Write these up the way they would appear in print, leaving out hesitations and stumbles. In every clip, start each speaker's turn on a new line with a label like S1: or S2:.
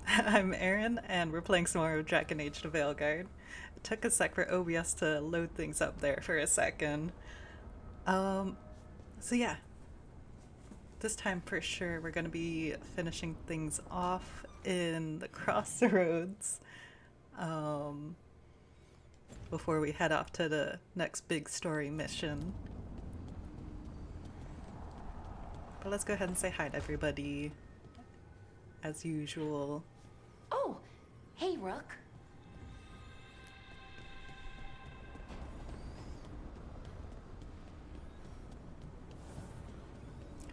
S1: I'm Erin, and we're playing some more of Dragon Age to Veilguard. It took a sec for OBS to load things up there for a second. Um, so yeah, this time for sure we're gonna be finishing things off in the crossroads um, before we head off to the next big story mission. But let's go ahead and say hi to everybody, as usual.
S2: Oh, hey, Rook.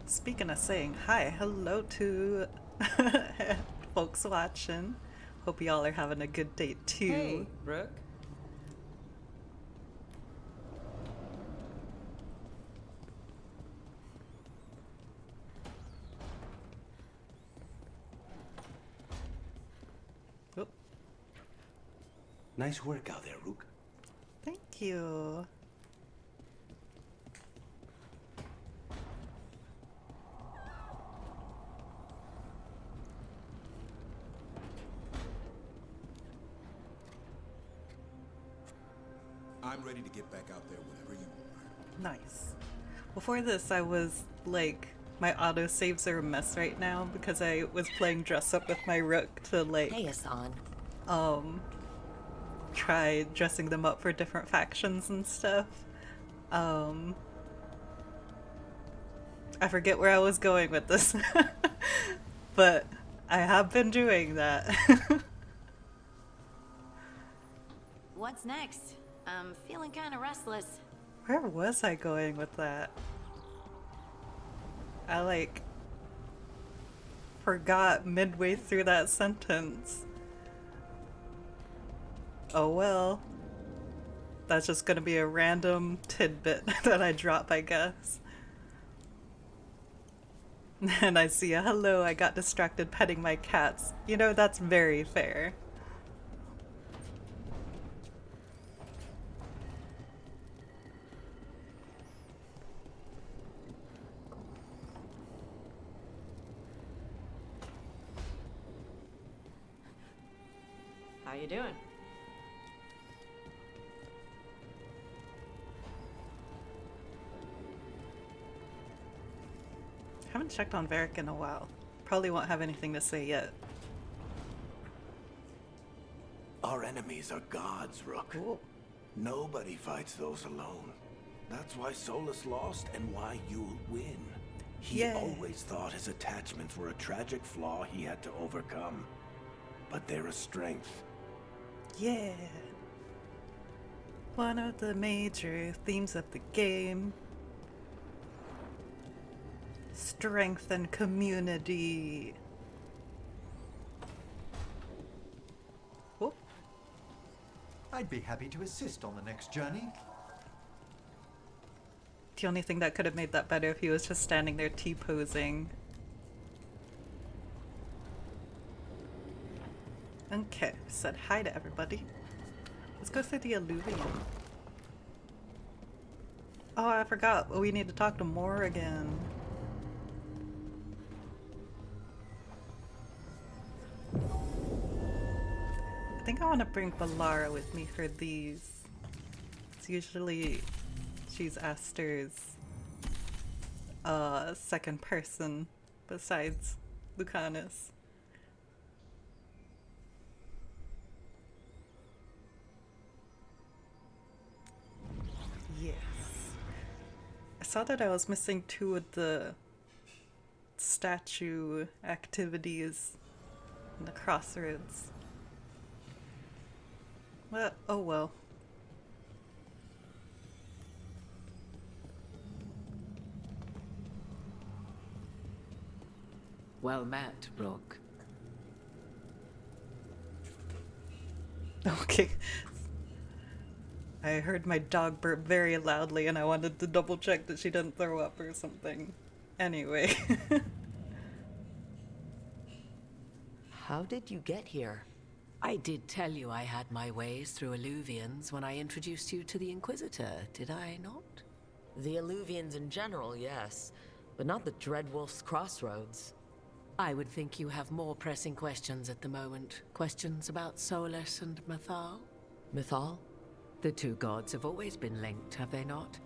S1: Speaking of saying hi, hello to folks watching. Hope y'all are having a good day too.
S3: Hey, Rook.
S1: Oop,
S4: Nice work out there, Rook.
S1: thank you.
S5: I'm ready to get back out there whenever you are.
S1: Nice. Before this, I was like, my autosaves are a mess right now because I was playing dress up with my rook to like,
S2: Hey, Hassan.
S1: try dressing them up for different factions and stuff. I forget where I was going with this, but I have been doing that.
S2: What's next? I'm feeling kind of restless.
S1: Where was I going with that? I like forgot midway through that sentence. Oh well. That's just gonna be a random tidbit that I drop, I guess. And I see a hello, I got distracted petting my cats. You know, that's very fair.
S2: How you doing?
S1: Haven't checked on Varric in a while. Probably won't have anything to say yet.
S4: Our enemies are gods, Rook.
S1: Cool.
S4: Nobody fights those alone. That's why Solus lost and why you'll win. He
S1: Yay.
S4: always thought his attachments were a tragic flaw he had to overcome. But they're a strength.
S1: Yeah. One of the major themes of the game. Strength and community. Oh,
S3: I'd be happy to assist on the next journey.
S1: the only thing that could have made that better if he was just standing there T-posing. Okay, said hi to everybody. Let's go through the Alluvion. Oh, I forgot. We need to talk to Morrigan. I think I want to bring Balara with me for these. It's usually she's Aster's second person besides Lucanis. Yes. I saw that I was missing two of the statue activities in the crossroads. Well, oh well.
S6: Well met, Rook.
S1: Okay. I heard my dog burp very loudly and I wanted to double check that she didn't throw up or something. Anyway.
S6: How did you get here? I did tell you I had my ways through Alluvians when I introduced you to the Inquisitor, did I not?
S7: The Alluvians in general, yes, but not the Dreadwolf's Crossroads.
S6: I would think you have more pressing questions at the moment. Questions about Solus and Mythal? Mythal? The two gods have always been linked, have they not?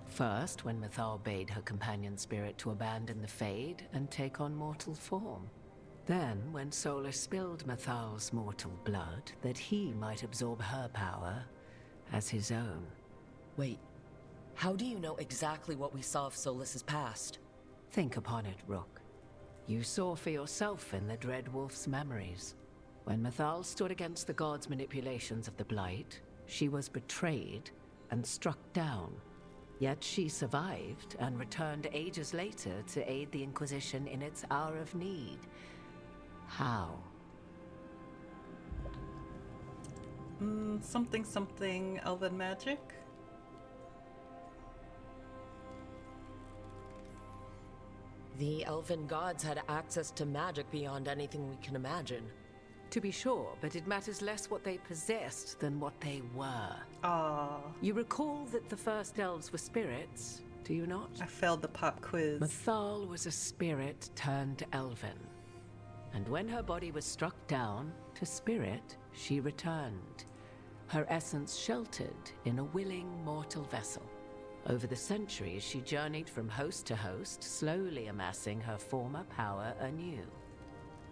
S6: First, when Mythal bade her companion spirit to abandon the Fade and take on mortal form. Then, when Solus spilled Mythal's mortal blood, that he might absorb her power as his own.
S7: Wait, how do you know exactly what we saw of Solus's past?
S6: Think upon it, Rook. You saw for yourself in the Dread Wolf's memories. When Mythal stood against the gods' manipulations of the Blight, she was betrayed and struck down. Yet she survived and returned ages later to aid the Inquisition in its hour of need. How?
S1: Something elven magic?
S7: The elven gods had access to magic beyond anything we can imagine.
S6: To be sure, but it matters less what they possessed than what they were.
S1: Ah,
S6: You recall that the first elves were spirits, do you not?
S1: I failed the pop quiz.
S6: Mythal was a spirit turned elven. And when her body was struck down, to spirit, she returned. Her essence sheltered in a willing mortal vessel. Over the centuries, she journeyed from host to host, slowly amassing her former power anew.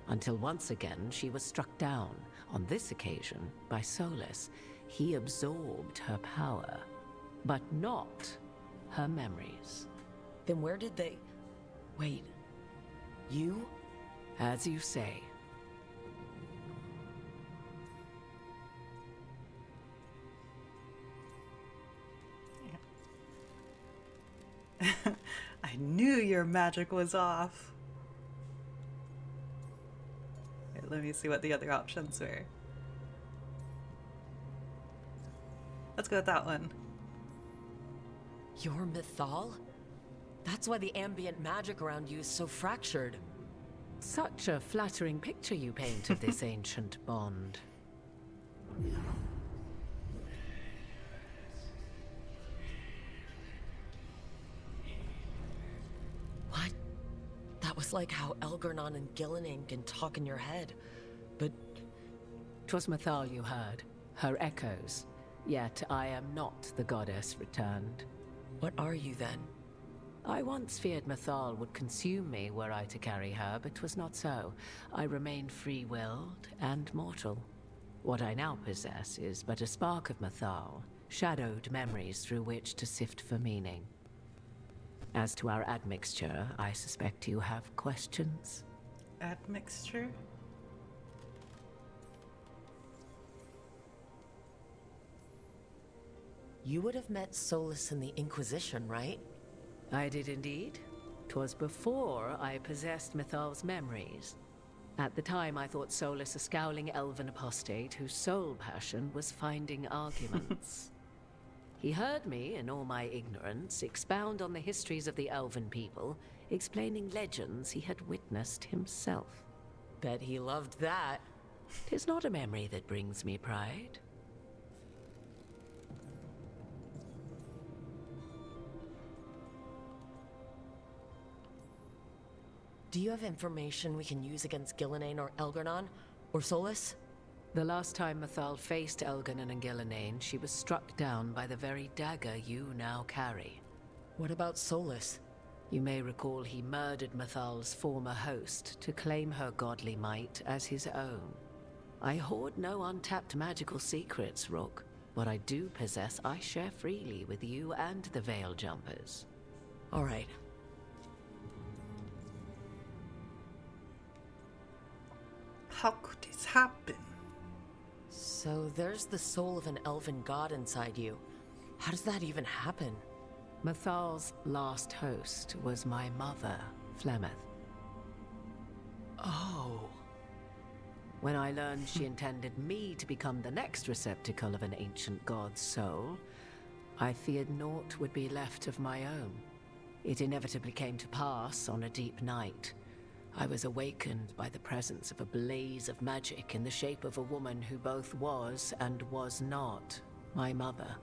S6: Until once again, she was struck down, on this occasion, by Solus. He absorbed her power, but not her memories.
S7: Then where did they... Wait, you?
S6: As you say.
S1: I knew your magic was off. Okay, let me see what the other options were. Let's go with that one.
S7: You're Mythal? That's why the ambient magic around you is so fractured.
S6: Such a flattering picture you paint of this ancient bond.
S7: What? That was like how Elgarnon and Gillenane can talk in your head. But
S6: 'Twas Mythal you heard, her echoes. Yet I am not the goddess returned.
S7: what are you then?
S6: I once feared Mythal would consume me were I to carry her, but 'twas not so. I remain free-willed and mortal. What I now possess is but a spark of Mythal, shadowed memories through which to sift for meaning. As to our admixture, I suspect you have questions.
S1: Admixture?
S7: You would have met Solus in the Inquisition, right?
S6: I did indeed. 'Twas before I possessed Mythal's memories. At the time, I thought Solus a scowling elven apostate whose sole passion was finding arguments. He heard me, in all my ignorance, expound on the histories of the elven people, explaining legends he had witnessed himself.
S7: Bet he loved that.
S6: 'Tis not a memory that brings me pride.
S7: Do you have information we can use against Gillenane or Elgarnon? Or Solus?
S6: The last time Mythal faced Elgarnon and Gillenane, she was struck down by the very dagger you now carry.
S7: What about Solus?
S6: You may recall he murdered Mythal's former host to claim her godly might as his own. I hoard no untapped magical secrets, Rook. What I do possess, I share freely with you and the Veil Jumpers.
S7: All right.
S1: How could this happen?
S7: So there's the soul of an elven god inside you. How does that even happen?
S6: Mythal's last host was my mother, Flemeth.
S7: Oh.
S6: When I learned she intended me to become the next receptacle of an ancient god's soul, I feared naught would be left of my own. It inevitably came to pass on a deep night. I was awakened by the presence of a blaze of magic in the shape of a woman who both was and was not my mother.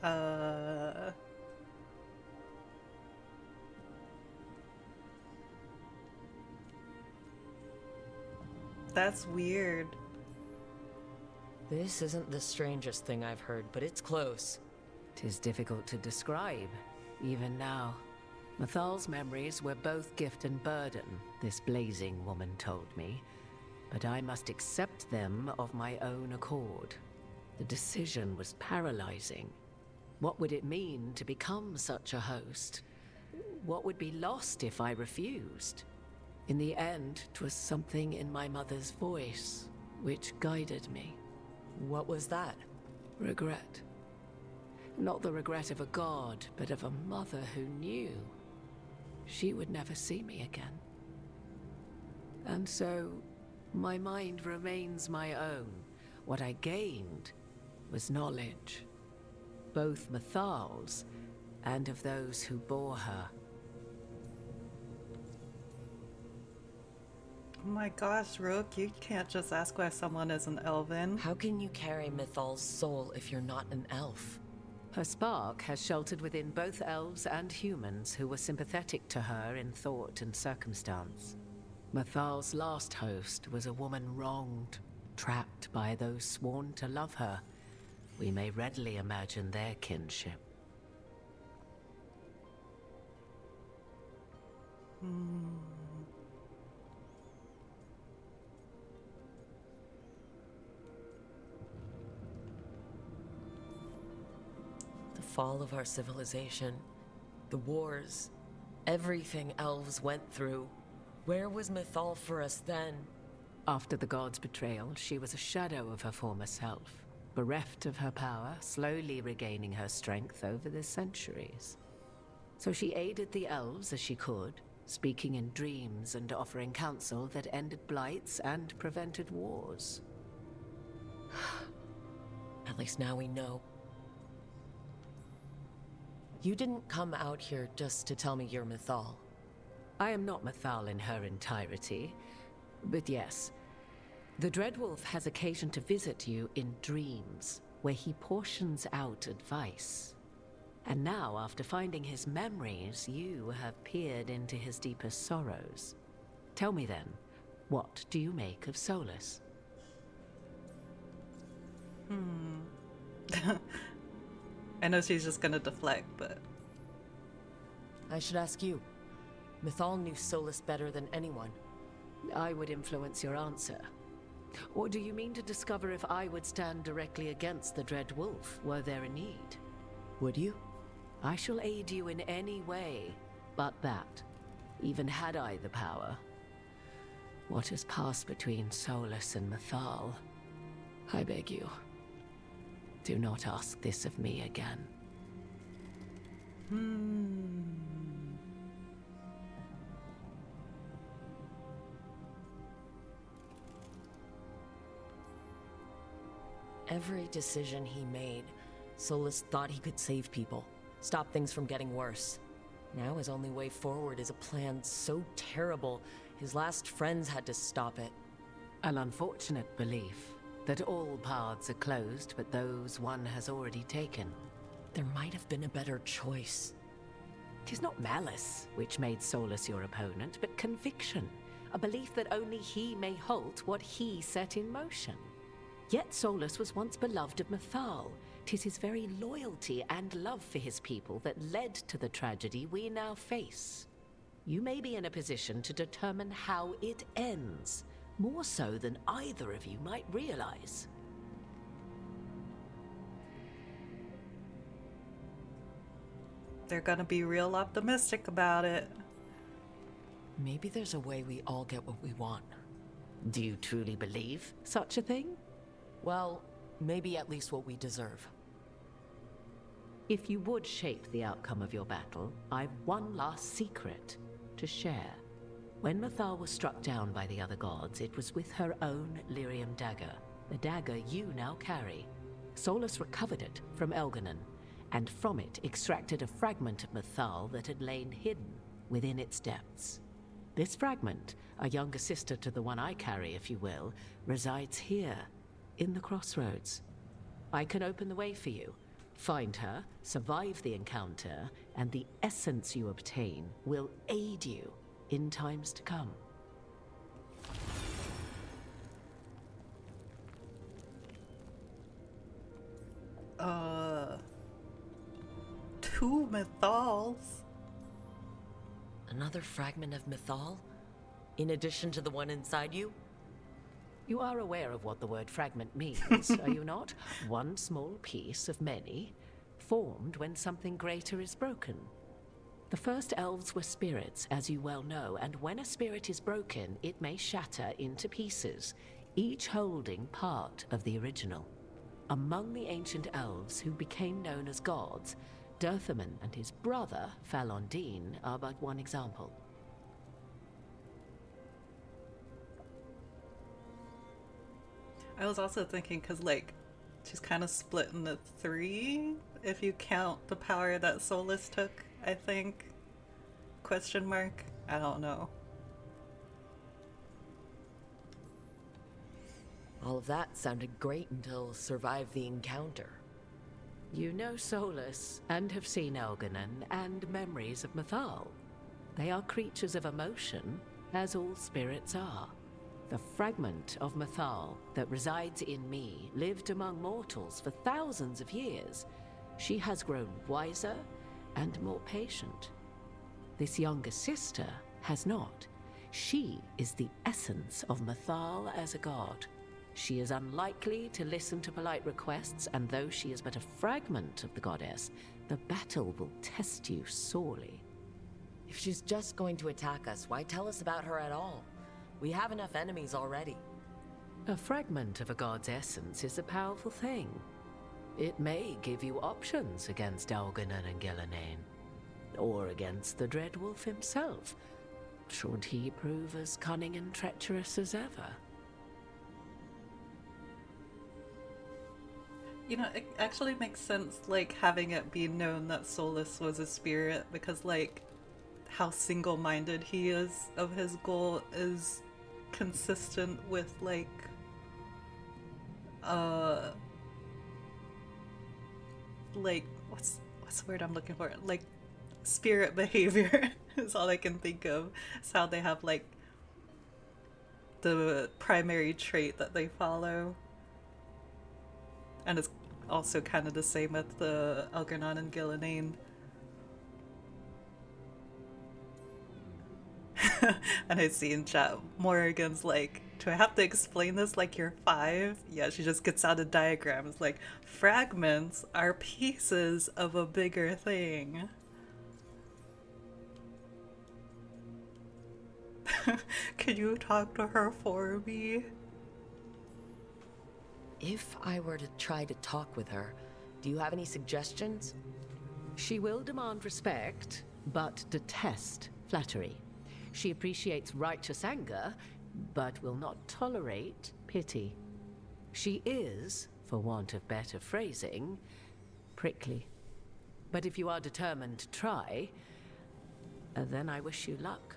S1: Uh... That's weird.
S7: This isn't the strangest thing I've heard, but it's close.
S6: 'Tis difficult to describe, even now. Mythal's memories were both gift and burden, this blazing woman told me, but I must accept them of my own accord. The decision was paralyzing. What would it mean to become such a host? What would be lost if I refused? In the end, 'twas something in my mother's voice which guided me.
S7: What was that?
S6: Regret. Not the regret of a god, but of a mother who knew she would never see me again. And so, my mind remains my own. What I gained was knowledge, both Mythal's and of those who bore her.
S1: Oh my gosh, Rook, you can't just ask why someone is an elven.
S7: How can you carry Mythal's soul if you're not an elf?
S6: Her spark has sheltered within both elves and humans who were sympathetic to her in thought and circumstance. Mythal's last host was a woman wronged, trapped by those sworn to love her. We may readily imagine their kinship.
S7: The fall of our civilization, the wars, everything elves went through. Where was Mythal for us then?
S6: After the god's betrayal, she was a shadow of her former self, bereft of her power, slowly regaining her strength over the centuries. So she aided the elves as she could, speaking in dreams and offering counsel that ended blights and prevented wars.
S7: At least now we know. You didn't come out here just to tell me you're Mythal.
S6: I am not Mythal in her entirety, but yes. The Dreadwolf has occasion to visit you in dreams, where he portions out advice. And now, after finding his memories, you have peered into his deepest sorrows. Tell me then, what do you make of Solus?
S1: I know she's just gonna deflect, but...
S7: I should ask you. Mythal knew Solus better than anyone.
S6: I would influence your answer. Or do you mean to discover if I would stand directly against the Dread Wolf, were there a need?
S7: Would you?
S6: I shall aid you in any way, but that, even had I the power. What has passed between Solus and Mythal? I beg you, do not ask this of me again.
S7: Every decision he made, Solus thought he could save people, stop things from getting worse. Now his only way forward is a plan so terrible, his last friends had to stop it.
S6: An unfortunate belief that all paths are closed but those one has already taken.
S7: There might have been a better choice.
S6: 'Tis not malice which made Solus your opponent, but conviction, a belief that only he may halt what he set in motion. Yet Solus was once beloved of Mythal. 'Tis his very loyalty and love for his people that led to the tragedy we now face. You may be in a position to determine how it ends, more so than either of you might realize.
S1: They're gonna be real optimistic about it.
S7: Maybe there's a way we all get what we want.
S6: Do you truly believe such a thing?
S7: Well, maybe at least what we deserve.
S6: If you would shape the outcome of your battle, I've one last secret to share. When Mythal was struck down by the other gods, it was with her own lyrium dagger, the dagger you now carry. Solus recovered it from Elganon, and from it extracted a fragment of Mythal that had lain hidden within its depths. This fragment, a younger sister to the one I carry, if you will, resides here, in the crossroads. I can open the way for you, Find her, survive the encounter, and the essence you obtain will aid you in times to come.
S1: Two Mythals?
S7: Another fragment of Mythal? In addition to the one inside you?
S6: You are aware of what the word fragment means, are you not? One small piece of many, formed when something greater is broken. The first elves were spirits, as you well know, and when a spirit is broken, it may shatter into pieces, each holding part of the original. Among the ancient elves who became known as gods, Dirthaman and his brother, Falondine, are but one example.
S1: I was also thinking, because, like, she's kind of split into three, if you count the power that Solus took, I think. Question mark? I don't know.
S7: All of that sounded great until survive the encounter.
S6: You know Solus, and have seen Elganon, and memories of Mythal. They are creatures of emotion, as all spirits are. The fragment of Mythal that resides in me lived among mortals for thousands of years. She has grown wiser and more patient. This younger sister has not. She is the essence of Mythal as a god. She is unlikely to listen to polite requests, and though she is but a fragment of the goddess, the battle will test you sorely.
S7: If she's just going to attack us, why tell us about her at all? We have enough enemies already.
S6: A fragment of a god's essence is a powerful thing. It may give you options against Elganon and Gillenane, or against the Dreadwolf himself, should he prove as cunning and treacherous as ever.
S1: You know, it actually makes sense, like, having it be known that Solus was a spirit, because, like, how single-minded he is of his goal is consistent with, like, what's the word I'm looking for? Like, spirit behavior is all I can think of. It's how they have, like, the primary trait that they follow. And it's also kind of the same with the Elganon and Gillenane. And I see in chat, Morrigan's like, do I have to explain this like you're 5? Yeah, she just gets out a diagram. It's like, fragments are pieces of a bigger thing. Can you talk to her for me?
S7: If I were to try to talk with her, do you have any suggestions?
S6: She will demand respect, but detest flattery. She appreciates righteous anger, but will not tolerate pity. She is, for want of better phrasing, prickly. But if you are determined to try, then I wish you luck.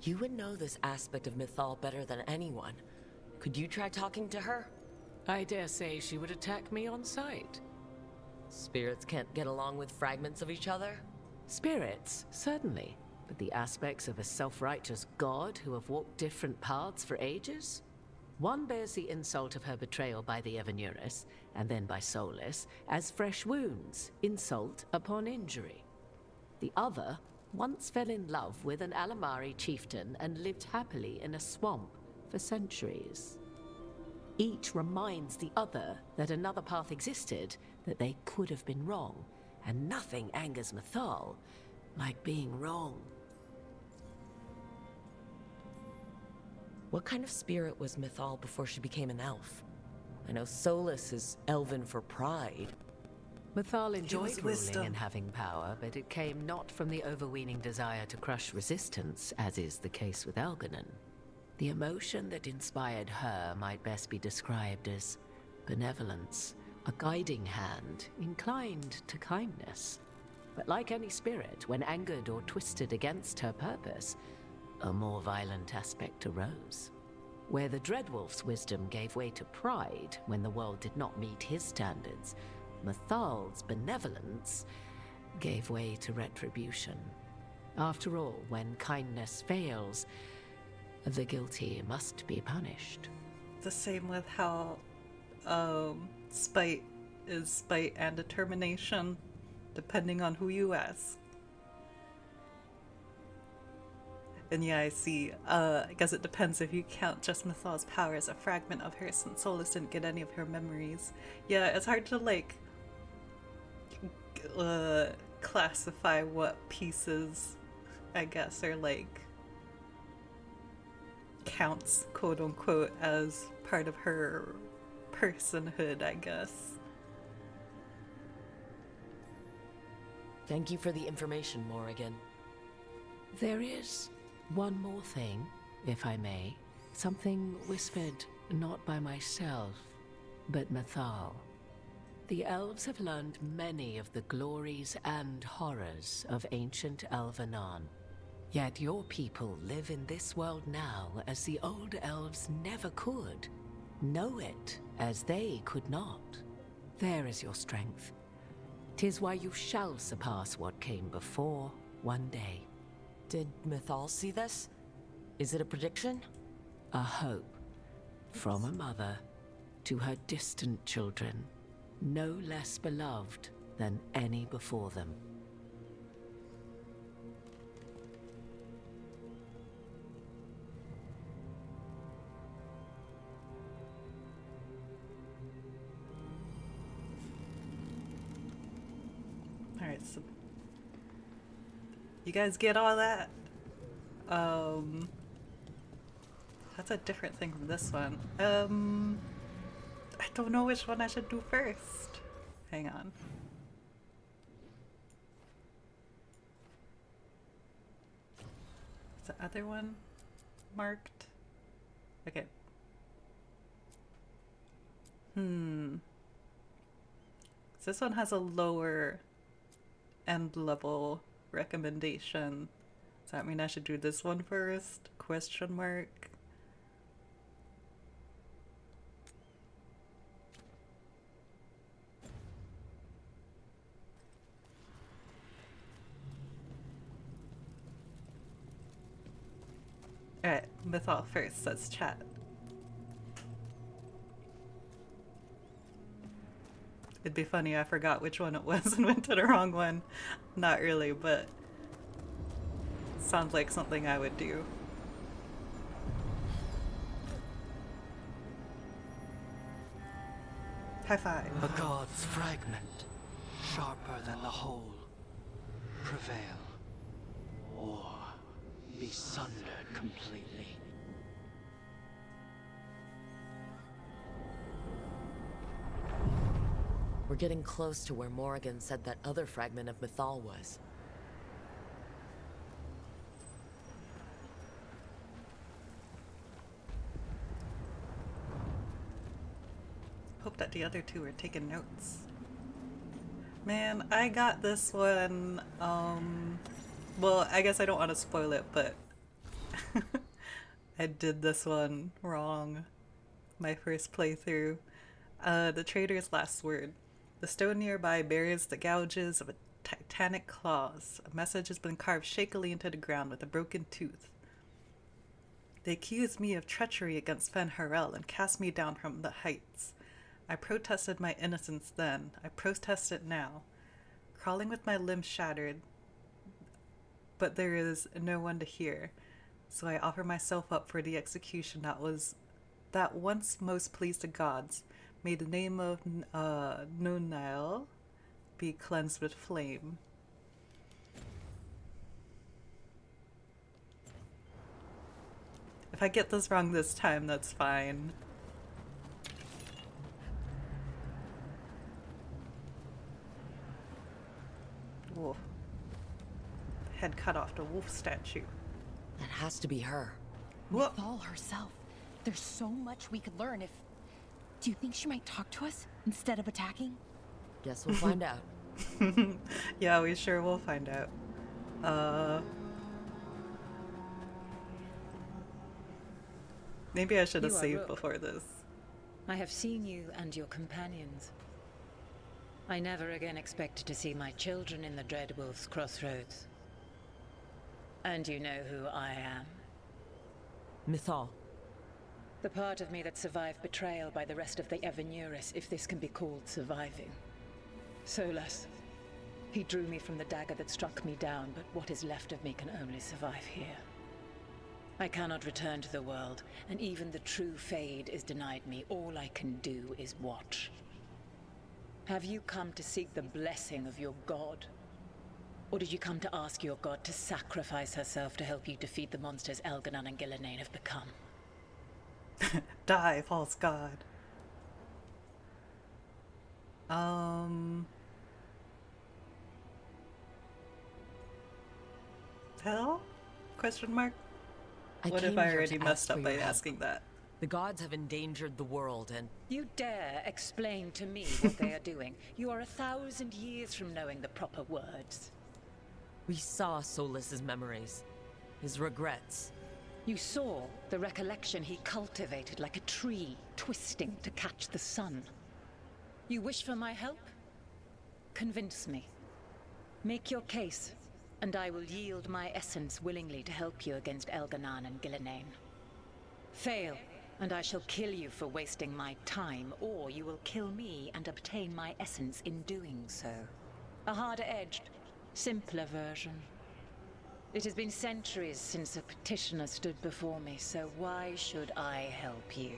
S7: You would know this aspect of Mythal better than anyone. Could you try talking to her?
S6: I dare say she would attack me on sight.
S7: Spirits can't get along with fragments of each other?
S6: Spirits, certainly. But the aspects of a self-righteous god who have walked different paths for ages? One bears the insult of her betrayal by the Evanurus, and then by Solus, as fresh wounds, insult upon injury. The other once fell in love with an Alamari chieftain and lived happily in a swamp for centuries. Each reminds the other that another path existed, that they could have been wrong, and nothing angers Mythal like being wrong.
S7: What kind of spirit was Mythal before she became an elf? I know Solus is elven for pride.
S6: Mythal enjoyed ruling
S1: wisdom
S6: and having power, but it came not from the overweening desire to crush resistance, as is the case with Elganon. The emotion that inspired her might best be described as benevolence, a guiding hand, inclined to kindness. But like any spirit, when angered or twisted against her purpose, a more violent aspect arose. Where the Dreadwolf's wisdom gave way to pride when the world did not meet his standards, Mythal's benevolence gave way to retribution. After all, when kindness fails, the guilty must be punished.
S1: The same with how spite is spite and determination, depending on who you ask. And yeah, I see. I guess it depends if you count just Mythal's power as a fragment of her, since Solus didn't get any of her memories. Yeah, it's hard to, like, classify what pieces, I guess, are, like, counts, quote-unquote, as part of her personhood, I guess.
S7: Thank you for the information, Morrigan.
S6: There is one more thing, if I may. Something whispered not by myself, but Mythal. The elves have learned many of the glories and horrors of ancient Elvenon. Yet your people live in this world now as the old elves never could. Know it as they could not. There is your strength. 'Tis why you shall surpass what came before one day.
S7: Did Mythal see this? Is it a prediction?
S6: A hope from a mother to her distant children, no less beloved than any before them.
S1: Alright, so you guys get all that? That's a different thing from this one. I don't know which one I should do first. Hang on. Is the other one marked? Okay. So this one has a lower end level recommendation. Does that mean I should do this one first? Question mark. Alright, Mythal first, let's chat. It'd be funny, I forgot which one it was and went to the wrong one. Not really, but sounds like something I would do. High five.
S8: A god's fragment, sharper than the whole. Prevail, or be sundered completely.
S7: We're getting close to where Morrigan said that other fragment of Mythal was.
S1: Hope that the other two are taking notes. Man, I got this one, well, I guess I don't want to spoil it, but I did this one wrong. My first playthrough. The trader's last word. The stone nearby bears the gouges of a titanic claws. A message has been carved shakily into the ground with a broken tooth. They accused me of treachery against Fen Harel and cast me down from the heights. I protested my innocence then. I protest it now. Crawling with my limbs shattered, but there is no one to hear. So I offer myself up for the execution that once most pleased the gods. May the name of Nonile be cleansed with flame. If I get this wrong this time, that's fine. Wolf. Head cut off the wolf statue.
S7: That has to be her.
S1: What?
S9: Mythal herself. There's so much we could learn if... Do you think she might talk to us instead of attacking?
S7: Guess we'll find out.
S1: Yeah, we sure will find out. Maybe I should have
S10: You are
S1: saved
S10: Rook.
S1: before this.
S10: I have seen you and your companions. I never again expected to see my children in the Dreadwolf's crossroads. And you know who I am.
S7: Mythal.
S10: The part of me that survived betrayal by the rest of the Evanuris, if this can be called surviving. Solus. He drew me from the dagger that struck me down, but what is left of me can only survive here. I cannot return to the world, and even the true Fade is denied me. All I can do is watch. Have you come to seek the blessing of your god? Or did you come to ask your god to sacrifice herself to help you defeat the monsters Elganon and Gillenane have become?
S1: Die, false god. Hell? Question mark? What if
S7: came
S1: I
S7: here
S1: already
S7: to
S1: messed
S7: ask
S1: up
S7: for
S1: by
S7: your help.
S1: asking that?
S7: The gods have endangered the world, and
S10: You dare explain to me what they are doing? You are 1,000 years from knowing the proper words.
S7: we saw Solus's memories, his regrets.
S10: You saw the recollection he cultivated like a tree, twisting to catch the sun. You wish for my help? Convince me. Make your case, and I will yield my essence willingly to help you against Elganon and Gillenane. Fail, and I shall kill you for wasting my time, or you will kill me and obtain my essence in doing so. A harder-edged, simpler version. It has been centuries since a petitioner stood before me, so why should I help you?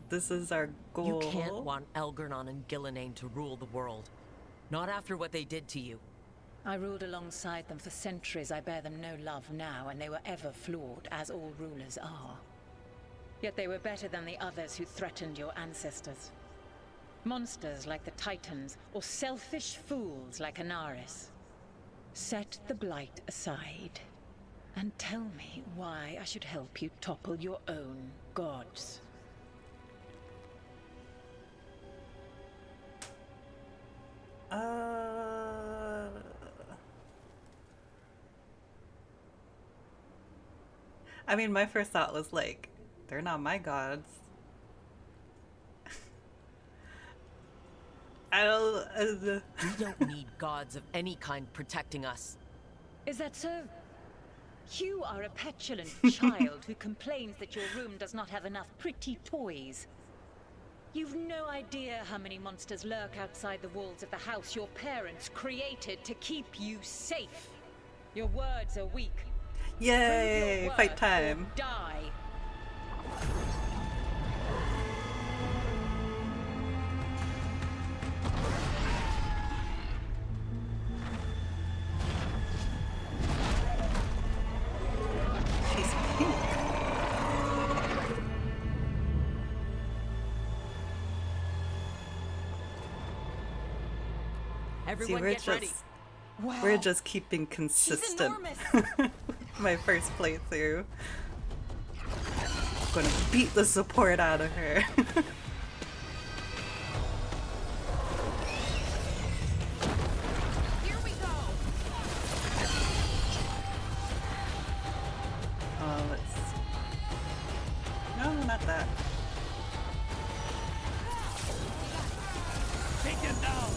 S1: This is our goal.
S7: You can't want Elganon and Gillenane to rule the world. Not after what they did to you.
S10: I ruled alongside them for centuries. I bear them no love now, and they were ever flawed, as all rulers are. Yet they were better than the others who threatened your ancestors. Monsters like the Titans, or selfish fools like Anaris. Set the blight aside, and tell me why I should help you topple your own gods.
S1: I mean, my first thought was like, they're not my gods. I don't.
S7: We don't need gods of any kind protecting us.
S10: Is that so? You are a petulant child who complains that your room does not have enough pretty toys. You've no idea how many monsters lurk outside the walls of the house your parents created to keep you safe. Your words are weak.
S1: Yay!
S10: Prove your
S1: Fight
S10: worth
S1: time.
S10: or die.
S1: She's pink.
S7: Everyone
S1: we're
S7: get ready.
S1: just
S9: Wow.
S1: we're just keeping consistent. My first playthrough. Gonna beat the support out of her.
S9: Here we go.
S1: Let's. No, not that.
S8: Take him down!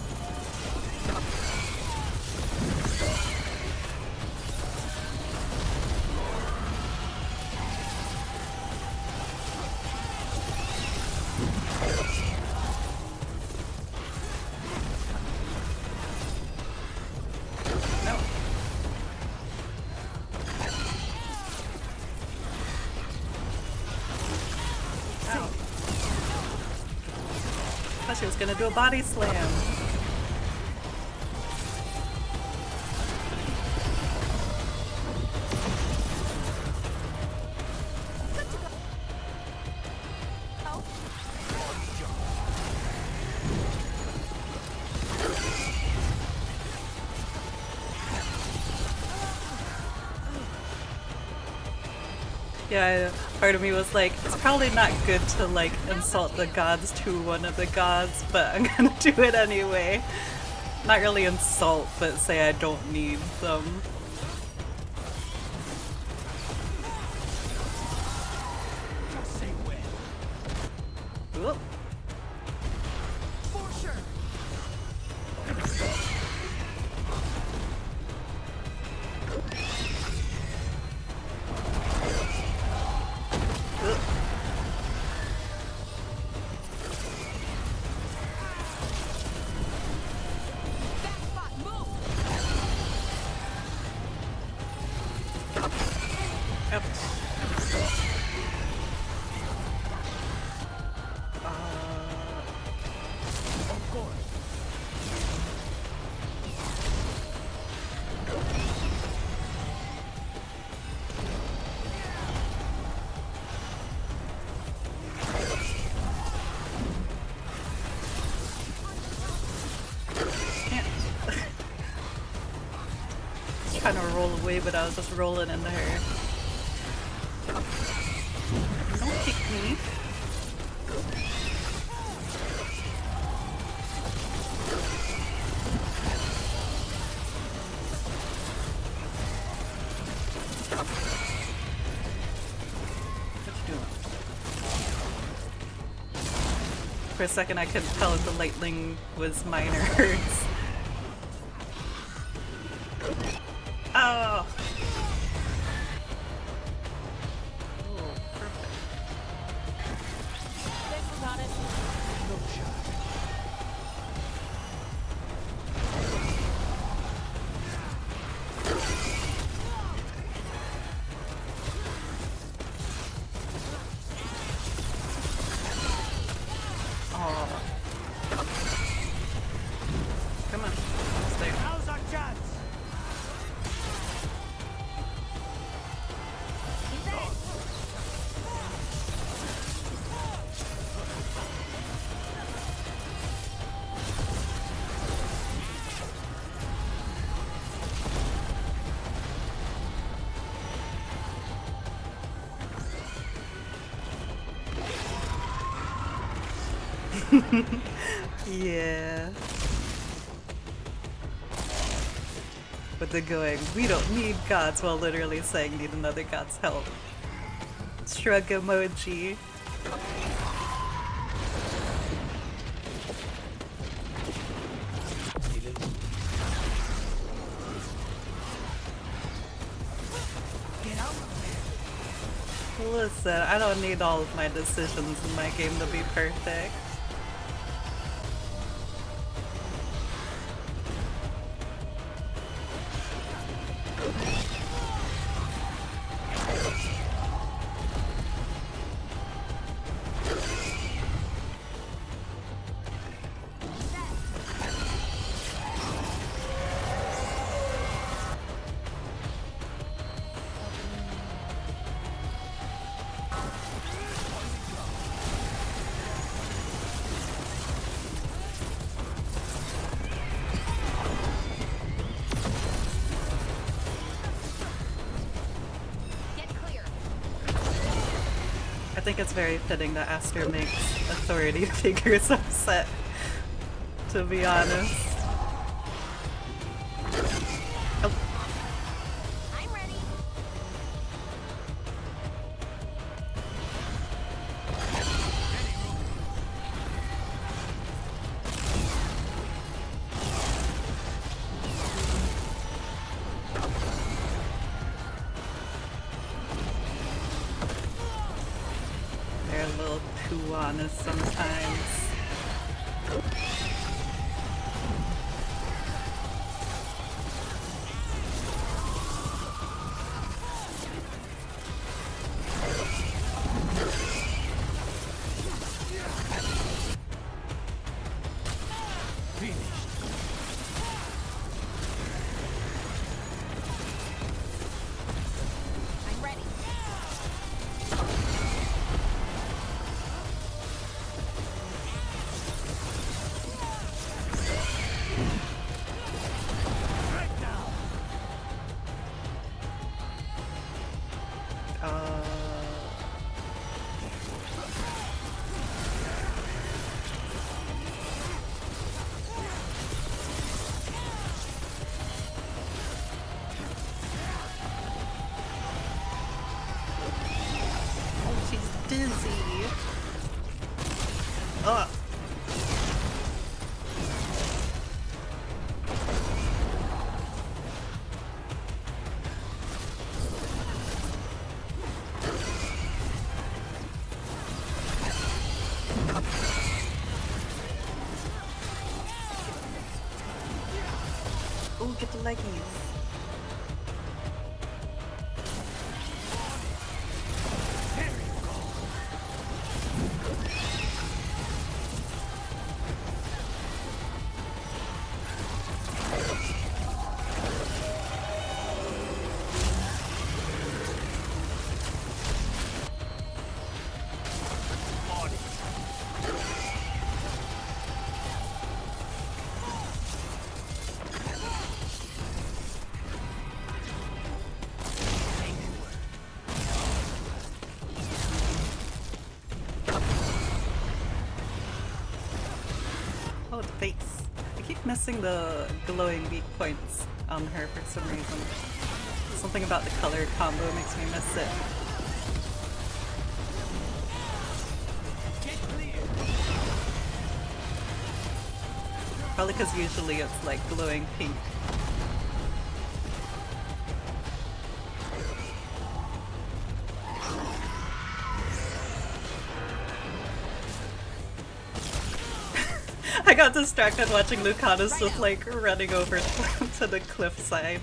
S1: No. Ow. Thought she was gonna do a body slam. Yeah, part of me was like, it's probably not good to like insult the gods to one of the gods, but I'm gonna do it anyway. Not really insult, but say I don't need them. Oop. Trying to roll away, but I was just rolling into her. Don't kick me. What you doing? For a second I couldn't tell if the lightning was mine or hers. Oh! Come on. Stay. Now's our chance. Yeah. But they're going, we don't need gods, while literally saying need another god's help. Shrug emoji. Listen, I don't need all of my decisions in my game to be perfect. I think it's very fitting that Aster makes authority figures upset, to be honest. Oh.
S2: I'm ready.
S1: They're a little too honest sometimes.
S2: I'm ready.
S1: dizzy. Ugh. Ooh, get the leggies. Oh, the face. I keep missing the glowing weak points on her for some reason. Something about the color combo makes me miss it. Probably because usually it's like glowing pink. I got distracted watching Lucanis just like running over to the cliffside.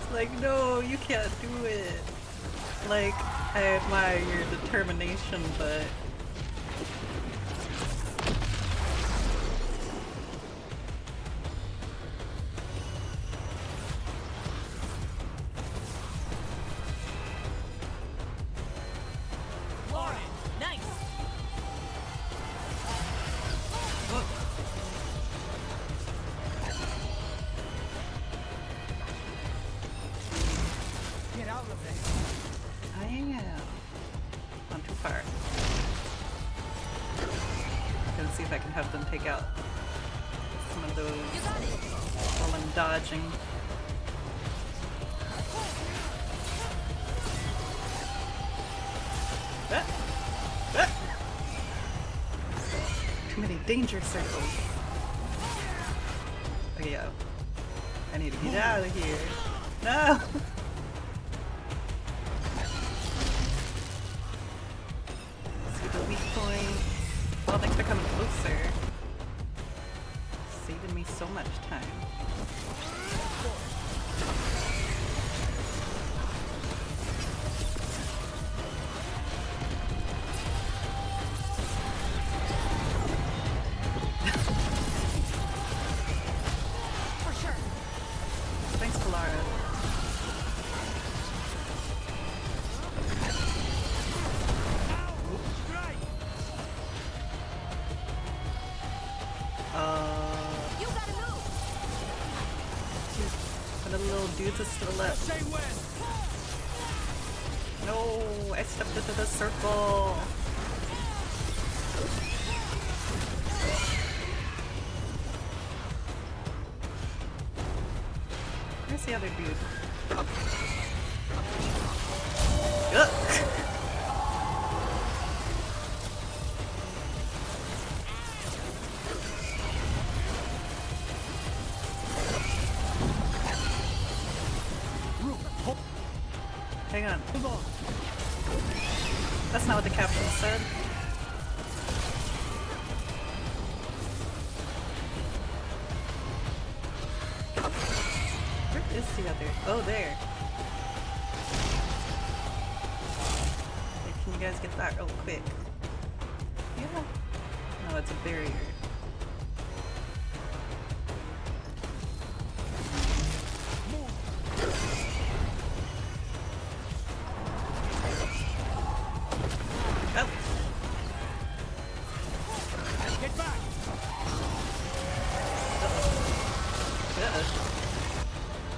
S1: It's like, no, you can't do it. Like, I admire your determination, but... See if I can have them take out some of those while I'm dodging. Ah! Ah! Too many danger circles. Okay, yeah. I need to get out of here. No! See the weak point. Oh, thanks for coming closer. Saving me so much time.
S9: For sure.
S1: Thanks, Kalara. Dudes is still up. No, I stepped into the circle. Where's the other dude? Ugh. Hang on. That's not what the caption said. Where is the other? Oh, there. Hey, can you guys get that real quick? Yeah. No, it's a barrier.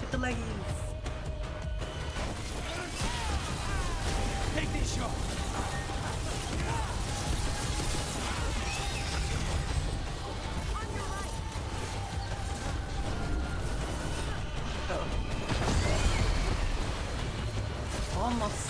S1: Get the leggies.
S5: Take this shot.
S1: Oh. Almost.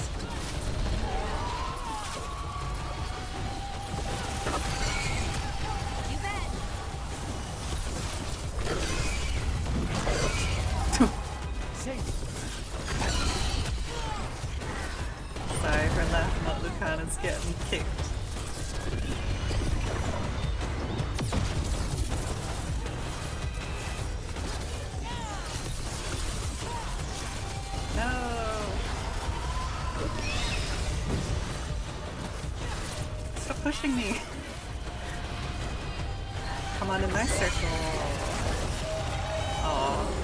S1: guy for laughing at Lucanis getting kicked. No! Stop pushing me! Come on in my circle. Oh.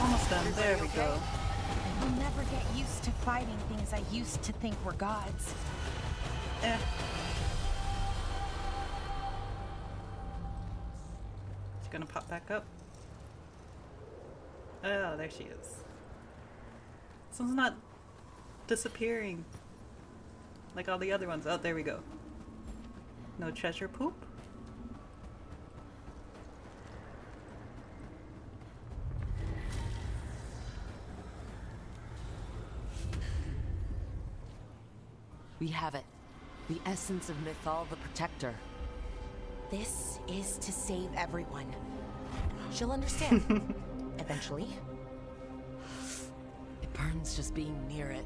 S1: Almost done. There we go.
S9: I'll never get used to fighting things I used to think were gods.
S1: Eh. She's gonna pop back up. Oh, there she is. This one's not disappearing like all the other ones. Oh, there we go. No treasure poop?
S7: We have it. The essence of Mythal the Protector.
S9: This is to save everyone. She'll understand. Eventually.
S7: It burns just being near it.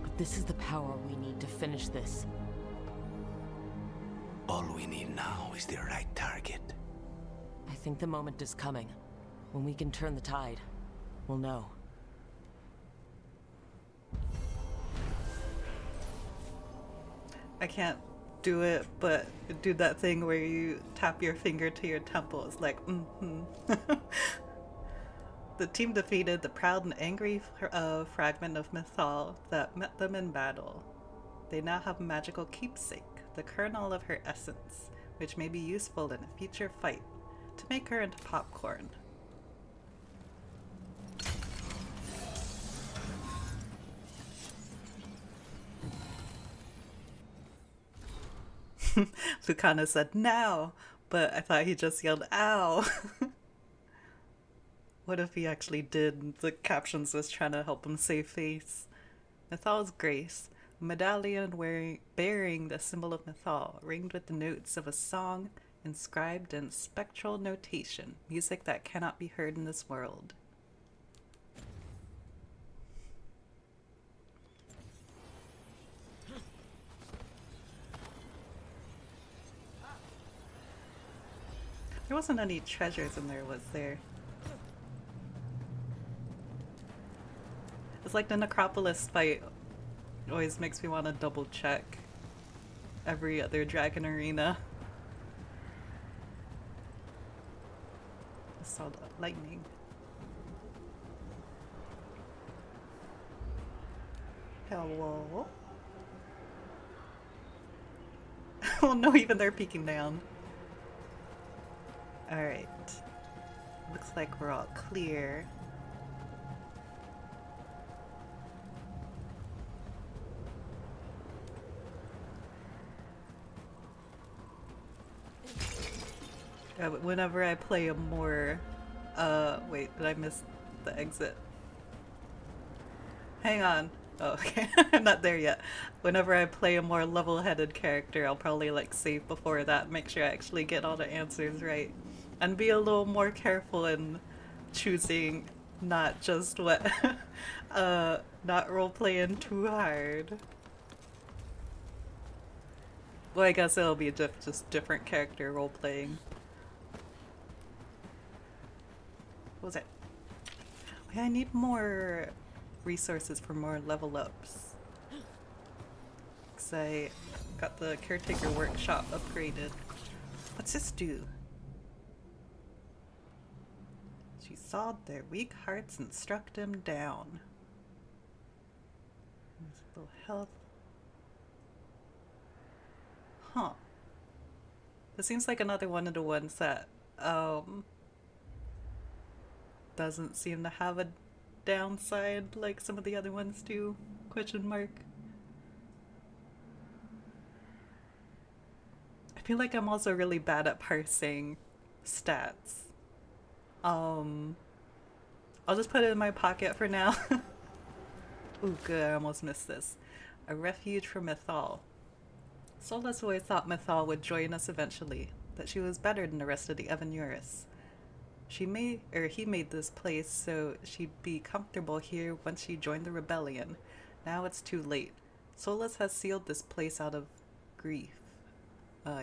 S7: But this is the power we need to finish this.
S4: All we need now is the right target.
S7: I think the moment is coming. When we can turn the tide, we'll know.
S1: I can't do it, but do that thing where you tap your finger to your temple. It's like, The team defeated the proud and angry fragment of Mythal that met them in battle. They now have a magical keepsake, the kernel of her essence, which may be useful in a future fight to make her into popcorn. Lucanis said now, but I thought he just yelled ow. What if he actually did? The captions was trying to help him save face. Mythal's grace, a medallion bearing the symbol of Mythal, ringed with the notes of a song inscribed in spectral notation, music that cannot be heard in this world. There wasn't any treasures in there, was there? It's like the Necropolis fight always makes me want to double check every other dragon arena. I saw the lightning. Hello? Oh no, even they're peeking down. Alright. Looks like we're all clear. Whenever I play a more... wait, did I miss the exit? Hang on. Oh, okay. I'm not there yet. Whenever I play a more level-headed character, I'll probably like save before that, make sure I actually get all the answers right. And be a little more careful in choosing not just what... not role-playing too hard. Well, I guess it'll be just different character role-playing. What was it? Wait, I need more resources for more level ups. Because I got the caretaker workshop upgraded. What's this do? She sawed their weak hearts and struck them down. There's a little health. Huh. This seems like another one of the ones that doesn't seem to have a downside like some of the other ones do? Question mark. I feel like I'm also really bad at parsing stats. I'll just put it in my pocket for now. Ooh, good, I almost missed this. A refuge for Mythal. Solus always thought Mythal would join us eventually, that she was better than the rest of the Evanuris. He made this place so she'd be comfortable here once she joined the rebellion. Now it's too late. Solus has sealed this place out of grief.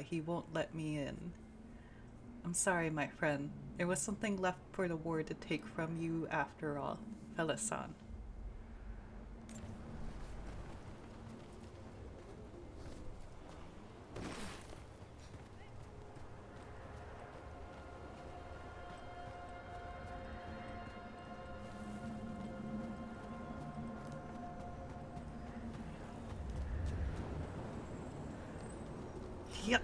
S1: He won't let me in. I'm sorry, my friend. There was something left for the war to take from you after all. Felisan. Yep.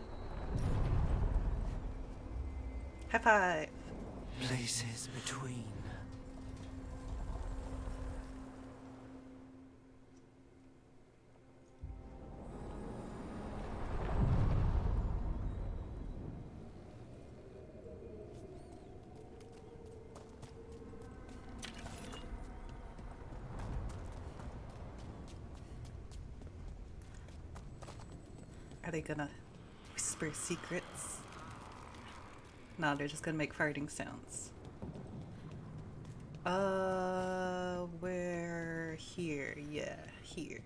S1: High five.
S8: Places between.
S1: Are they gonna whisper secrets? No, they're just gonna make farting sounds. Where? Here. Yeah, here.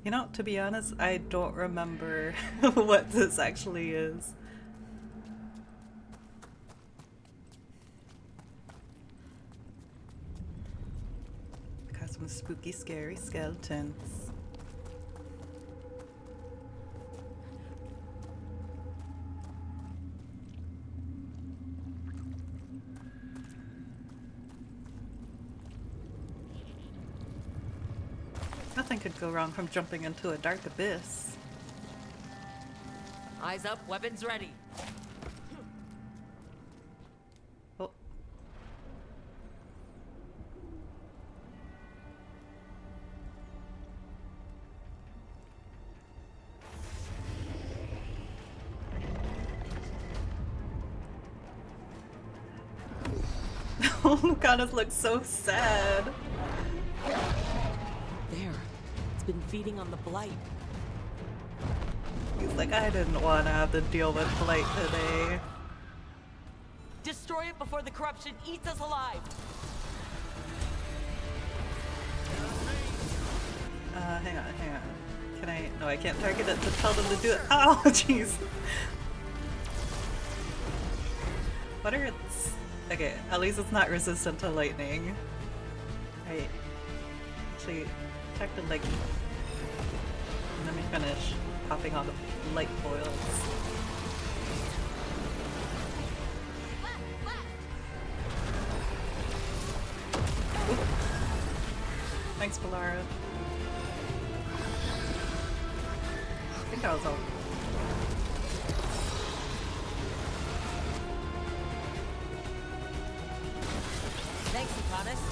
S1: You know, to be honest, I don't remember what this actually is. Got some spooky, scary skeletons. Nothing could go wrong from jumping into a dark abyss.
S7: Eyes up, weapons ready.
S1: Oh. Oh, Lucanis looks so sad.
S7: There. It's been feeding on the blight.
S1: He's like, I didn't want to have to deal with blight today.
S7: Destroy it before the corruption eats us alive.
S1: Hang on. Can I? No, I can't target it to tell them to do it. Oh, jeez. What are its... Okay, at least it's not resistant to lightning. Right. Actually, check the leggy. Let me finish popping all the light foils. Oop. Thanks, Polara. I think that was all.
S7: Thanks, Lucanis.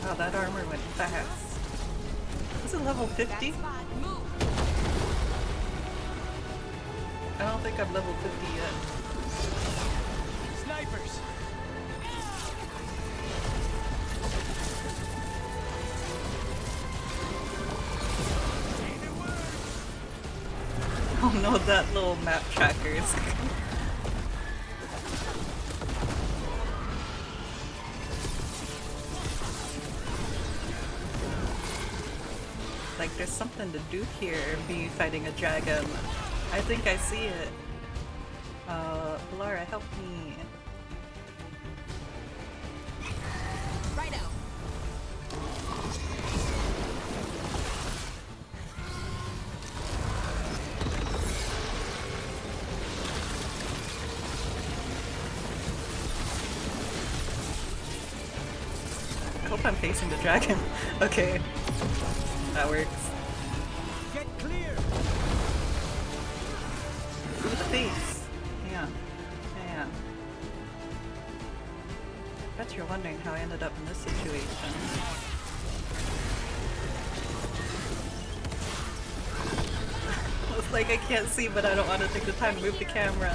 S1: Wow, that armor went fast. Is it level 50? I don't think I'm level 50 yet.
S8: Snipers!
S1: Oh no, that little map trackers. Like there's something to do here, me fighting a dragon. I think I see it. Lara, help me.
S9: Right out.
S1: I hope I'm facing the dragon. Okay. That works.
S8: Get clear!
S1: Ooh, the face. Hang on. Bet you're wondering how I ended up in this situation. It's like I can't see, but I don't want to take the time to move the camera.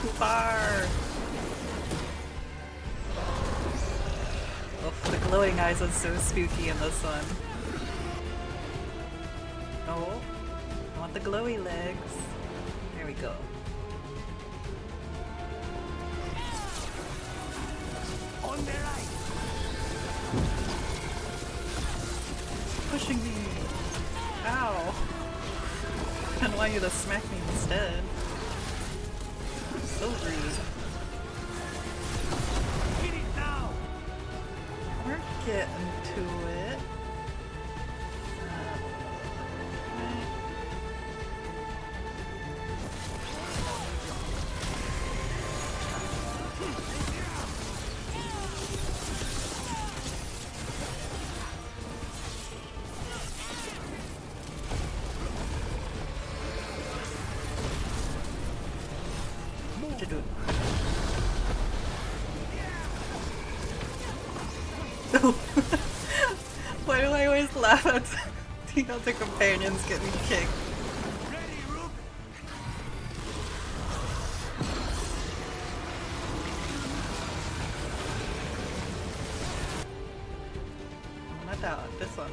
S1: Too far! Oh, the glowing eyes are so spooky in this one. Oh, I want the glowy legs. There we go.
S4: On the right.
S1: Pushing me! Ow! I want you to smack me instead. So rude.
S4: Hit it now.
S1: We're getting to it. What you doing? Why do I always laugh at the other companions getting kicked?
S4: Ready, Rook.
S1: Not that one, this one.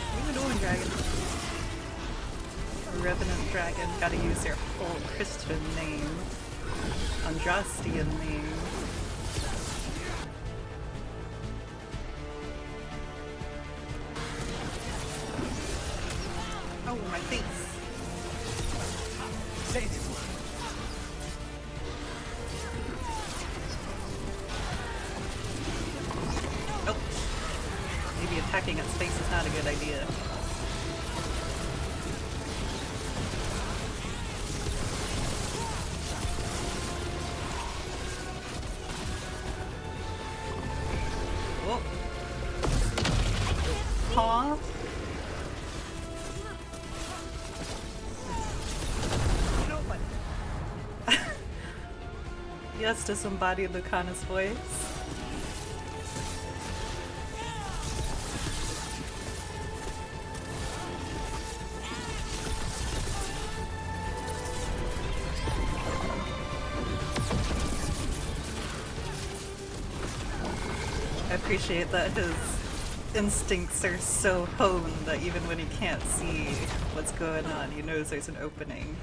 S1: What are you doing, dragon? Revenant dragon, gotta use your full Christian name. Andrastian name. Oh, my face.
S4: Say this word.
S1: Oh. Maybe attacking its face is not a good idea. Oh. Huh? Yes, disembodied Lucanis' voice. I appreciate that his instincts are so honed that even when he can't see what's going on, he knows there's an opening.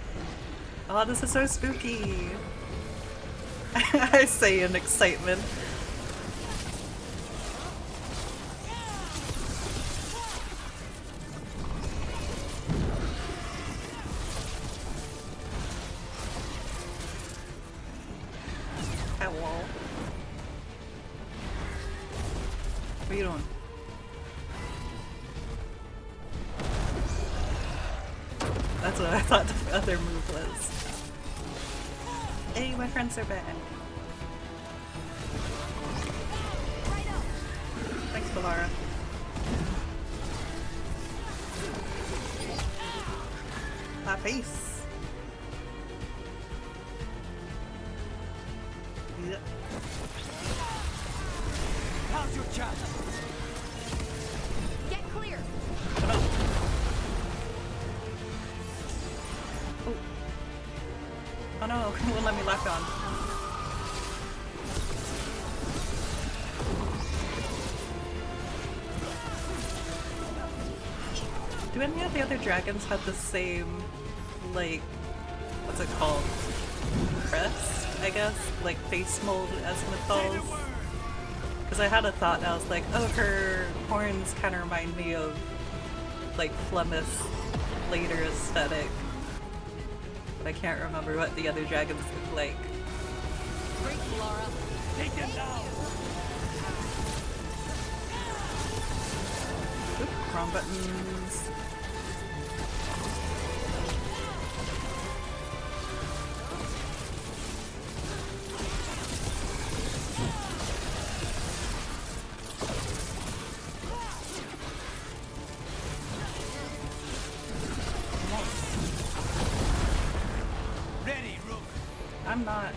S1: Oh, this is so spooky! I say in excitement. At wall. What are you doing? That's what I thought the other move was. Hey, my friends are back. Thanks, Valara. My face. Yeah.
S4: How's your chance?
S2: Get clear.
S1: Come on. Oh. Oh no, it won't let me lock on. Do any of the other dragons have the same, like, what's it called? Crest, I guess? Like face mold as Mythal's? Because I had a thought and I was like, oh, her horns kind of remind me of, like, Flemeth later aesthetic. But I can't remember what the other dragons look like.
S2: Great, Laura.
S4: Take them down.
S1: Oop, wrong buttons.
S4: Ready, Rook.
S1: I'm not.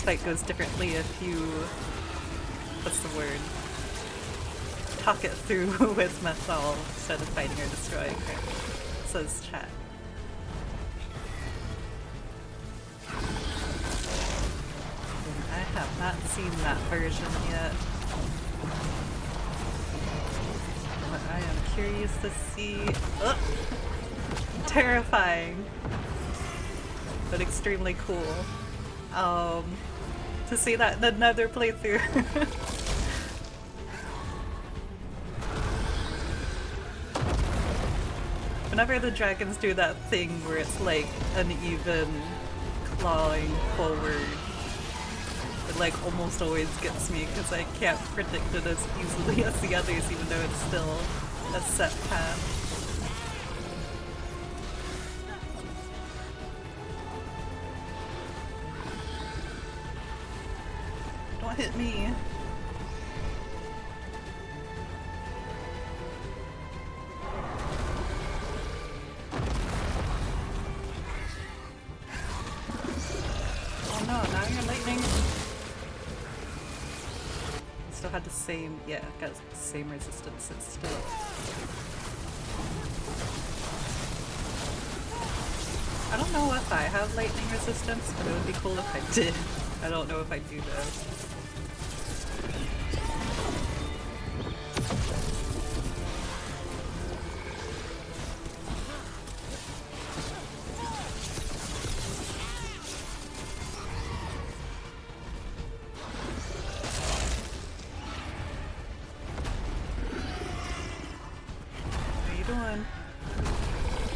S1: fight goes differently if you, what's the word, talk it through with Mythal instead of fighting or destroying her, says chat. I have not seen that version yet, but I am curious to see. Ugh! Terrifying, but extremely cool. To see that in another playthrough. Whenever the dragons do that thing where it's like uneven clawing forward, it like almost always gets me because I can't predict it as easily as the others, even though it's still a set path. Don't hit me. Oh no, now you're lightning. Still had the same, yeah, got the same resistance, it's still. I don't know if I have lightning resistance, but it would be cool if I did. I don't know if I do though.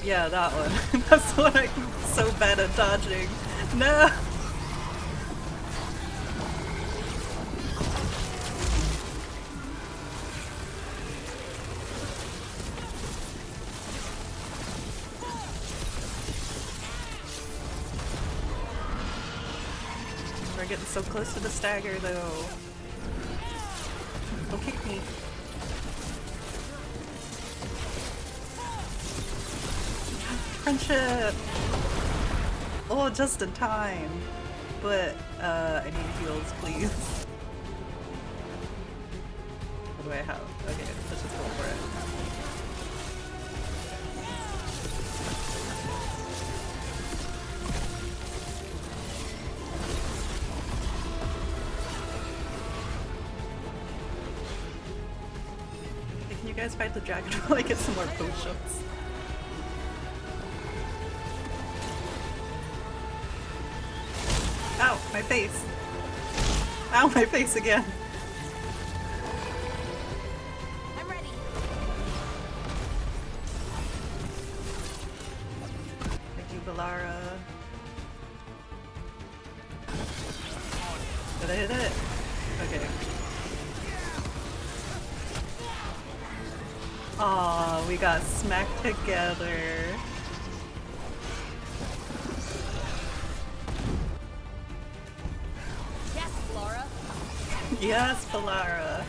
S1: Yeah, that one. That's the one I'm so bad at dodging. No! We're getting so close to the stagger though. Don't kick me. Friendship! Oh, just in time. But, I need heals, please. What do I have? Okay, let's just go for it. Hey, can you guys fight the dragon while I get some more potions? Ow, my face! Ow, my face again!
S2: I'm ready.
S1: Thank you, Valara. Did I hit it? Okay. Aw, we got smacked together. Yes, Valara.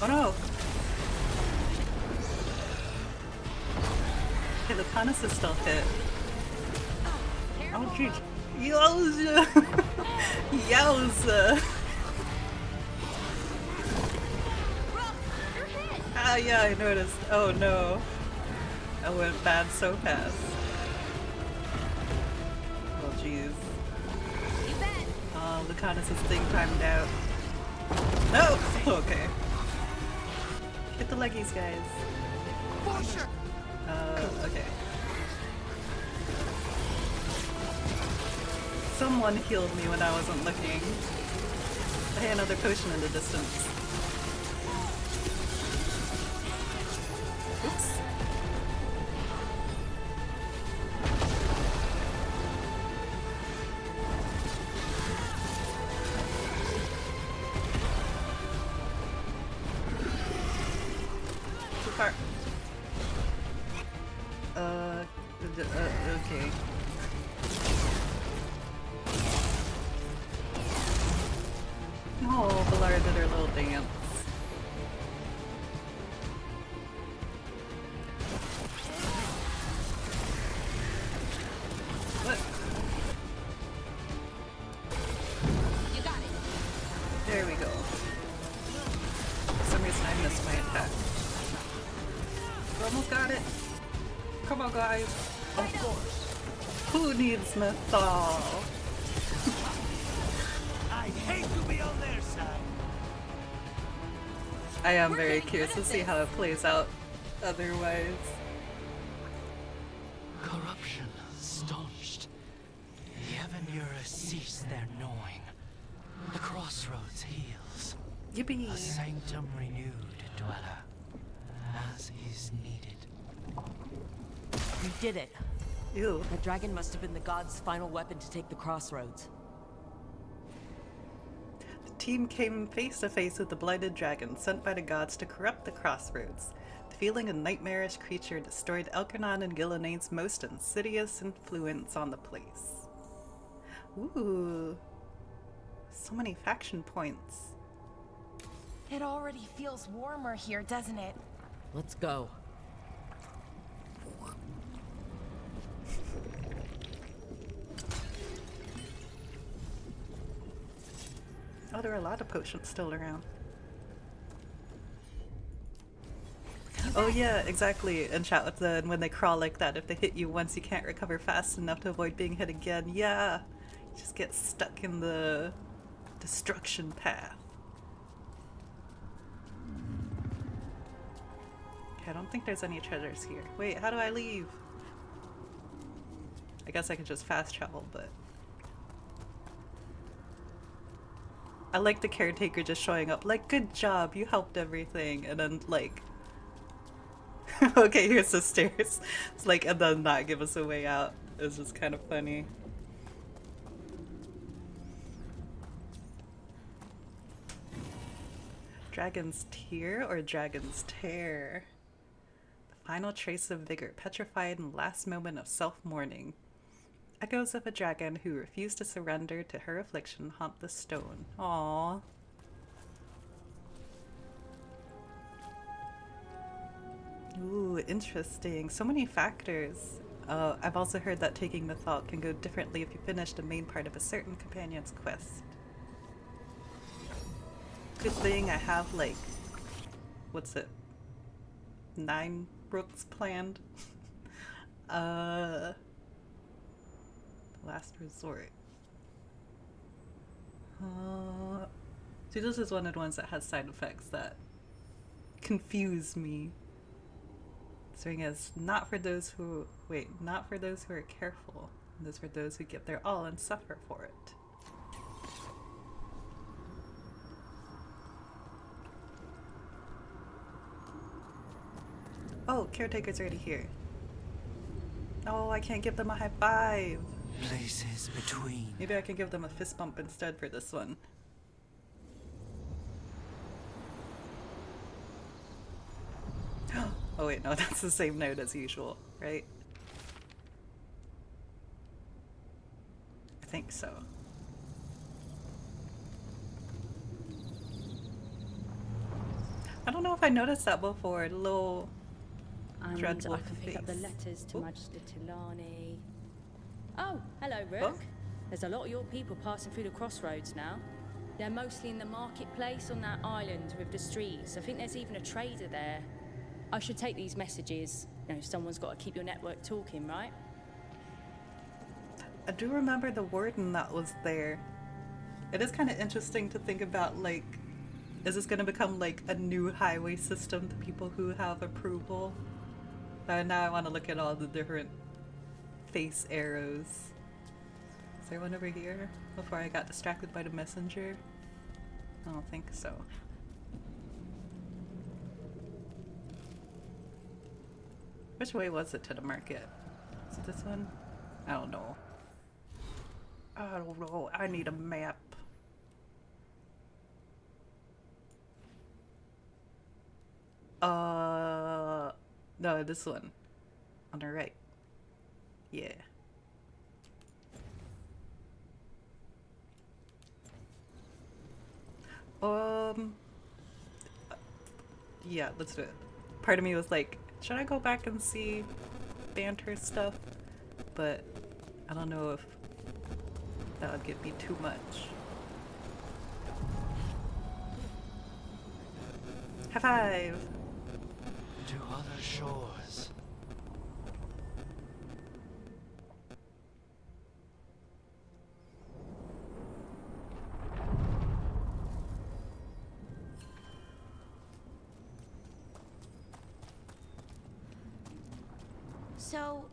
S1: Oh no! Okay, the Lucanis is still hit. Oh jeez. Yowza! Yowza! Ah yeah, I noticed. Oh no. I went bad so fast. Oh jeez. Lucanis' thing timed out. No! Okay. Get the leggies, guys.
S2: For sure.
S1: Okay. Someone healed me when I wasn't looking. Hey, another potion in the distance. Oops. Okay. Oh, Valara did her little dance. What?
S2: You got it.
S1: There we go. For some reason I missed my attack. We almost got it. Come on, guys. Of course. Who needs Mythal?
S8: I'd hate to be on their side.
S1: I am very curious to see how it plays out otherwise.
S8: Corruption staunched. The Evanura cease their gnawing. The crossroads heals.
S1: Yippee!
S8: A sanctum renewed, dweller, as is needed.
S7: We did it.
S1: Ew.
S7: The dragon must have been the god's final weapon to take the crossroads.
S1: The team came face to face with the blighted dragon sent by the gods to corrupt the crossroads. The feeling a nightmarish creature destroyed Elkernon and Gillenaine's most insidious influence on the place. Ooh. So many faction points.
S9: It already feels warmer here, doesn't it?
S7: Let's go.
S1: Oh, there are a lot of potions still around. Oh yeah, exactly. And chat with the when they crawl like that, if they hit you once, you can't recover fast enough to avoid being hit again. Yeah, you just get stuck in the destruction path. Okay, I don't think there's any treasures here. Wait, how do I leave? I guess I could just fast travel, but I like the caretaker just showing up like, good job, you helped everything, and then like, okay, here's the stairs. It's like, and then not give us a way out. It's just kind of funny. Dragon's Tear or Dragon's Tear? The final trace of vigor, petrified in the last moment of self-mourning. Echoes of a dragon who refused to surrender to her affliction haunt the stone. Aww. Ooh, interesting. So many factors. I've also heard that taking Mythal can go differently if you finish the main part of a certain companion's quest. Good thing I have, like, what's it? 9 brooks planned? Last resort. See, this is one of the ones that has side effects that confuse me. This ring is not for those who not for those who are careful. It is for those who give their all and suffer for it. Oh, caretaker's already here. Oh, I can't give them a high five.
S8: Places between.
S1: Maybe I can give them a fist bump instead for this one. Oh wait, no, that's the same note as usual, right? I think so. I don't know if I noticed that before. The little dreadful
S11: I can pick up the
S1: face.
S11: letters to
S1: Oh.
S11: Magister Tilani. Oh, hello, Rook.
S1: Oh.
S11: There's a lot of your people passing through the crossroads now. They're mostly in the marketplace on that island with the streets. I think there's even a trader there. I should take these messages. You know, someone's got to keep your network talking, right?
S1: I do remember the warden that was there. It is kind of interesting to think about, like, is this going to become like a new highway system to people who have approval? Now I want to look at all the different face arrows. Is there one over here before I got distracted by the messenger? I don't think so. Which way was it to the market? Is it this one? I don't know. I don't know. I need a map. No, this one. On the right. Yeah. Yeah, let's do it. Part of me was like, should I go back and see banter stuff? But I don't know if that would get me too much. High five!
S8: To other shores.
S12: So,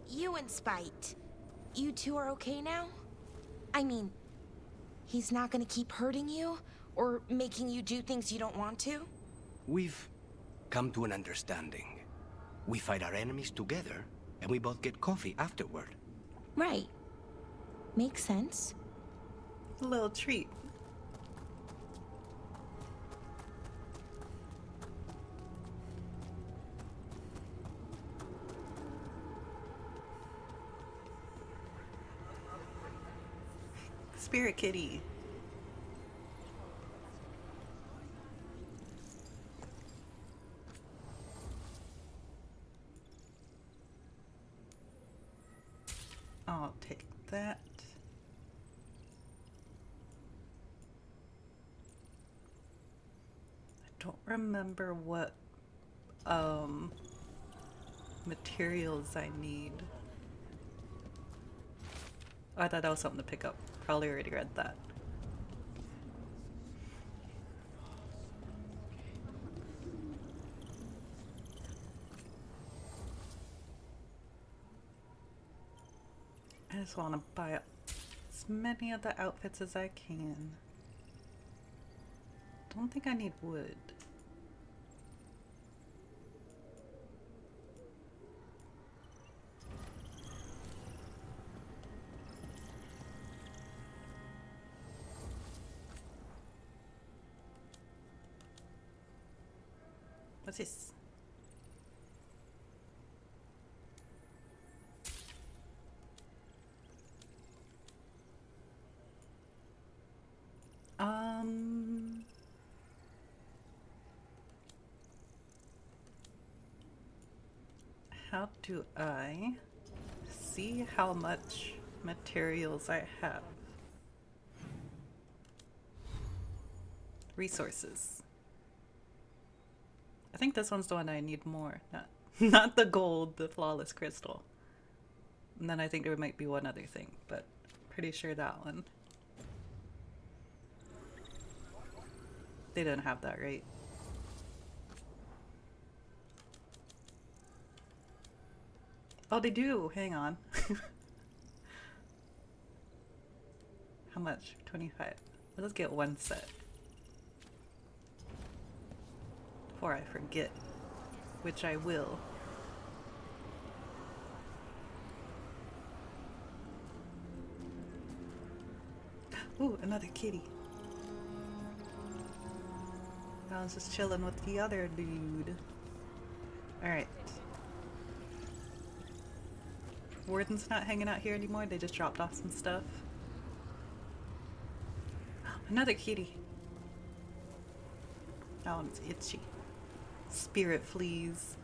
S12: you and Spite, you two are okay now? I mean, he's not gonna keep hurting you? Or making you do things you don't want to?
S13: We've come to an understanding. We fight our enemies together, and we both get coffee afterward.
S12: Right. Makes sense.
S1: A little treat. Spirit kitty. I'll take that. I don't remember what materials I need. Oh, I thought that was something to pick up. Probably already read that. I just want to buy up as many of the outfits as I can. Don't think I need wood. What's this? How do I see how much materials I have? Resources. I think this one's the one I need more. Not the gold, the flawless crystal. And then I think there might be one other thing, but pretty sure that one. They didn't have that, right? Oh, they do. Hang on. How much? 25. Let's get one set. Before I forget, which I will. Ooh, another kitty. I was just chilling with the other dude. Alright. Warden's not hanging out here anymore, they just dropped off some stuff. Another kitty. That one's itchy. Spirit fleas.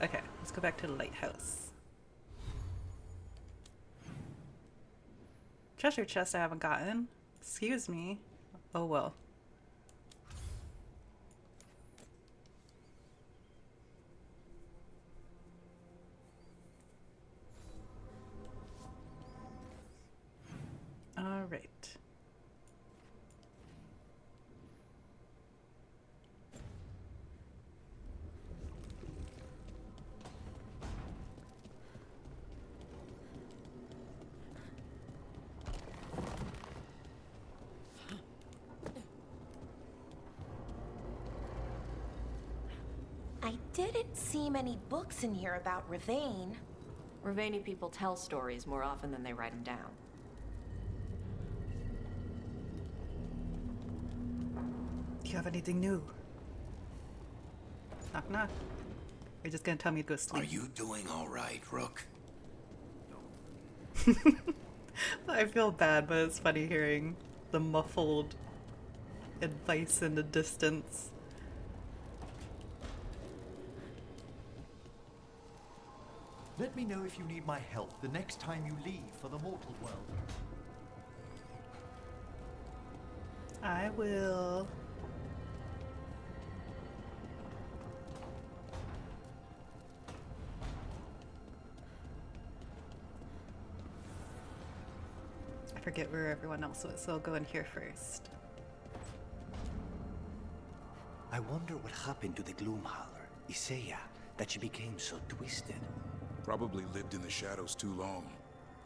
S1: Okay, let's go back to the lighthouse. Treasure chest I haven't gotten. Excuse me. Oh well. All right.
S12: I didn't see many books in here about Ravane.
S7: Ravani people tell stories more often than they write them down.
S1: Do you have anything new? Knock knock. You're just gonna tell me to go sleep.
S4: Are you doing all right, Rook?
S1: I feel bad, but it's funny hearing the muffled advice in the distance.
S3: Let me know if you need my help the next time you leave for the mortal world.
S1: I will. I forget where everyone else was, so I'll go in here first.
S13: I wonder what happened to the Gloomhowler, Isaiah, that she became so twisted.
S5: Probably lived in the shadows too long.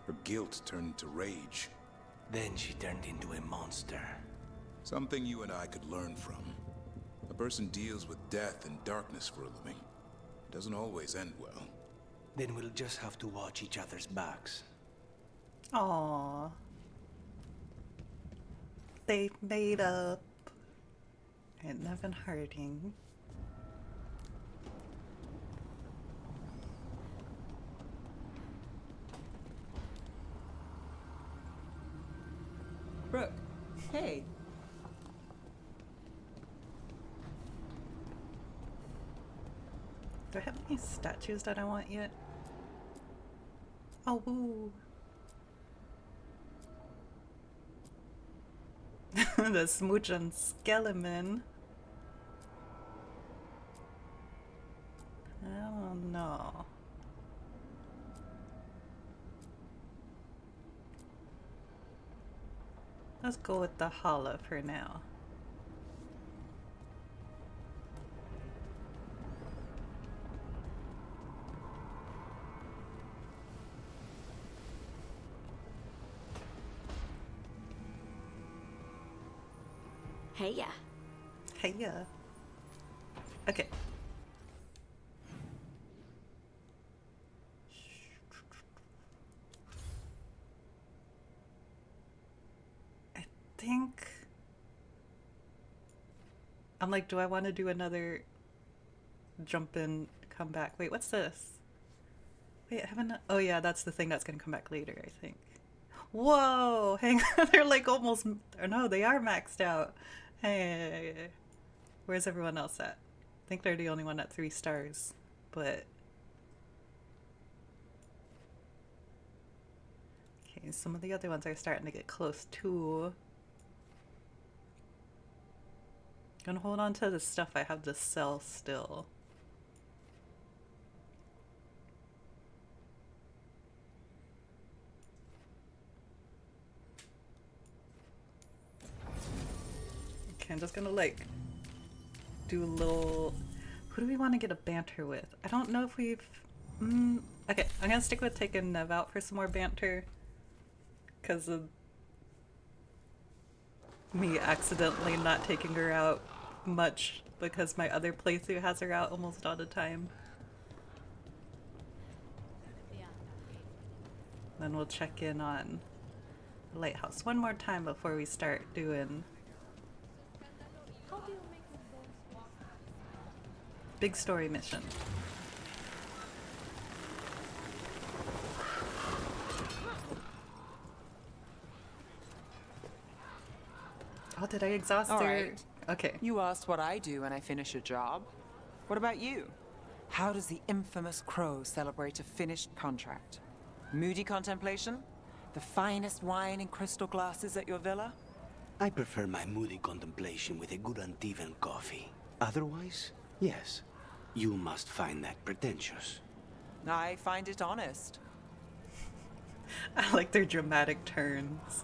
S5: Her guilt turned into rage.
S13: Then she turned into a monster.
S5: Something you and I could learn from. A person deals with death and darkness for a living. It doesn't always end well.
S13: Then we'll just have to watch each other's backs.
S1: Aww. They made up. And nothing hurting.
S14: Brooke, hey.
S1: Do I have any statues that I want yet? Oh, woo. The smooch and skeleton. I don't know. Let's go with the hollow for now.
S2: Heya.
S1: Heya. Okay. I think I'm like, do I want to do another jump in, come back? Wait, what's this? Wait, haven't I... Oh yeah, that's the thing that's gonna come back later, I think. Whoa! Hang on, they're like almost... Or no, they are maxed out. Hey, where's everyone else at? I think they're the only one at 3 stars, but... Okay, some of the other ones are starting to get close too. Gonna hold on to the stuff I have to sell still. Okay, I'm just gonna like do a little... Who do we want to get a banter with? I don't know if we've... Okay, I'm gonna stick with taking Nev out for some more banter. Because of me accidentally not taking her out much because my other playthrough has her out almost all the time. Then we'll check in on the lighthouse one more time before we start doing big story mission. Oh, did I exhaust
S14: All
S1: her?
S14: right.
S1: Okay.
S14: You asked what I do when I finish a job. What about you? How does the infamous Crow celebrate a finished contract? Moody contemplation? The finest wine in crystal glasses at your villa?
S13: I prefer my moody contemplation with a good Antivan coffee. Otherwise, yes, you must find that pretentious.
S14: I find it honest.
S1: I like their dramatic turns.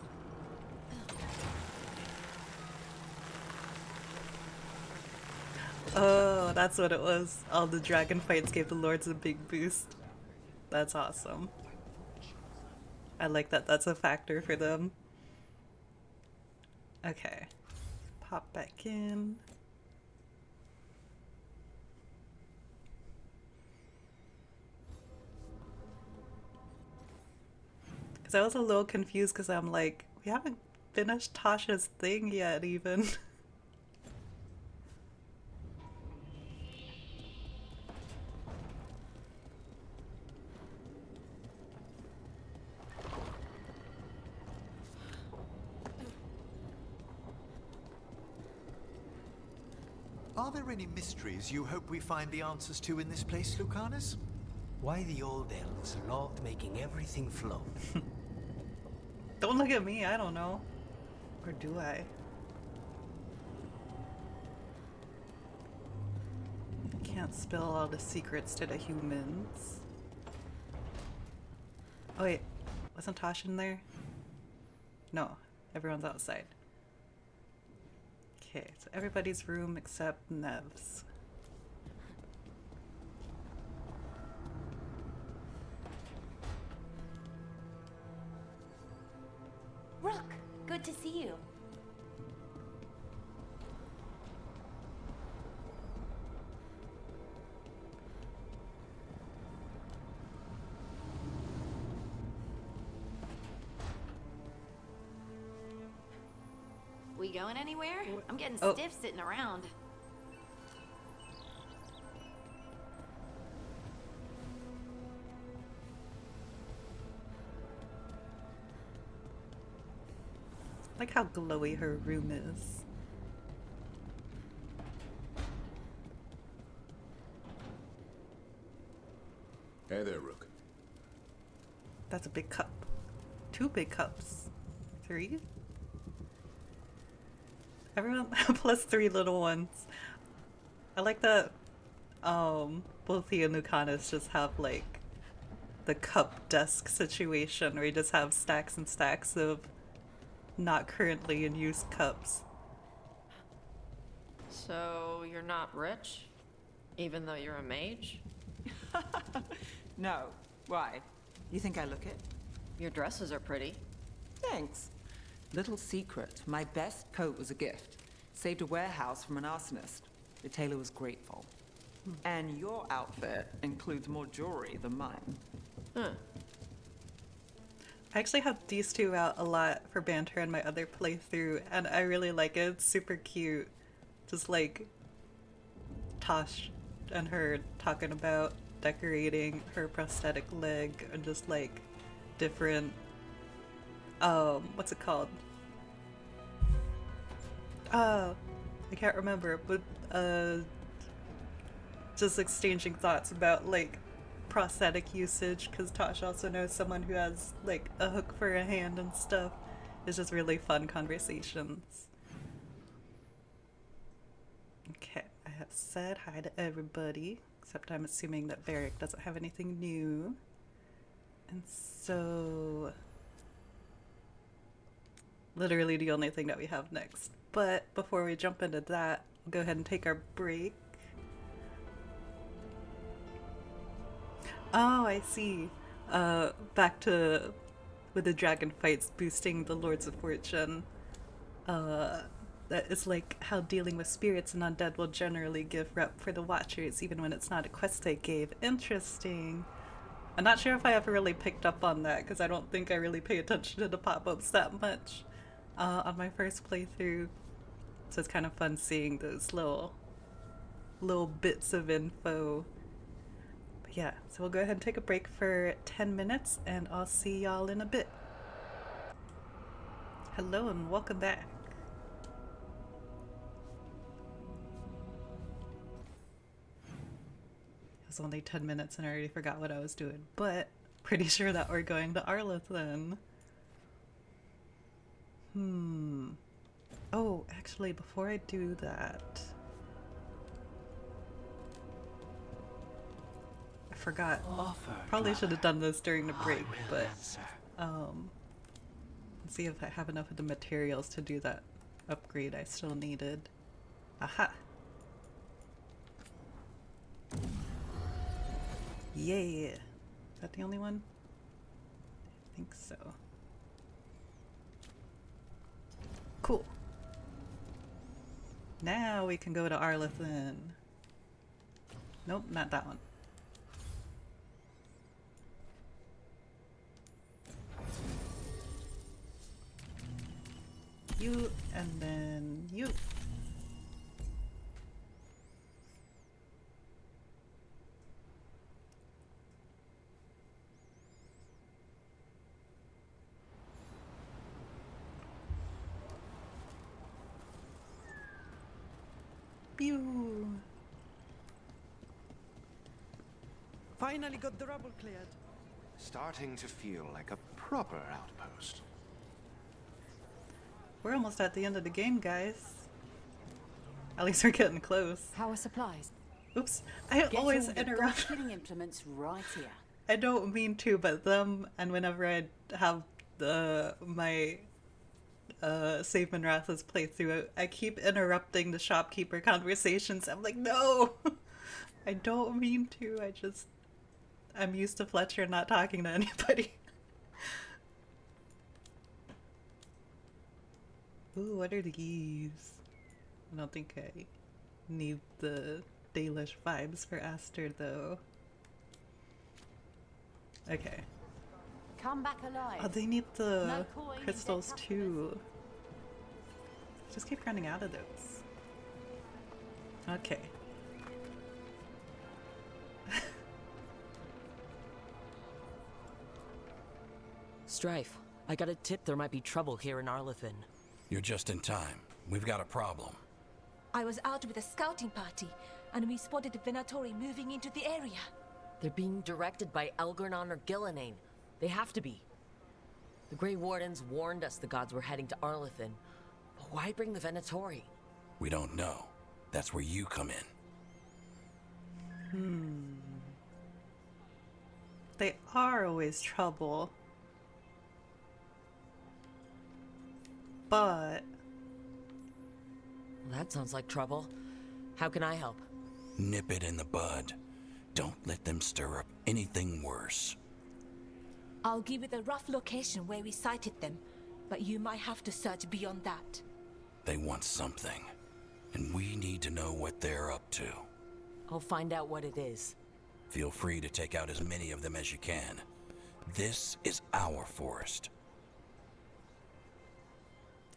S1: Oh, that's what it was. All the dragon fights gave the lords a big boost. That's awesome. I like that that's a factor for them. Okay. Pop back in. Because I was a little confused because I'm like, we haven't finished Tasha's thing yet even.
S3: Are there any mysteries you hope we find the answers to in this place, Lucanis?
S13: Why the old elves loved making everything float.
S1: Don't look at me, I don't know. Or do I? Can't spill all the secrets to the humans. Oh wait, wasn't Tosh in there? No, everyone's outside. Okay, so everybody's room except Nev's.
S2: Rook, good to see you. We going anywhere? I'm getting stiff sitting around.
S1: Like how glowy her room is.
S5: Hey there, Rook.
S1: That's a big cup. 2 big cups. 3? Everyone plus 3 little ones. I like that both he and Lucanis just have like the cup desk situation where you just have stacks and stacks of not currently in use cups.
S15: So you're not rich? Even though you're a mage?
S14: No. Why? You think I look it?
S15: Your dresses are pretty.
S14: Thanks. Little secret, my best coat was a gift. Saved a warehouse from an arsonist. The tailor was grateful. And your outfit includes more jewelry than mine.
S15: Huh.
S1: I actually have these two out a lot for banter in my other playthrough, and I really like it. It's super cute. Just like Tosh and her talking about decorating her prosthetic leg and just like different what's it called? I can't remember, but just exchanging thoughts about like prosthetic usage, because Tosh also knows someone who has like a hook for a hand and stuff. It's just really fun conversations. Okay, I have said hi to everybody, except I'm assuming that Varric doesn't have anything new. And so literally the only thing that we have next. But before we jump into that, we'll go ahead and take our break. Oh, I see. Back to with the dragon fights boosting the Lords of Fortune. That is like how dealing with spirits and undead will generally give rep for the Watchers, even when it's not a quest they gave. Interesting. I'm not sure if I ever really picked up on that, because I don't think I really pay attention to the pop-ups that much on my first playthrough. So it's kind of fun seeing those little bits of info. But yeah, so we'll go ahead and take a break for 10 minutes, and I'll see y'all in a bit. Hello and welcome back. It was only 10 minutes and I already forgot what I was doing, but pretty sure that we're going to Arlathan. Oh, actually, before I do that, I forgot. Probably should have done this during the break, but let's see if I have enough of the materials to do that upgrade I still needed. Aha! Yeah! Is that the only one? I think so. Cool. Now we can go to Arlathan. Nope, not that one. You, and then you. Pew.
S16: Finally got the rubble cleared.
S3: Starting to feel like a proper outpost.
S1: We're almost at the end of the game, guys. At least we're getting close.
S17: How are supplies?
S1: Oops, I always
S17: all the
S1: interrupt.
S17: killing implements right here.
S1: I don't mean to, but them, and whenever I have my Save and Wrath's playthrough, I keep interrupting the shopkeeper conversations. I'm like, no! I don't mean to, I'm used to Fletcher not talking to anybody. Ooh, what are these? I don't think I need the Dalish vibes for Aster, though. Okay.
S17: Come back alive.
S1: Oh, they need the
S17: No coin,
S1: crystals
S17: get tough
S1: too. Just keep running out of those. Okay.
S7: Strife, I got a tip there might be trouble here in Arlathan.
S18: You're just in time. We've got a problem.
S19: I was out with a scouting party, and we spotted the Venatori moving into the area.
S7: They're being directed by Elgernon or Gillenane. They have to be. The Grey Wardens warned us the gods were heading to Arlathan. But why bring the Venatori?
S18: We don't know. That's where you come in.
S1: They are always trouble. But
S7: That sounds like trouble. How can I help?
S18: Nip it in the bud. Don't let them stir up anything worse.
S19: I'll give you the rough location where we sighted them, but you might have to search beyond that.
S18: They want something, and we need to know what they're up to.
S7: I'll find out what it is.
S18: Feel free to take out as many of them as you can. This is our forest.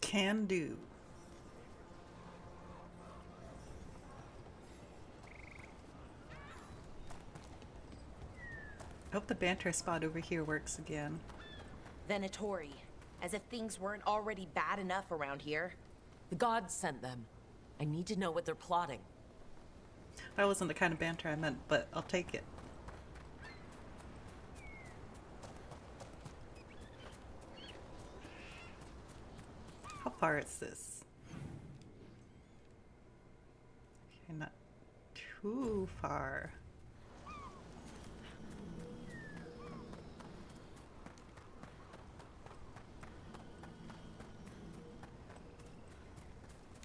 S1: can do. I hope the banter spot over here works again.
S12: Venatori. As if things weren't already bad enough around here.
S7: The gods sent them. I need to know what they're plotting.
S1: That wasn't the kind of banter I meant, but I'll take it. How far is this? Okay, not too far.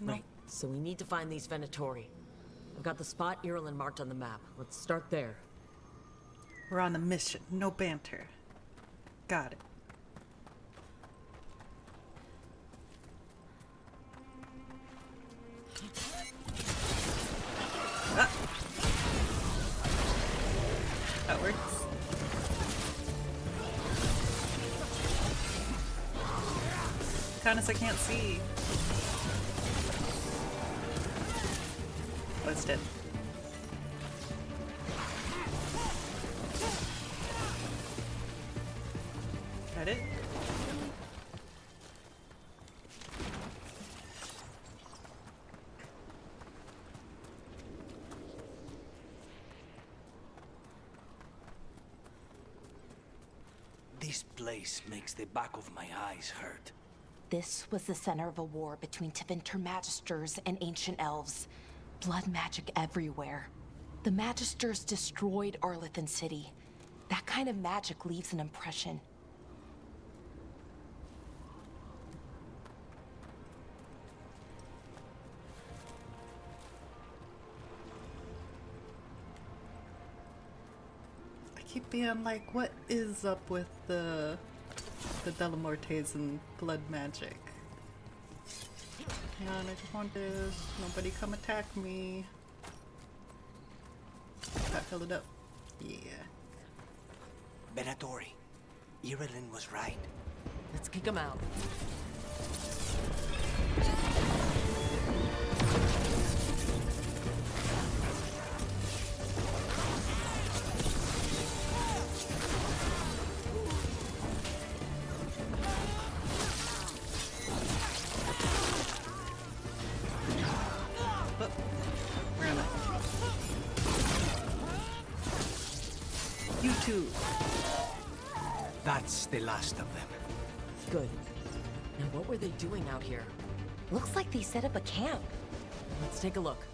S7: Right, so we need to find these Venatori. I've got the spot Irulan marked on the map. Let's start there.
S1: We're on a mission, no banter. Got it. Ah. That works. Lucanis, I can't see. Oh, it's dead. That it?
S13: This place makes the back of my eyes hurt.
S12: This was the center of a war between Tevinter Magisters and ancient elves. Blood magic everywhere. The Magisters destroyed Arlathan City. That kind of magic leaves an impression.
S1: I keep being like, what is up with the Delamortes and blood magic? Hang on, I just want this. Nobody come attack me. That filled it up. Yeah.
S13: Venatori, Irulan was right.
S7: Let's kick him out.
S1: You too.
S13: That's the last of them.
S7: Good. Now what were they doing out here?
S12: Looks like they set up a camp.
S7: Let's take a look.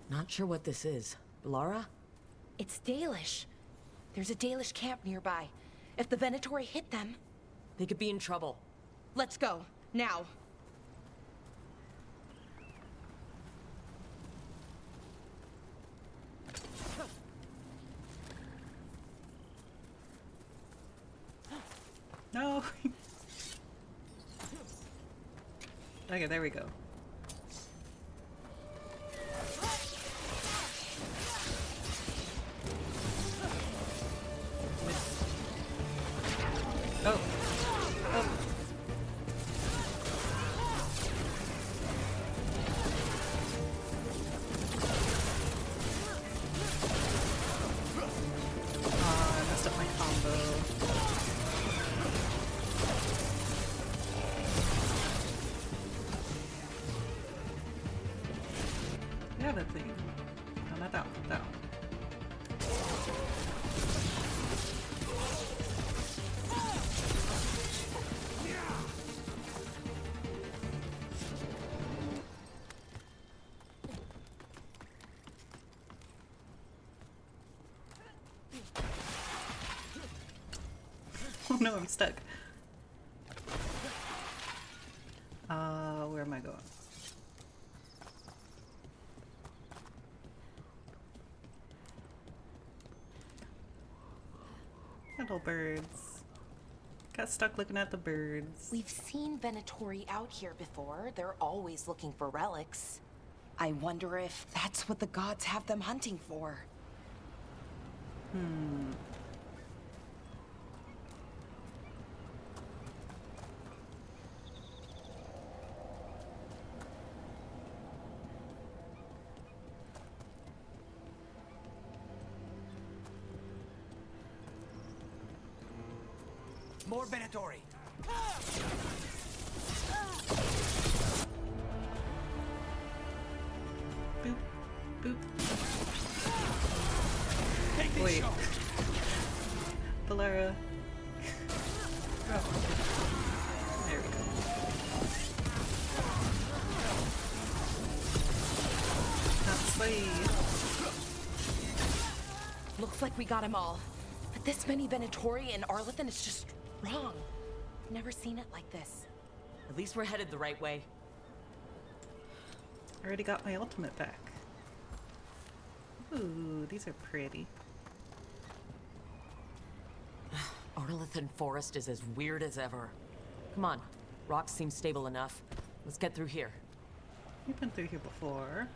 S7: Not sure what this is. Lara?
S12: It's Dalish. There's a Dalish camp nearby. If the Venatori hit them...
S7: They could be in trouble.
S9: Let's go. Now.
S1: No. Okay, there we go. Oh. Oh. I messed up my combo. Yeah, that thing. No, not that one. That one. Oh no, I'm stuck. Where am I going? Little birds. Got stuck looking at the birds.
S12: We've seen Venatori out here before. They're always looking for relics. I wonder if that's what the gods have them hunting for.
S13: More Venatori.
S1: Boop. Boop.
S13: Take this
S1: Wait.
S13: shot.
S1: Valara. Oh. There we go. Not safe.
S12: Looks like we got them all. But this many Venatori in Arlathan is just wrong. Never seen it like this.
S7: At least we're headed the right way.
S1: Already got my ultimate back. Ooh, these are pretty.
S7: Arlathan Forest is as weird as ever. Come on. Rocks seem stable enough. Let's get through here.
S1: We've been through here before.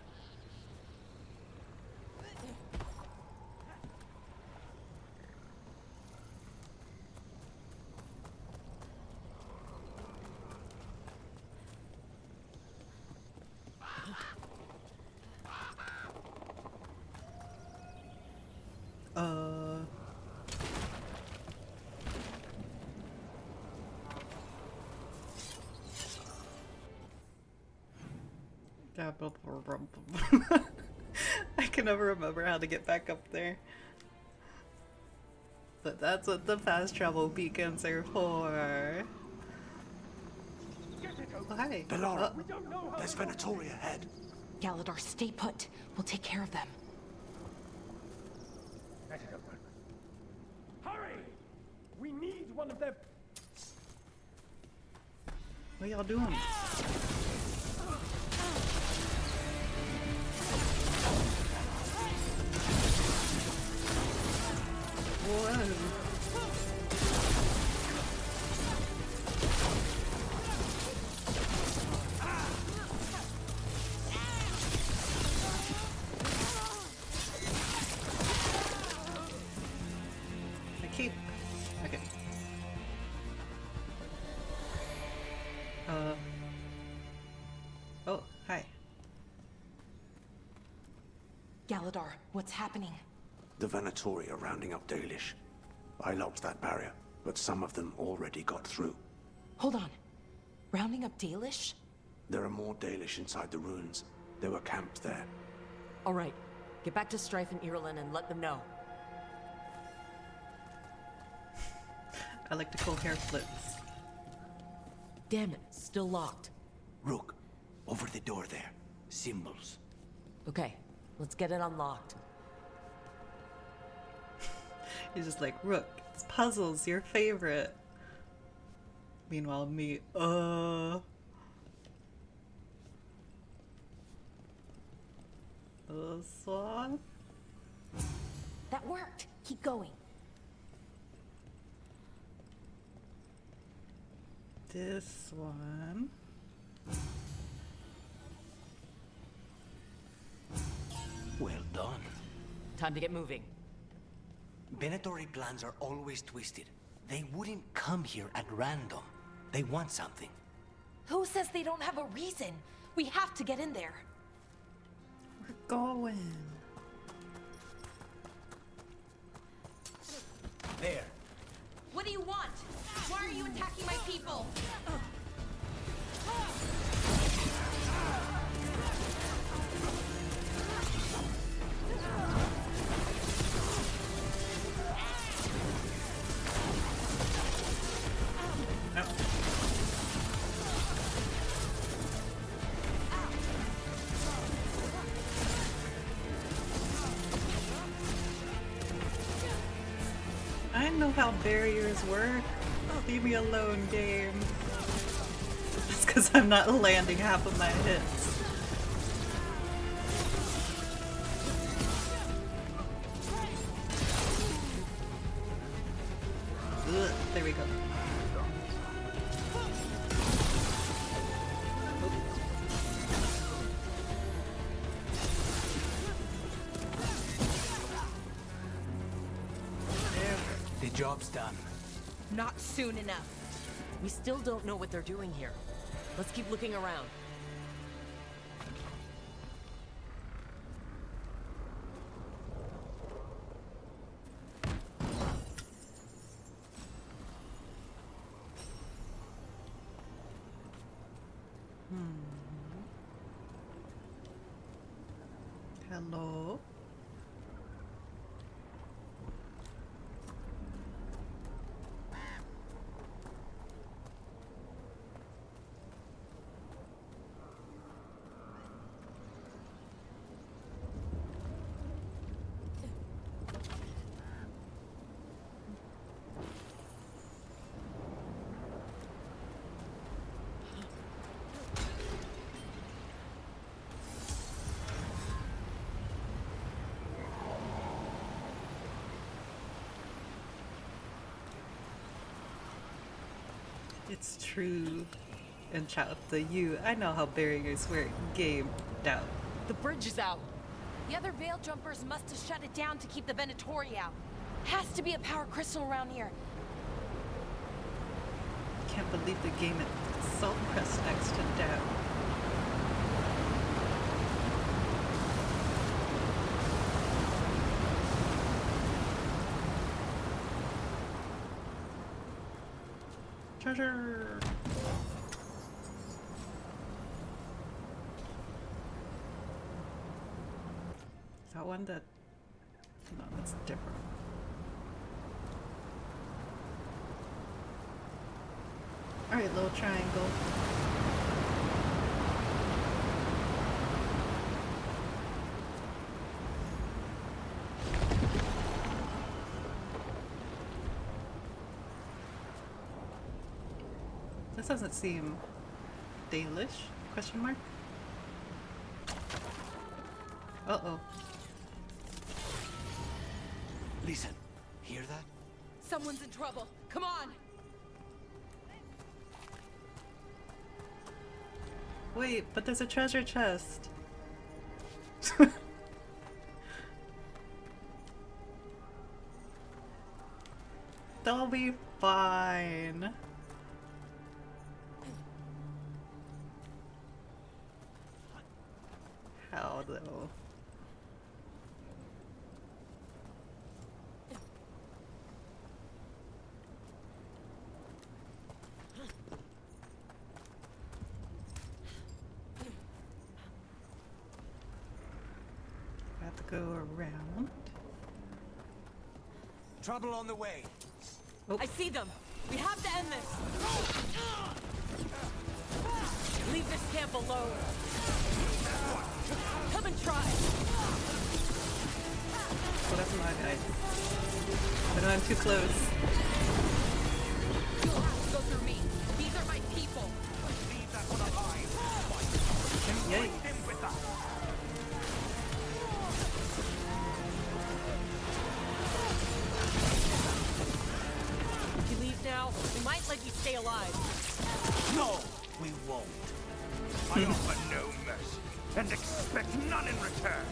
S1: I can never remember how to get back up there. But that's what the fast travel beacons are for. Oh, hi.
S3: Valara, there's Venatori ahead.
S12: Galadar, stay put. We'll take care of them.
S16: Hurry! We need one of their...
S1: What y'all doing? Whoa. I keep... Okay. Oh, hi.
S12: Galadar, what's happening?
S4: The Venatori are rounding up Dalish. I locked that barrier, but some of them already got through.
S12: Hold on. Rounding up Dalish?
S4: There are more Dalish inside the ruins. They were camped there.
S7: All right. Get back to Strife and Irulan and let them know.
S1: I like to call hair flips.
S7: Damn it, still locked.
S13: Rook, over the door there. Symbols.
S7: Okay, let's get it unlocked.
S1: He's just like, Rook, it's puzzles, your favorite. Meanwhile, me, this one?
S12: That worked. Keep going.
S1: This one.
S13: Well done.
S7: Time to get moving.
S13: Venatory plans are always twisted. They wouldn't come here at random. They want something.
S12: Who says they don't have a reason? We have to get in there.
S1: We're going.
S13: There.
S12: What do you want? Why are you attacking my people?
S1: I know how barriers work. Leave me alone, game. That's because I'm not landing half of my hits. Ugh, there we go.
S13: The job's done.
S12: Not soon enough.
S7: We still don't know what they're doing here. Let's keep looking around.
S1: Hello? It's true. And shout out to you. I know how barriers work. Game down.
S12: The bridge is out. The other Veil Jumpers must have shut it down to keep the Venatori out. Has to be a power crystal around here.
S1: Can't believe the game itself pressed next to down. Treasure! Is that one that... No, that's different. Alright, little triangle. This doesn't seem Dalish? Question mark? Uh-oh.
S13: Listen, hear that?
S12: Someone's in trouble. Come on!
S1: Wait, but there's a treasure chest. They'll be fine. How though? go around.
S13: Trouble on the way.
S7: I see them. We have to end this. Leave this camp alone. Come and try.
S1: Oh, that's my guy. I know I'm too close.
S9: You'll have to go through me. These are my people.
S13: Leave that one alive.
S1: Yay.
S7: If you leave now, we might let you stay alive.
S13: No, we won't. I offer no mercy and expect none in return.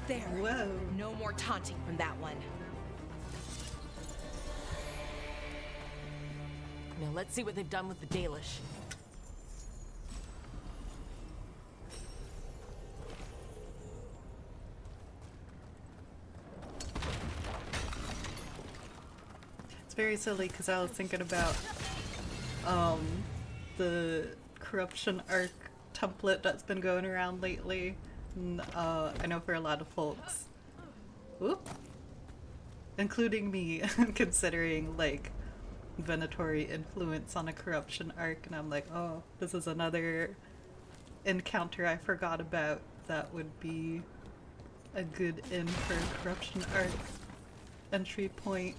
S9: There.
S1: Whoa.
S9: No more taunting from that one.
S7: Now let's see what they've done with the Dalish.
S1: It's very silly because I was thinking about the corruption arc template that's been going around lately. And, I know for a lot of folks, whoop, including me, considering like Venatori influence on a corruption arc, and I'm like, oh, this is another encounter I forgot about that would be a good in for a corruption arc entry point.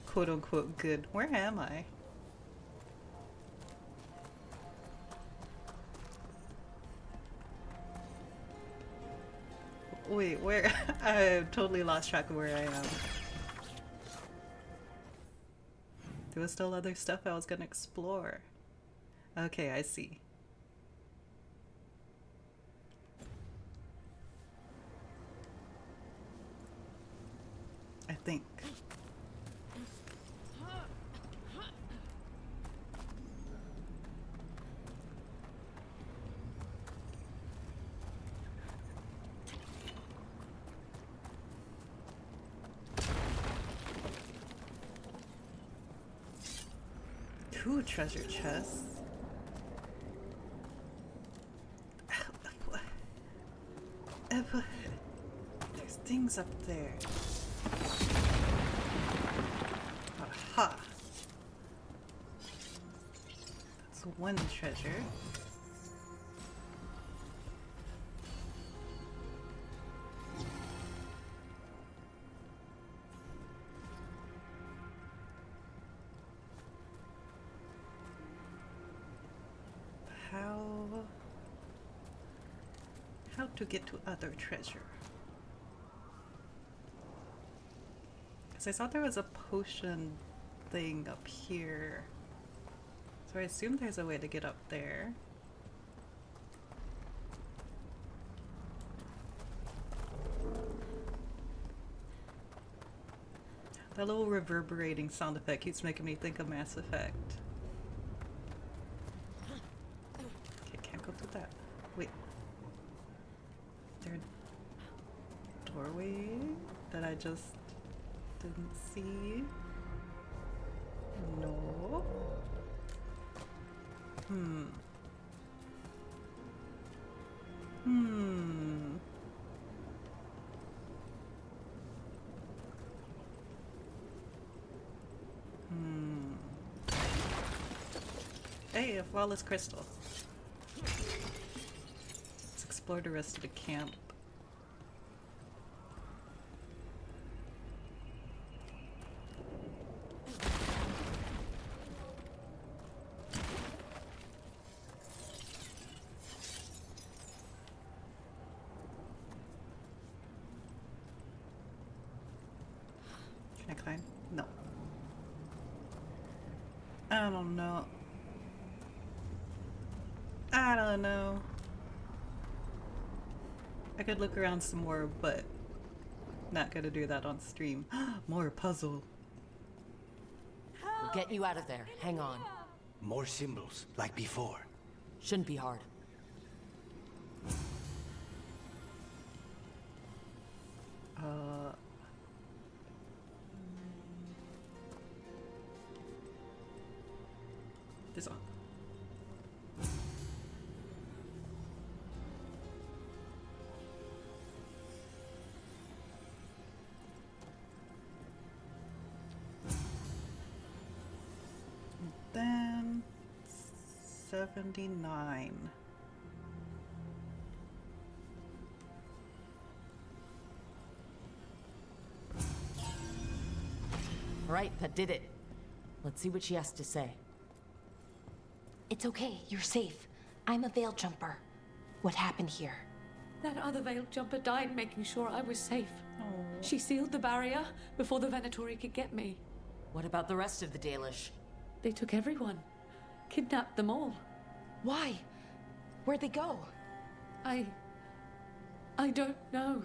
S1: Quote unquote good. Where am I? Wait, where? I totally lost track of where I am. There was still other stuff I was gonna explore. Okay, I see. I think. Two treasure chests. There's things up there. Aha! That's one treasure. How to get to other treasure? Because I thought there was a potion thing up here. So I assume there's a way to get up there. That little reverberating sound effect keeps making me think of Mass Effect. Okay, can't go through that. Wait. Is there a doorway that I just didn't see? No. Hmm. Hey, a flawless crystal. Let's explore the rest of the camp. Can I climb? No. I don't know. I don't know. I could look around some more, but not gonna do that on stream. More puzzle.
S7: get you out of there. Hang on.
S13: More symbols, like before.
S7: Shouldn't be hard.
S1: This one. Then 79.
S7: Right, that did it. Let's see what she has to say.
S12: It's okay, you're safe. I'm a veil jumper. What happened here?
S20: That other veiled jumper died making sure I was safe. She sealed the barrier before the Venatori could get me.
S7: What about the rest of the Dalish?
S20: They took everyone. Kidnapped them all.
S12: Why? Where'd they go?
S20: I don't know.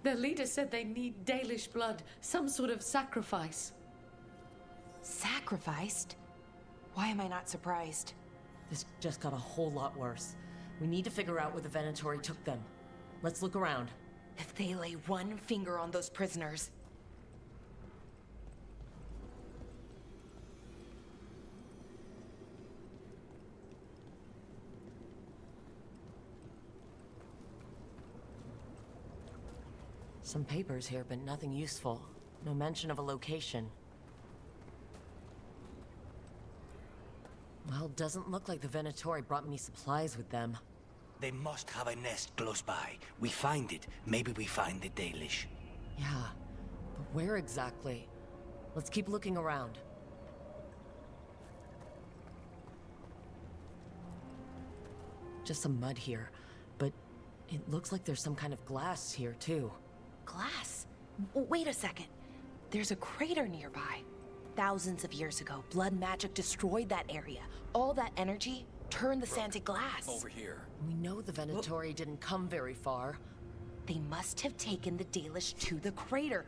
S20: Their leader said they need Dalish blood, some sort of sacrifice.
S12: Sacrificed? Why am I not surprised?
S7: This just got a whole lot worse. We need to figure out where the Venatori took them. Let's look around.
S12: If they lay one finger on those prisoners...
S7: Some papers here, but nothing useful. No mention of a location. Well, doesn't look like the Venatori brought many supplies with them.
S13: They must have a nest close by. We find it. Maybe we find the Dalish.
S7: Yeah, but where exactly? Let's keep looking around. Just some mud here, but it looks like there's some kind of glass here, too.
S12: Glass? Wait a second. There's a crater nearby. Thousands of years ago, blood magic destroyed that area. All that energy turned the sand to glass.
S18: Over here.
S7: We know the Venatori didn't come very far.
S12: They must have taken the Dalish to the crater.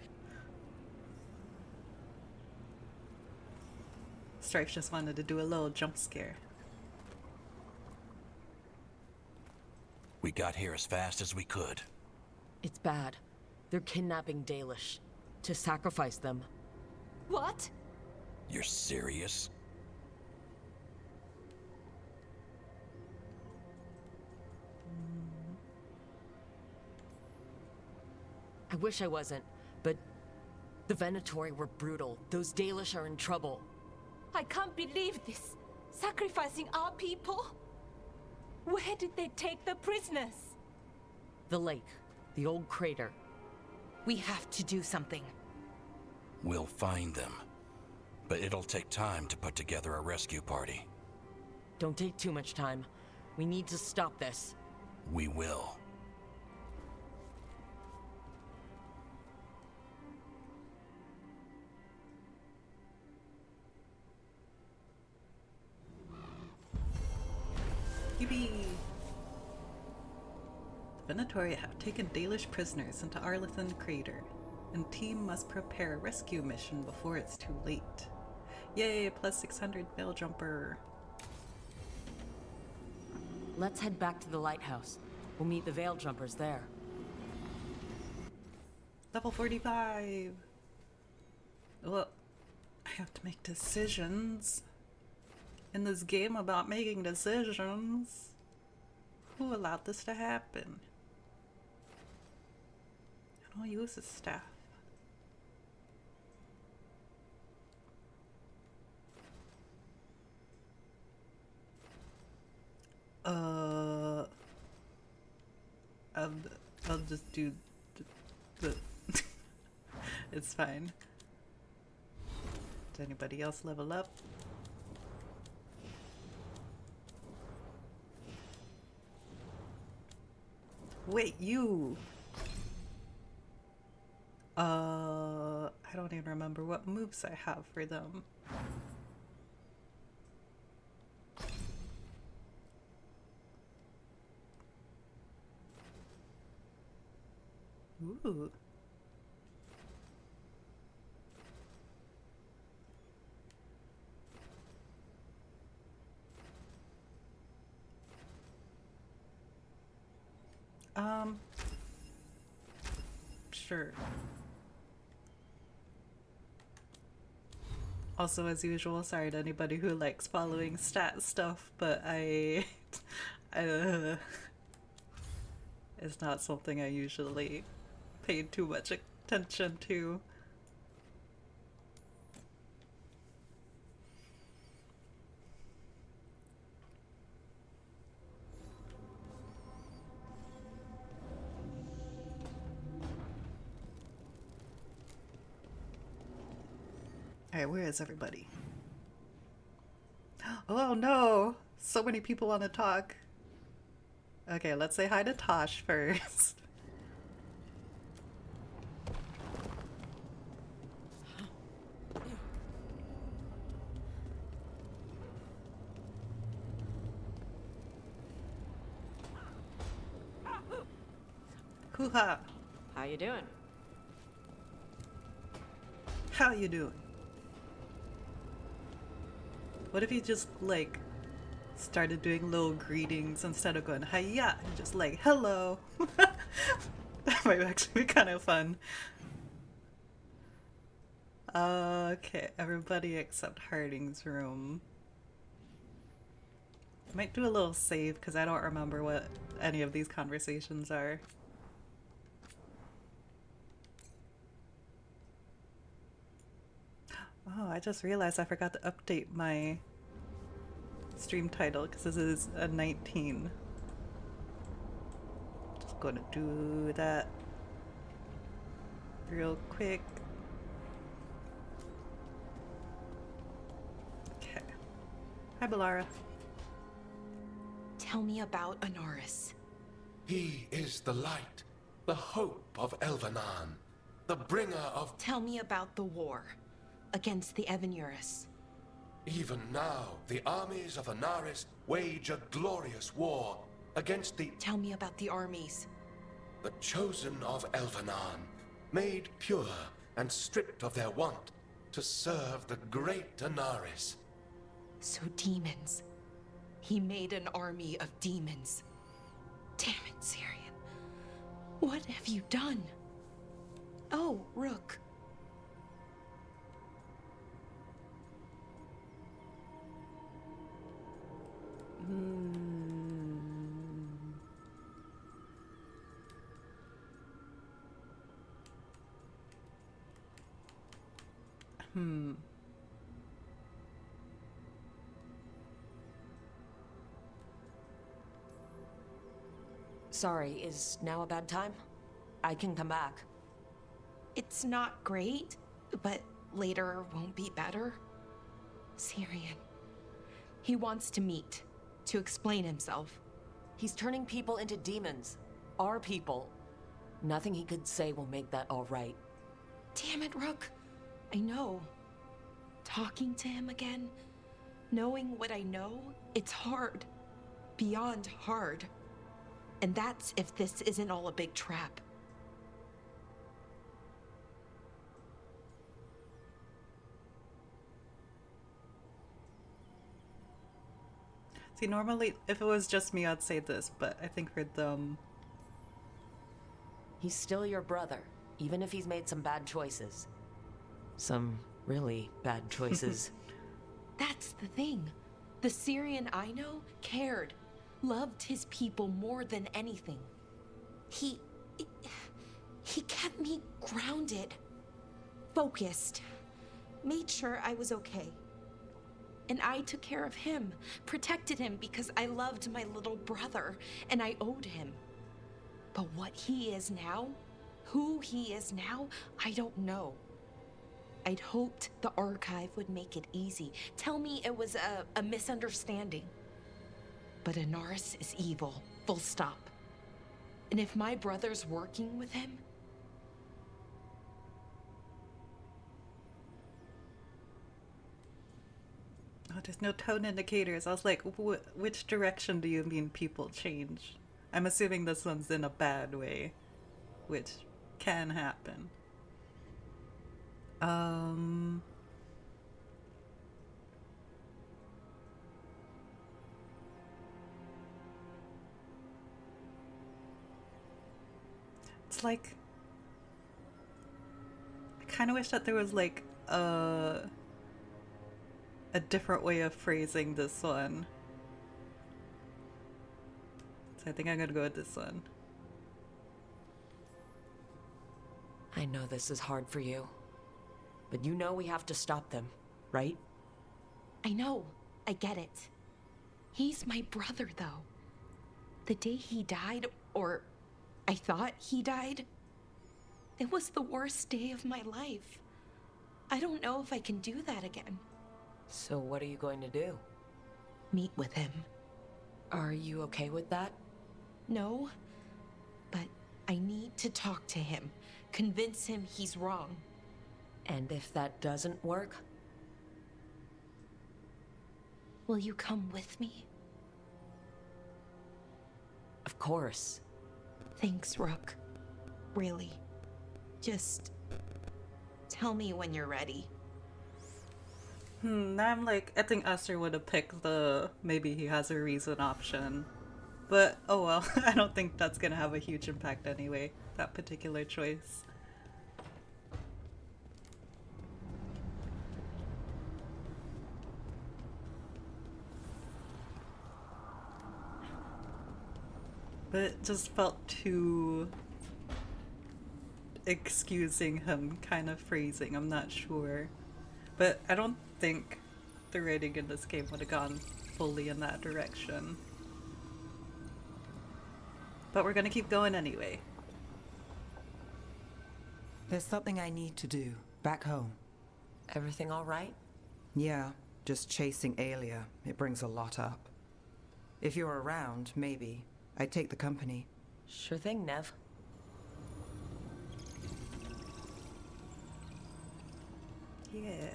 S1: Strife just wanted to do a little jump scare.
S18: We got here as fast as we could.
S7: It's bad. They're kidnapping Dalish to sacrifice them.
S12: What?
S18: You're serious?
S7: I wish I wasn't, but the Venatori were brutal. Those Dalish are in trouble.
S19: I can't believe this. Sacrificing our people? Where did they take the prisoners?
S7: The lake. The old crater.
S12: We have to do something.
S18: We'll find them. But it'll take time to put together a rescue party.
S7: Don't take too much time. We need to stop this.
S18: We will.
S1: Yippee! The Venatori have taken Dalish prisoners into Arlathan crater, and team must prepare a rescue mission before it's too late. Yay, plus 600 veil jumper.
S7: Let's head back to the lighthouse. We'll meet the veil jumpers there.
S1: Level 45! Well, I have to make decisions in this game about making decisions. Who allowed this to happen? I don't use his staff. I'll just do the it's fine. Did anybody else level up? Wait, you! I don't even remember what moves I have for them. Ooh. Sure. Also, as usual, sorry to anybody who likes following stat stuff, but I it's not something I usually pay too much attention to. Alright, where is everybody? Oh no! So many people want to talk. Okay, let's say hi to Tosh first. Hoo-ha!
S15: How you doing?
S1: How you doing? What if you just, like, started doing little greetings instead of going, hiya, and just like, hello? That might actually be kind of fun. Okay, everybody except Harding's room. Might do a little save, because I don't remember what any of these conversations are. Oh, I just realized I forgot to update my stream title because this is a 19. Just gonna do that real quick. Okay. Hi, Balara.
S12: Tell me about Anaris.
S21: He is the light, the hope of Elvenan, the bringer of...
S12: Tell me about the war against the Evenuris.
S21: Even now, the armies of Anaris wage a glorious war against the...
S12: Tell me about the armies.
S21: The chosen of Elvenan, made pure and stripped of their want to serve the great Anaris.
S12: So demons. He made an army of demons. Damn it, Syrian. What have you done? Oh, Rook.
S7: Sorry, is now a bad time? I can come back.
S12: It's not great, but later won't be better. Syrian. He wants to meet, to explain himself.
S7: He's turning people into demons. Our people. Nothing he could say will make that all right.
S12: Damn it, Rook. I know. Talking to him again, knowing what I know, it's hard. Beyond hard. And that's if this isn't all a big trap.
S1: See, normally, if it was just me, I'd say this, but I think for them...
S7: He's still your brother, even if he's made some bad choices. Some really bad choices.
S12: That's the thing. The Syrian I know cared. Loved his people more than anything. He kept me grounded. Focused. Made sure I was okay. And I took care of him, protected him because I loved my little brother, and I owed him. But what he is now, who he is now, I don't know. I'd hoped the archive would make it easy. Tell me it was a misunderstanding. But Anaris is evil, full stop. And if my brother's working with him...
S1: Oh, there's no tone indicators. I was like, which direction do you mean people change? I'm assuming this one's in a bad way, which can happen. like, I kind of wish that there was like a different way of phrasing this one. So I think I'm gonna go with this one.
S7: I know this is hard for you, but you know we have to stop them, right?
S12: I know. I get it. He's my brother, though. The day he died, or I thought he died, it was the worst day of my life. I don't know if I can do that again.
S7: So what are you going to do?
S12: Meet with him.
S7: Are you okay with that?
S12: No, but I need to talk to him. Convince him he's wrong.
S7: And if that doesn't work?
S12: Will you come with me?
S7: Of course.
S12: Thanks, Rook. Really. Just tell me when you're ready.
S1: Now I'm like, I think Aster would have picked the maybe he has a reason option. But, oh well, I don't think that's gonna have a huge impact anyway, that particular choice. But it just felt too excusing him kind of phrasing, I'm not sure. But I don't think the writing in this game would have gone fully in that direction. But we're gonna keep going anyway.
S14: There's something I need to do back home.
S7: Everything all right?
S14: Yeah, just chasing Aelia. It brings a lot up. If you're around, maybe. I'd take the company.
S7: Sure thing, Nev.
S1: Yeah.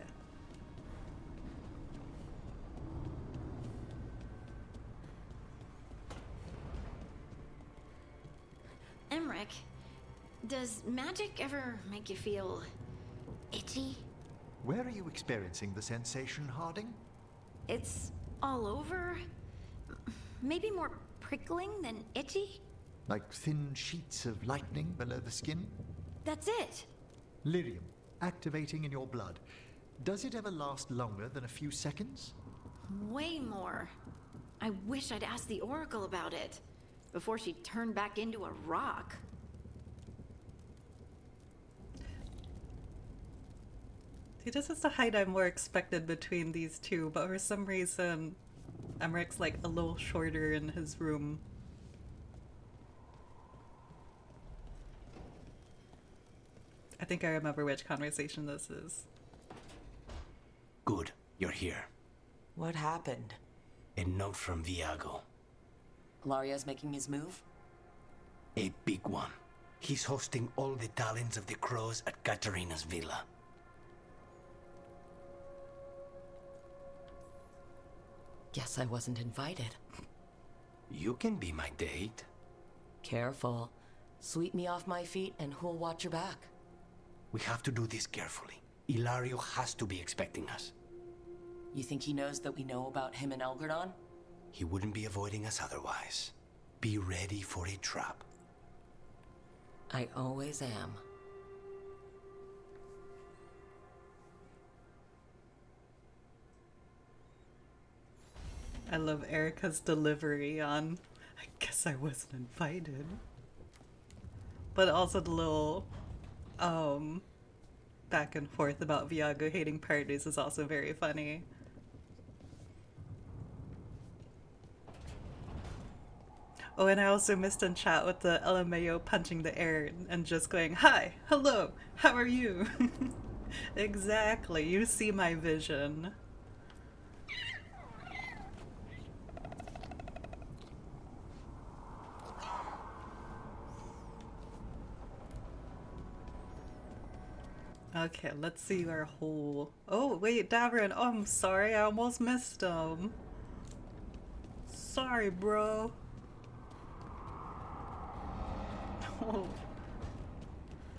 S2: Emmerich, does magic ever make you feel itchy?
S3: Where are you experiencing the sensation, Harding?
S2: It's all over. Maybe more prickling than itchy?
S3: Like thin sheets of lightning below the skin?
S2: That's it.
S3: Lyrium, activating in your blood. Does it ever last longer than a few seconds?
S2: Way more. I wish I'd asked the Oracle about it before she turned back into a rock.
S1: See, this is the height I more expected between these two, but for some reason, Emmerich's like a little shorter in his room. I think I remember which conversation this is.
S13: Good, you're here.
S7: What happened?
S13: A note from Viago.
S7: Laria's making his move?
S13: A big one. He's hosting all the talents of the crows at Katarina's villa.
S7: Guess I wasn't invited.
S13: You can be my date.
S7: Careful. Sweep me off my feet and who'll watch your back?
S13: We have to do this carefully. Ilario has to be expecting us.
S7: You think he knows that we know about him and Elgardon?
S13: He wouldn't be avoiding us otherwise. Be ready for a trap.
S7: I always am.
S1: I love Erica's delivery on, I guess I wasn't invited. But also the little, back and forth about Viago hating parties is also very funny. Oh, and I also missed in chat with the LMAO punching the air and just going, "Hi, hello, how are you?" Exactly, you see my vision. Okay, let's see our whole... Oh, wait, Davrin. Oh, I'm sorry. I almost missed him. Sorry, bro. Oh.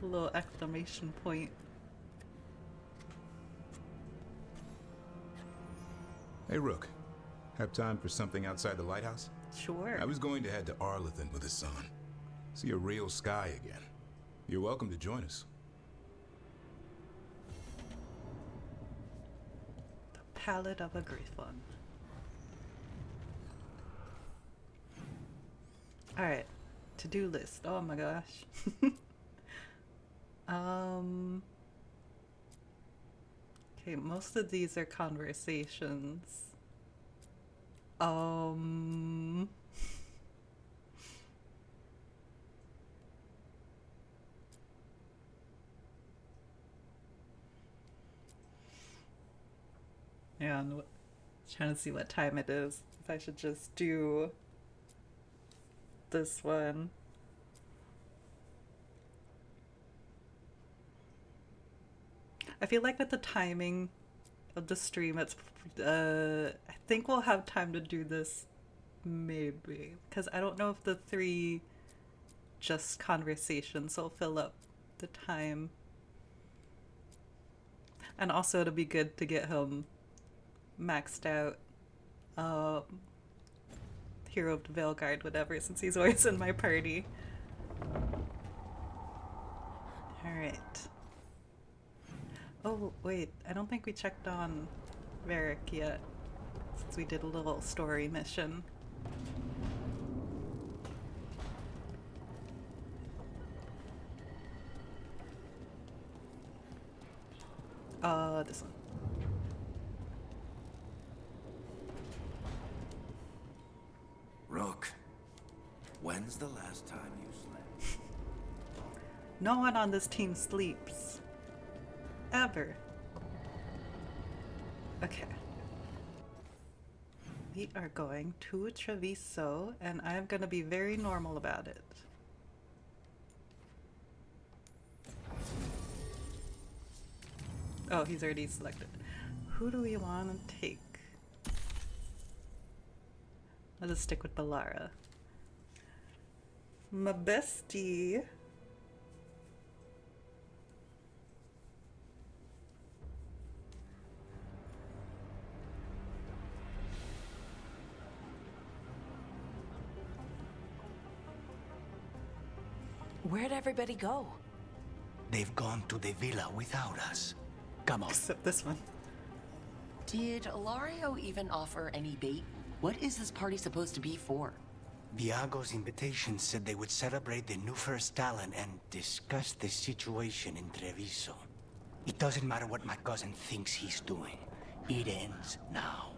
S1: A little exclamation point.
S5: Hey, Rook. Have time for something outside the lighthouse?
S1: Sure.
S5: I was going to head to Arlathan with the sun. See a real sky again. You're welcome to join us.
S1: The Palette of a Griffon. Alright. To-do list. Oh my gosh. Okay, most of these are conversations. Yeah, I'm trying to see what time it is. If I should just do this one. I feel like with the timing of the stream, it's I think we'll have time to do this, maybe, because I don't know if the 3 just conversations will fill up the time. And also it'll be good to get him maxed out, Hero of the Veilguard, whatever, since he's always in my party. Alright. Oh, wait, I don't think we checked on Varric yet, since we did a little story mission. This one.
S4: Rook, when's the last time you slept?
S1: No one on this team sleeps. Ever. Okay. We are going to Treviso, and I'm gonna be very normal about it. Oh, he's already selected. Who do we want to take? Let's just stick with Balara. My bestie.
S12: Where'd everybody go?
S13: They've gone to the villa without us. Come on.
S1: Except this one.
S6: Did Ilario even offer any bait? What is this party supposed to be for?
S13: Viago's invitation said they would celebrate the new first talent and discuss the situation in Treviso. It doesn't matter what my cousin thinks he's doing. It ends now.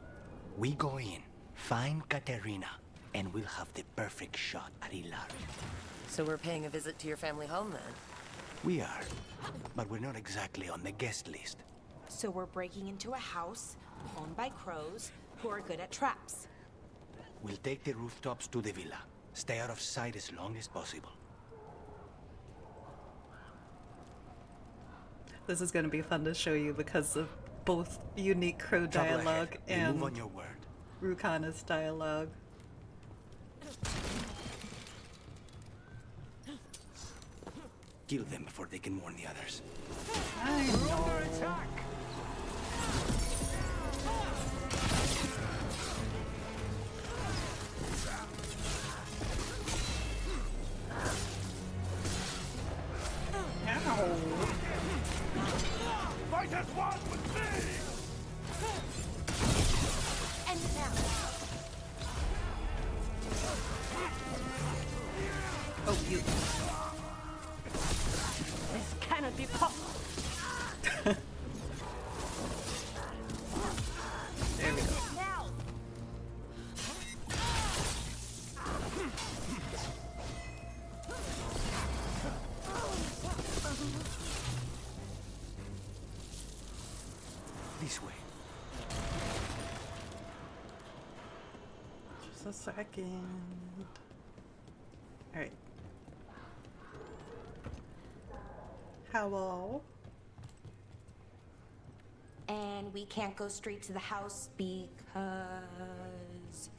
S13: We go in, find Katerina, and we'll have the perfect shot at Ilario.
S6: So we're paying a visit to your family home then?
S13: We are, but we're not exactly on the guest list.
S12: So we're breaking into a house owned by crows who are good at traps.
S13: We'll take the rooftops to the villa. Stay out of sight as long as possible.
S1: This is going to be fun to show you because of both unique crow dialogue and
S13: move on your word.
S1: Lucanis dialogue.
S13: Kill them before they can warn the others.
S1: I know.
S16: Fight as one with me!
S12: And now.
S1: Oh, you.
S17: This cannot be possible.
S1: There we go.
S17: Now.
S13: This way.
S1: Just a second. All right. Hello.
S12: And we can't go straight to the house because...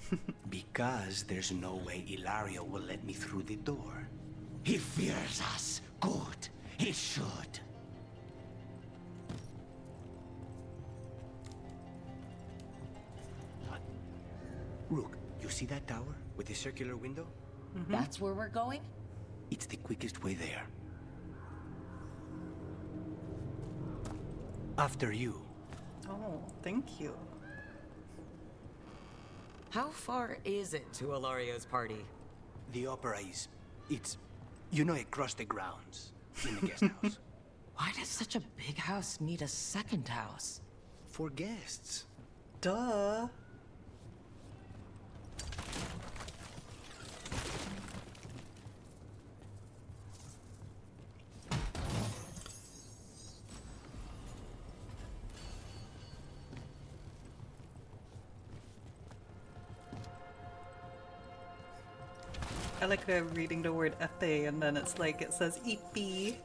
S13: Because there's no way Ilario will let me through the door. He fears us. Good. He should. Rook, you see that tower with the circular window?
S6: That's where we're going?
S13: It's the quickest way there. After you.
S1: Oh, thank you.
S7: How far is it to Ilario's party?
S13: The opera is... it's... you know, across the grounds. In the guest house.
S7: Why does such a big house need a second house?
S13: For guests.
S1: Duh. I like reading the word epee and then it's like it says eepee.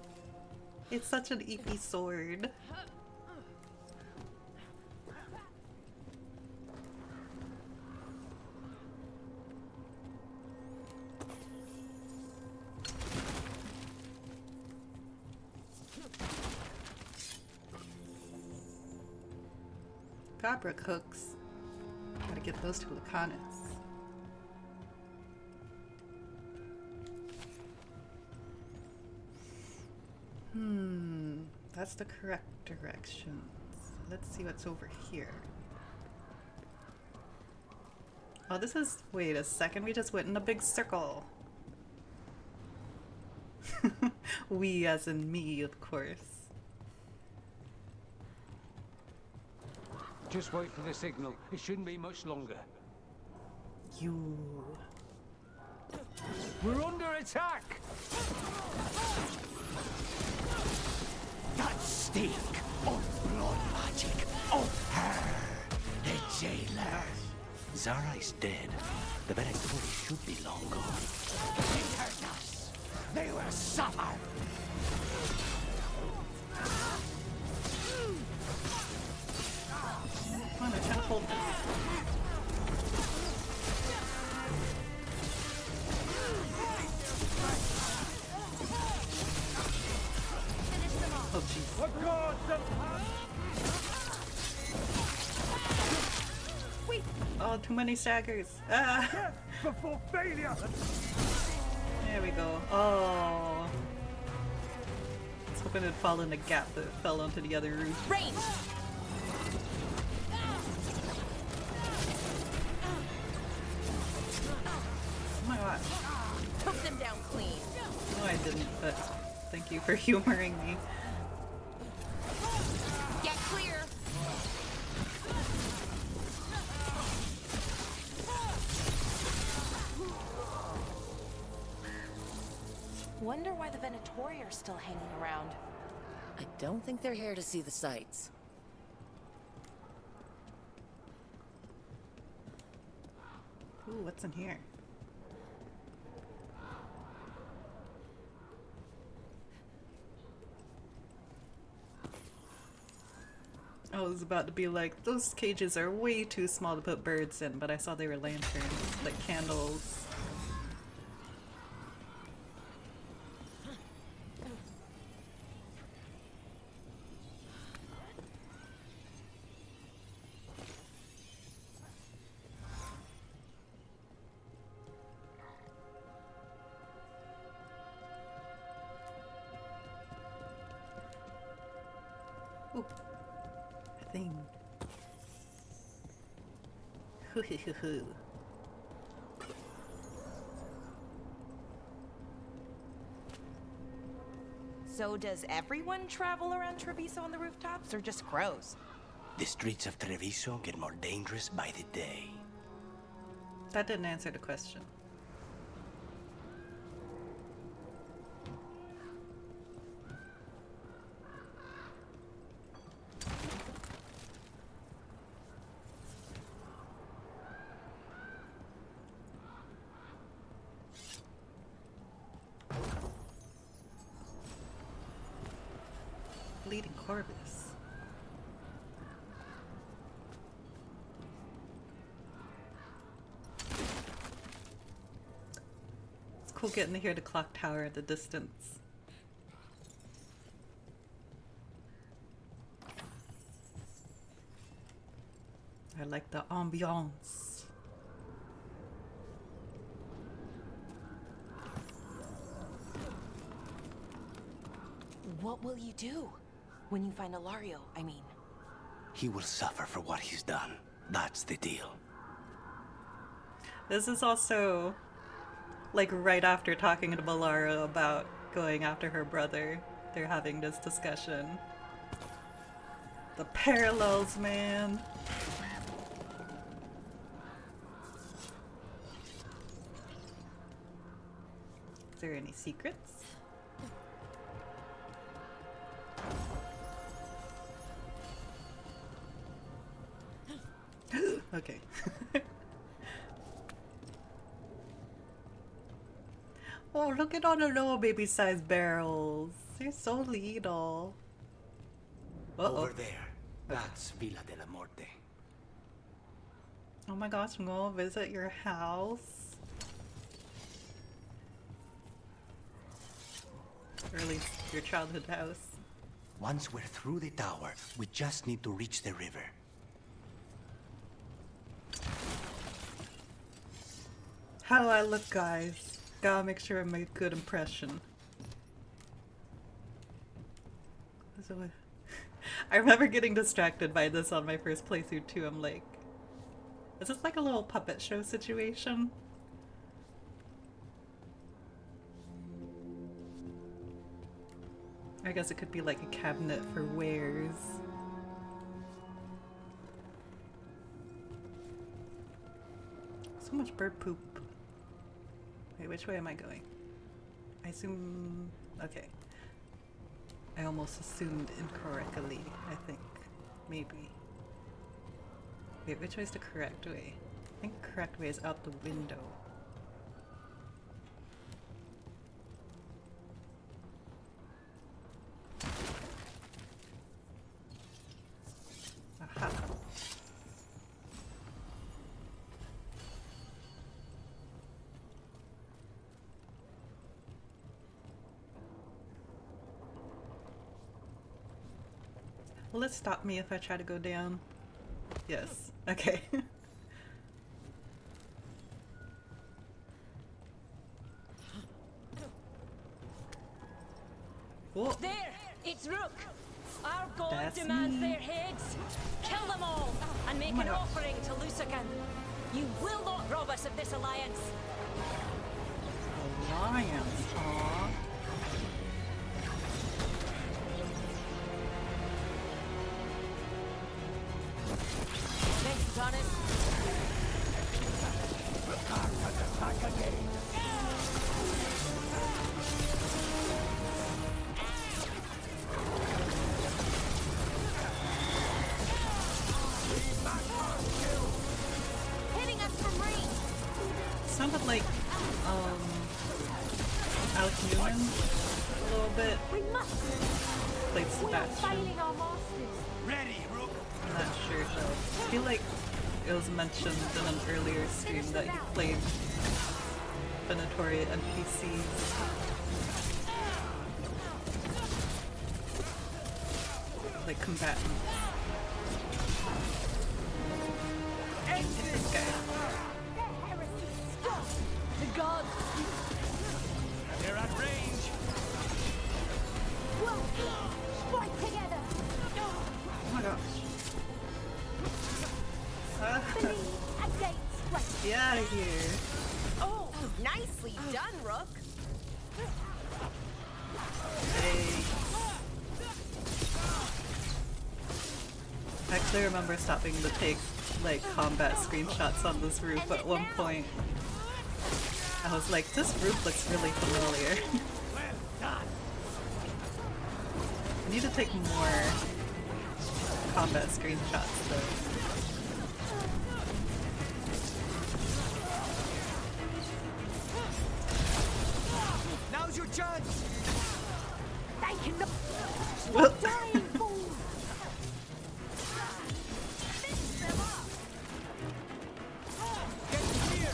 S1: It's such an eepee sword. Fabric hooks. Gotta get those to Lucanis. That's the correct directions. Let's see what's over here. Oh, this is... wait a second, we just went in a big circle. We as in me, of course.
S8: Just wait for the signal. It shouldn't be much longer.
S1: You...
S8: We're under attack!
S13: That stink of blood magic of her, the jailer. Zara is dead. The Veilguard should be long gone. They hurt us. They will suffer.
S1: Come on, I'm trying to hold this. Oh jeez. Oh, too many staggers. Ah!
S16: Before failure!
S1: There we go. Oh. I was hoping it'd fall in the gap, but it fell onto the other roof.
S12: Range!
S1: Oh my gosh.
S12: Took them down clean.
S1: No, I didn't, but thank you for humoring me.
S12: Get clear! Wonder why the Venatori are still hanging around.
S7: I don't think they're here to see the sights.
S1: Ooh, what's in here? I was about to be like, those cages are way too small to put birds in, but I saw they were lanterns, like candles. Ooh, a thing. Hoo hoo hoo hoo.
S9: So does everyone travel around Treviso on the rooftops, or just crows?
S13: The streets of Treviso get more dangerous by the day.
S1: That didn't answer the question. Bleeding Corvus. It's cool getting to hear the clock tower at the distance. I like the ambiance.
S12: What will you do? When you find Ilario, I mean.
S13: He will suffer for what he's done. That's the deal.
S1: This is also like right after talking to Malara about going after her brother. They're having this discussion. The parallels, man. Is there any secrets? Okay. Oh, look at all the little baby-sized barrels. They're so little.
S13: Over there. That's Villa de la Morte.
S1: Oh my gosh, I'm gonna visit your house. Or at least your childhood house.
S13: Once we're through the tower, we just need to reach the river.
S1: How do I look, guys? Gotta make sure I make a good impression. So, I remember getting distracted by this on my first playthrough too. I'm like, is this like a little puppet show situation? I guess it could be like a cabinet for wares. So much bird poop. Wait, which way am I going? I assume... okay. I almost assumed incorrectly, I think. Maybe. Wait, which way is the correct way? I think the correct way is out the window. Aha. Will it stop me if I try to go down? Yes. Okay. Whoa.
S11: There! It's Rook! Our god
S1: That's
S11: demands
S1: me.
S11: their heads! Kill them all! And make
S1: Oh my
S11: an
S1: God.
S11: offering to Lucanis! You will not rob us of this alliance!
S1: Alliance, aw.
S11: Thanks, Lucanis!
S16: Attack again.
S9: Hitting us from range.
S1: Sounded like, Alex Newman a little bit.
S9: We must.
S1: Played
S9: We are
S1: Sebastian.
S9: failing our masters.
S16: Ready, Rook.
S1: I'm not sure though. I feel like it was mentioned in an earlier stream that he played Venatori NPCs. Like combatants. This guy.
S9: The gods.
S16: They're at range.
S9: We'll fight together.
S1: Oh my gosh.
S9: Believe against strength.
S1: Get out of here.
S9: Oh, nicely done, Rook.
S1: Hey. I actually remember stopping to take like combat screenshots on this roof at one point. I was like, this roof looks really familiar. I need to take more combat screenshots though.
S16: Now's your chance.
S9: They can look.
S1: What?
S9: Dying fools.
S16: Get clear.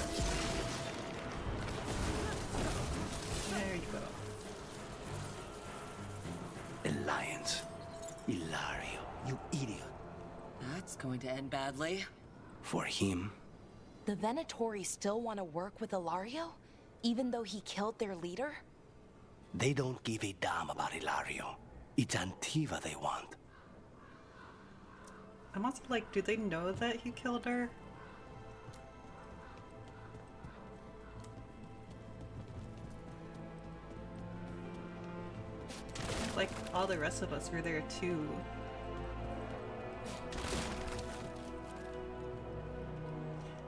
S1: There you go.
S13: Alliance. Ilario, you idiot.
S6: That's going to end badly.
S13: For him,
S12: The Venatori still want to work with Ilario? Even though he killed their leader?
S13: they don't give a damn about Ilario. It's Antiva they want.
S1: I'm also like, do they know that he killed her? Like, all the rest of us were there too.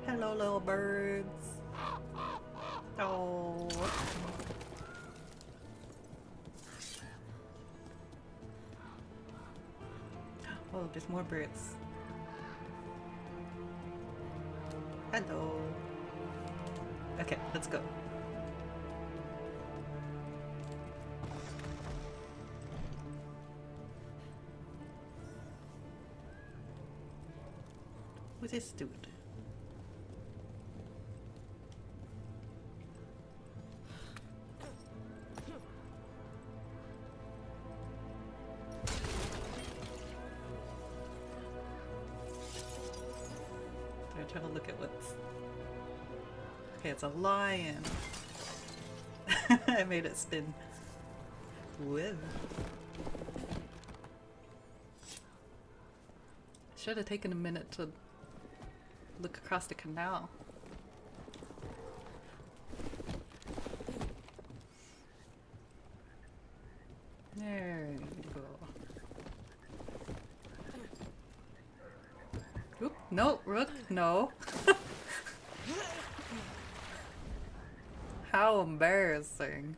S1: Hello, little birds. Oh. Oh, there's more birds. Hello. Okay, let's go. Who's this dude? I'm trying to look at what's... Okay, it's a lion. I made it spin. Whoa. Should have taken a minute to look across the canal. There we go. Oop, no, Rook, no. How embarrassing.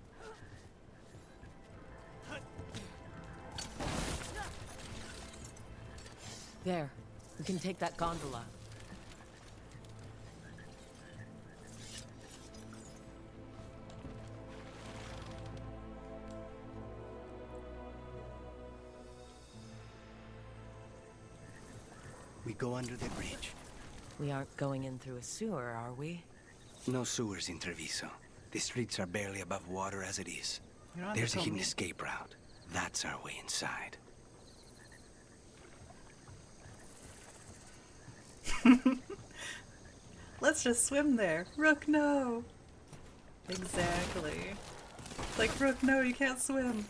S7: There, we can take that gondola.
S13: We go under the bridge.
S7: We aren't going in through a sewer, are we?
S13: No sewers in Treviso. The streets are barely above water as it is.
S1: You don't have
S13: There's
S1: to
S13: a
S1: tell
S13: hidden
S1: me.
S13: escape route. That's our way inside.
S1: Let's just swim there. Rook, no. Exactly. Like, Rook, no, you can't swim.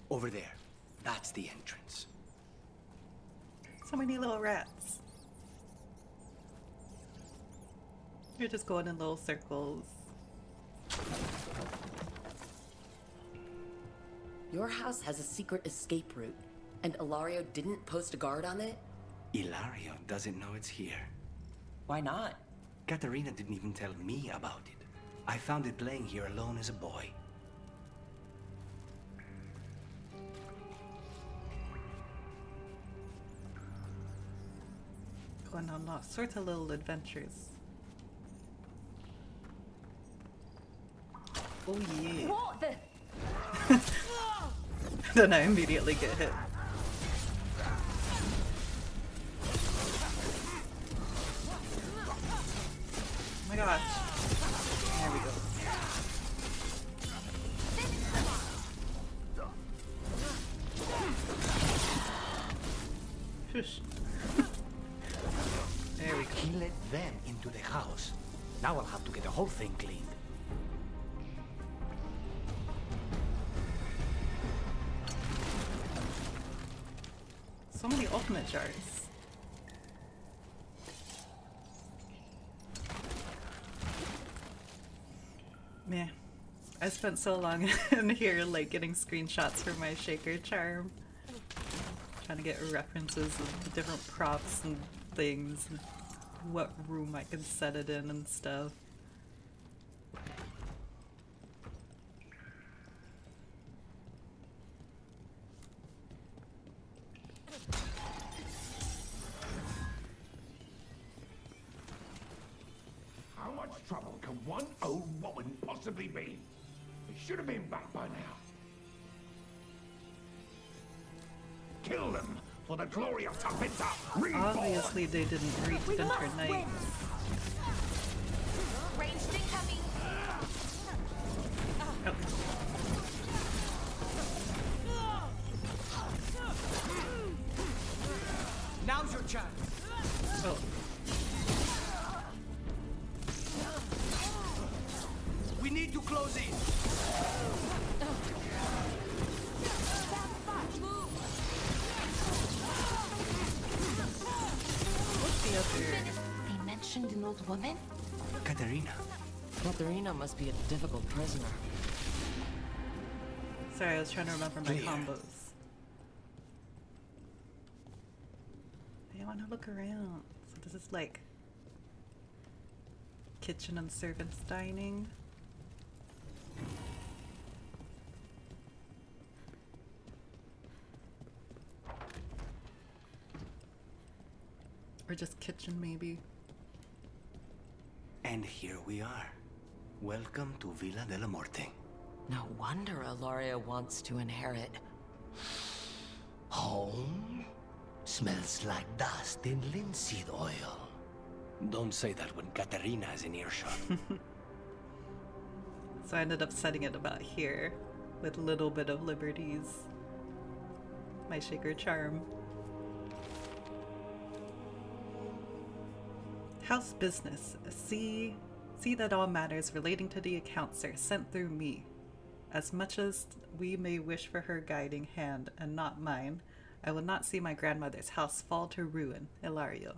S13: Over there. That's the entrance.
S1: So many little rats. You're just going in little circles.
S6: Your house has a secret escape route, and Ilario didn't post a guard on it?
S13: Ilario doesn't know it's here.
S6: Why not?
S13: Katerina didn't even tell me about it. I found it laying here alone as a boy.
S1: Going on all sorts of little adventures. Oh yeah.
S9: What the?
S1: Then I immediately get hit. Oh my gosh. There we go. Shush. There we go.
S13: He let them into the house. Now I'll have to get the whole thing cleaned.
S1: So many ultimate jars. Man, I spent so long in here like getting screenshots for my shaker charm. Trying to get references of the different props and things, and what room I could set it in and stuff.
S21: How much trouble can one old woman possibly be? They should have been back by now. Kill them for the glory of Tapinta reborn!
S1: Obviously they didn't reach Winter Night.
S9: Ranged incoming.
S16: Now's your chance.
S1: Oh.
S16: We need to close in.
S1: What's the other?
S12: They mentioned an old woman?
S13: Katerina.
S7: Katerina must be a difficult prisoner.
S1: Sorry, I was trying to remember my combos. I want to look around. So this is like kitchen and servants dining. Or just kitchen, maybe.
S13: And here we are. Welcome to Villa de la Morte.
S7: No wonder Ilaria wants to inherit.
S13: Home? Smells like dust in linseed oil. Don't say that when Katerina is in earshot.
S1: So I ended up setting it about here with a little bit of liberties. My shaker charm. House business. See that all matters relating to the accounts are sent through me. As much as we may wish for her guiding hand and not mine, I will not see my grandmother's house fall to ruin, Ilario.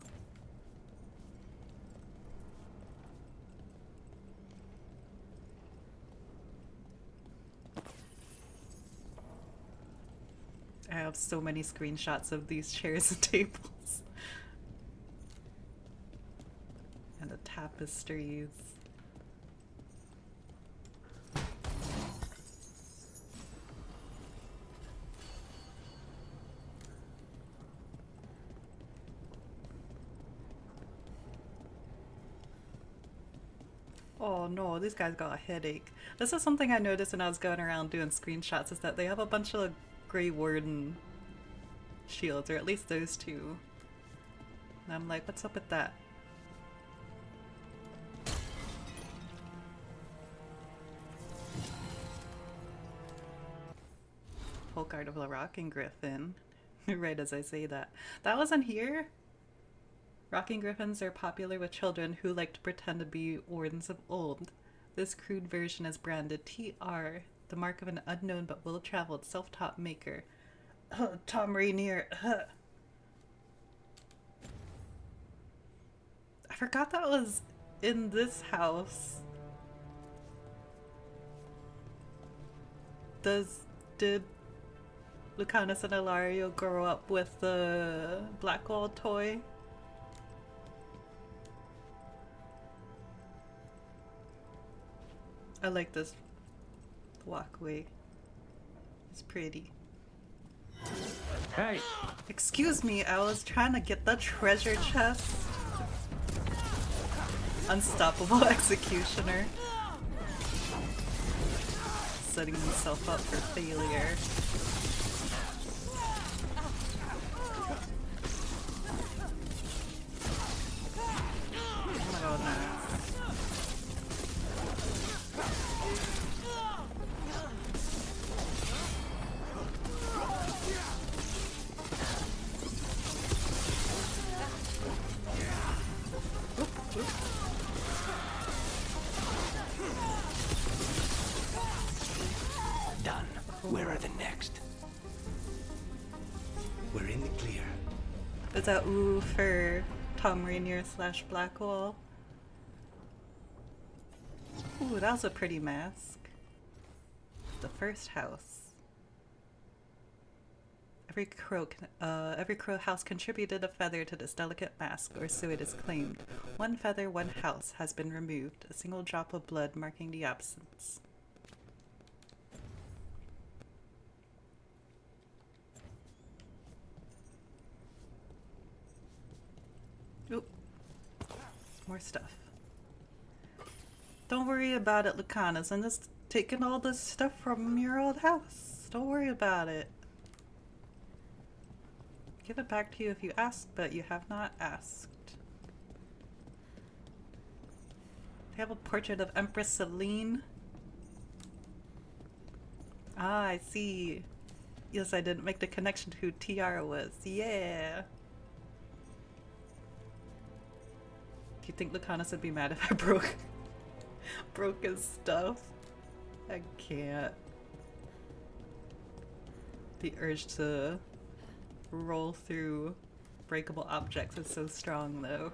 S1: I have so many screenshots of these chairs and tables. And the tapestries. Oh no, these guys got a headache. This is something I noticed when I was going around doing screenshots, is that they have a bunch of Grey Warden shields, or at least those two. And I'm like, what's up with that? Full guard of the Rocking Griffin. Right as I say that. That wasn't here? Rocking Griffins are popular with children who like to pretend to be wardens of old. This crude version is branded TR, the mark of an unknown but well-traveled self-taught maker. Tom Rainier. I forgot that was in this house. Did Lucanis and Ilario grow up with the Blackwall toy? I like this walkway. It's pretty.
S16: Hey!
S1: Excuse me, I was trying to get the treasure chest. Unstoppable executioner. Setting himself up for failure. Oh my god, nice.
S13: Done. Where are the next? We're in the clear.
S1: Is that ooh for Tom Rainier / Blackwall? Ooh, that was a pretty mask. The first house. Every crow house contributed a feather to this delicate mask, or so it is claimed. One feather, one house has been removed, a single drop of blood marking the absence. Oop. More stuff. Don't worry about it, Lucanis. I'm just taking all this stuff from your old house. Don't worry about it. Give it back to you if you ask, but you have not asked. They have a portrait of Empress Celine. Ah, I see. Yes, I didn't make the connection to who Tiara was. Yeah. you think Lucanis would be mad if I broke his stuff? I can't. The urge to roll through breakable objects is so strong, though.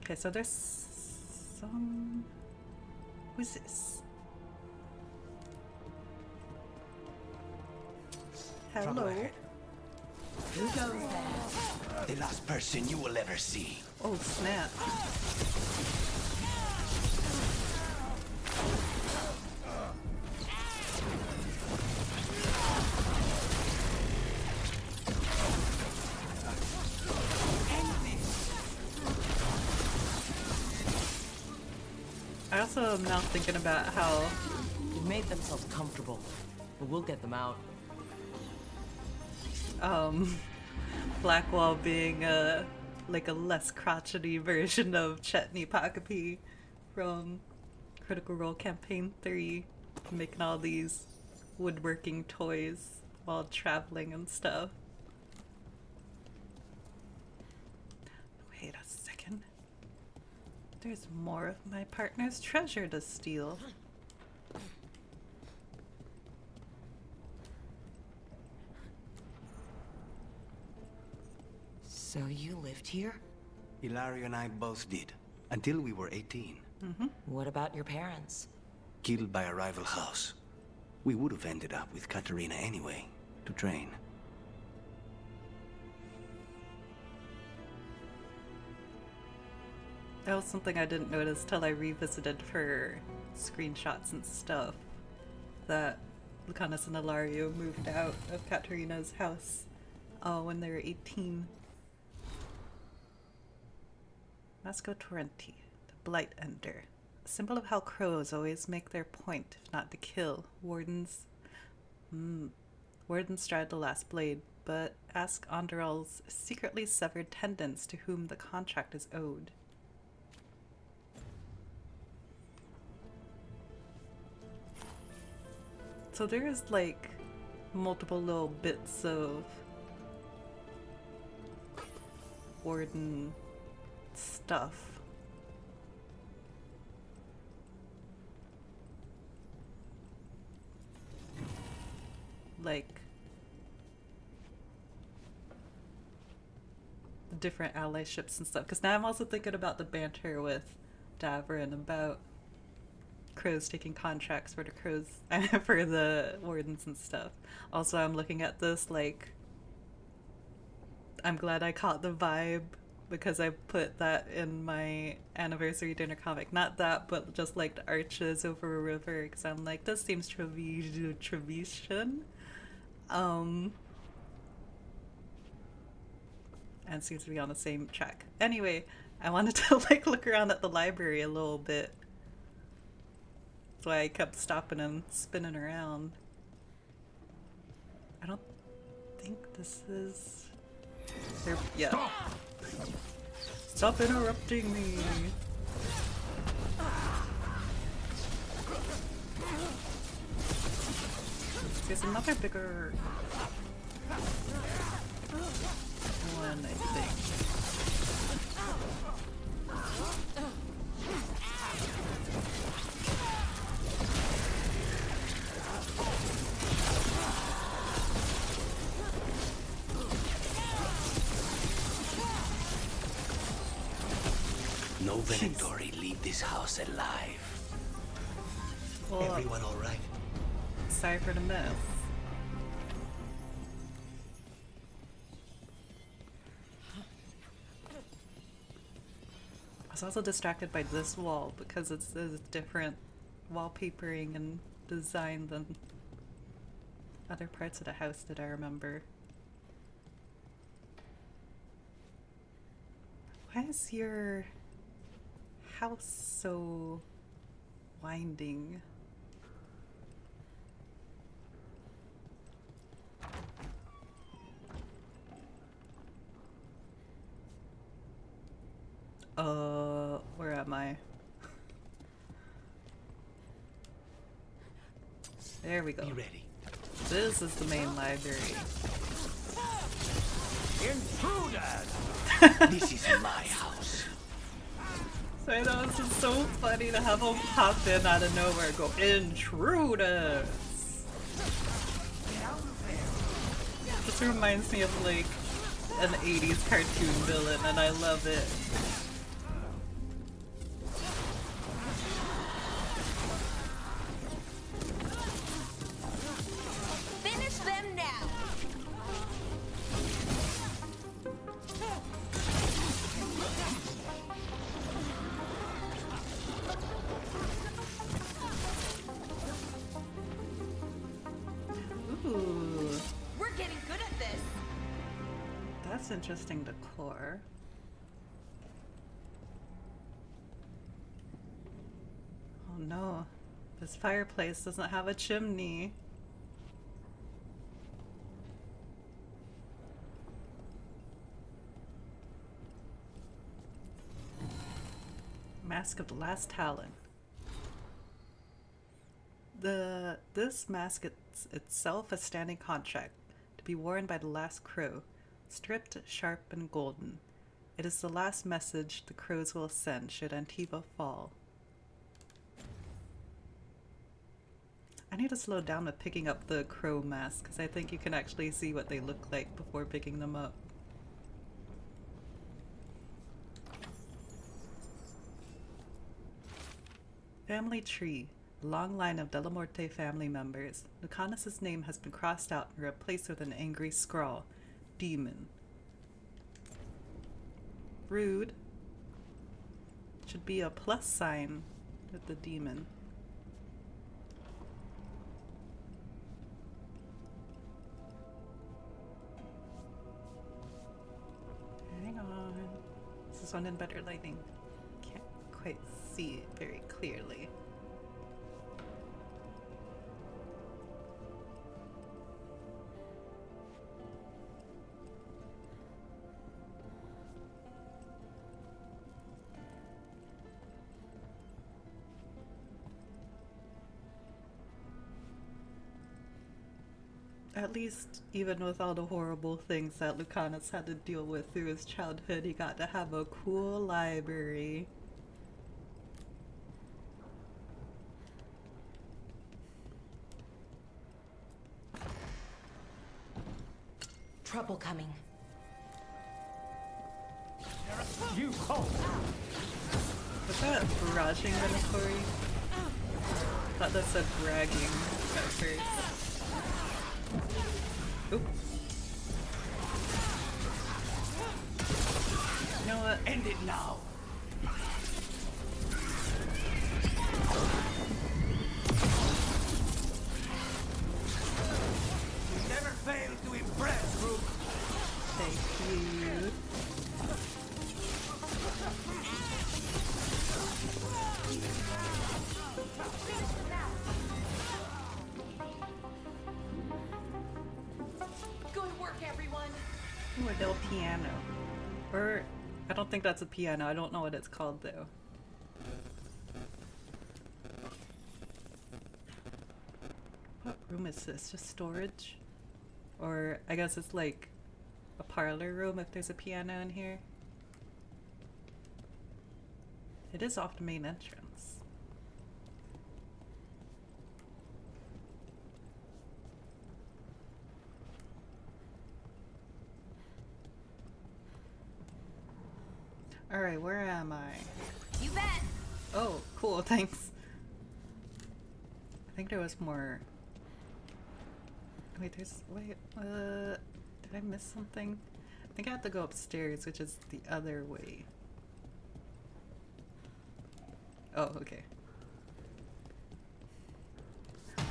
S1: Okay, so there's some... Who's this?
S13: Trouble
S1: Hello.
S13: ahead.
S12: Who goes there?
S13: The last person you will ever see.
S1: Oh, snap. I also am now thinking about how
S7: They've made themselves comfortable, but we'll get them out.
S1: Blackwall being like a less crotchety version of Chetney Pakapi from Critical Role Campaign 3, making all these woodworking toys while traveling and stuff. Wait a second. There's more of my partner's treasure to steal.
S6: So you lived here?
S13: Ilario and I both did, until we were 18.
S6: What about your parents?
S13: Killed by a rival house. We would have ended up with Katerina anyway, to train.
S1: That was something I didn't notice till I revisited for screenshots and stuff. That Lucanis and Ilario moved out of Katerina's house when they were 18. Masco Torrenti, the Blight Ender. A symbol of how crows always make their point, if not to kill. Wardens stride the last blade, but ask Onderal's secretly severed tendons to whom the contract is owed. So there is like multiple little bits of Warden stuff. Like different allyships and stuff. Because now I'm also thinking about the banter with Davrin about crows taking contracts for the crows for the wardens and stuff. Also, I'm looking at this like I'm glad I caught the vibe because I put that in my anniversary dinner comic. Not that, but just like the arches over a river, because I'm like, this seems Trevisian. And seems to be on the same track. Anyway, I wanted to like look around at the library a little bit. That's why I kept stopping and spinning around. I don't think this is... Yeah. Stop interrupting me. There's another bigger one, I think.
S13: No Venatori leave this house alive.
S1: Well,
S13: everyone all right?
S1: Sorry for the mess. I was also distracted by this wall because it's different wallpapering and design than other parts of the house that I remember. Why is your house so winding? Where am I? There we go.
S13: Be ready.
S1: This is the main library.
S21: Intruders!
S13: This is my house.
S1: I know, this is so funny to have them pop in out of nowhere and go, intruders! This reminds me of like an 80s cartoon villain and I love it.
S12: Finish them now!
S1: Ooh.
S12: We're getting good at this!
S1: That's interesting decor. Oh no, this fireplace doesn't have a chimney. Mask of the Last Talon. This mask is itself a standing contract to be worn by the last crow, stripped, sharp, and golden. It is the last message the crows will send should Antiva fall. I need to slow down with picking up the crow mask because I think you can actually see what they look like before picking them up. Family tree. A long line of Delamorte family members. Lucanis' name has been crossed out and replaced with an angry scrawl. Demon. Rude. Should be a plus sign with the demon. Hang on. This is one in better lighting. Can't quite see it very clearly. At least, even with all the horrible things that Lucanis had to deal with through his childhood, he got to have a cool library.
S12: Trouble coming.
S16: You hold.
S1: Was that barraging Venatori? I thought that said bragging at first. Oop. You know what?
S16: End it now. You never fail to impress, Rook.
S1: Thank you.
S12: Good work, everyone.
S1: Ooh, a little piano. Or, I don't think that's a piano. I don't know what it's called though. What room is this? Just storage? Or, I guess it's like a parlor room if there's a piano in here. It is off the main entrance. Alright, where am I?
S12: You bet.
S1: Oh, cool, thanks. I think there was more. Wait, did I miss something? I think I have to go upstairs, which is the other way. Oh, okay.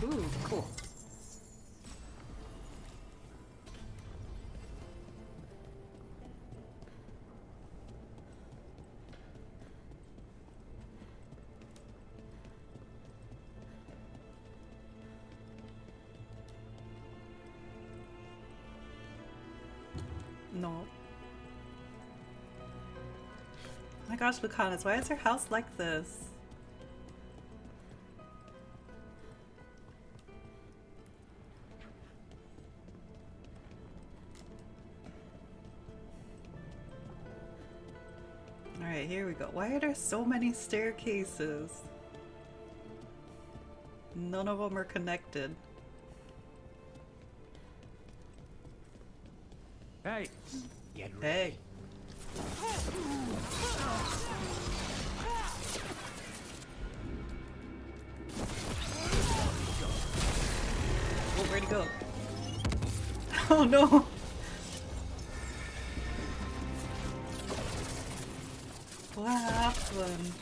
S1: Ooh, cool. No. Oh my gosh, Lucanis, why is your house like this? Alright, here we go. Why are there so many staircases? None of them are connected.
S16: Hey! Get ready.
S1: Hey! Oh, where'd he go? Oh no! What happened?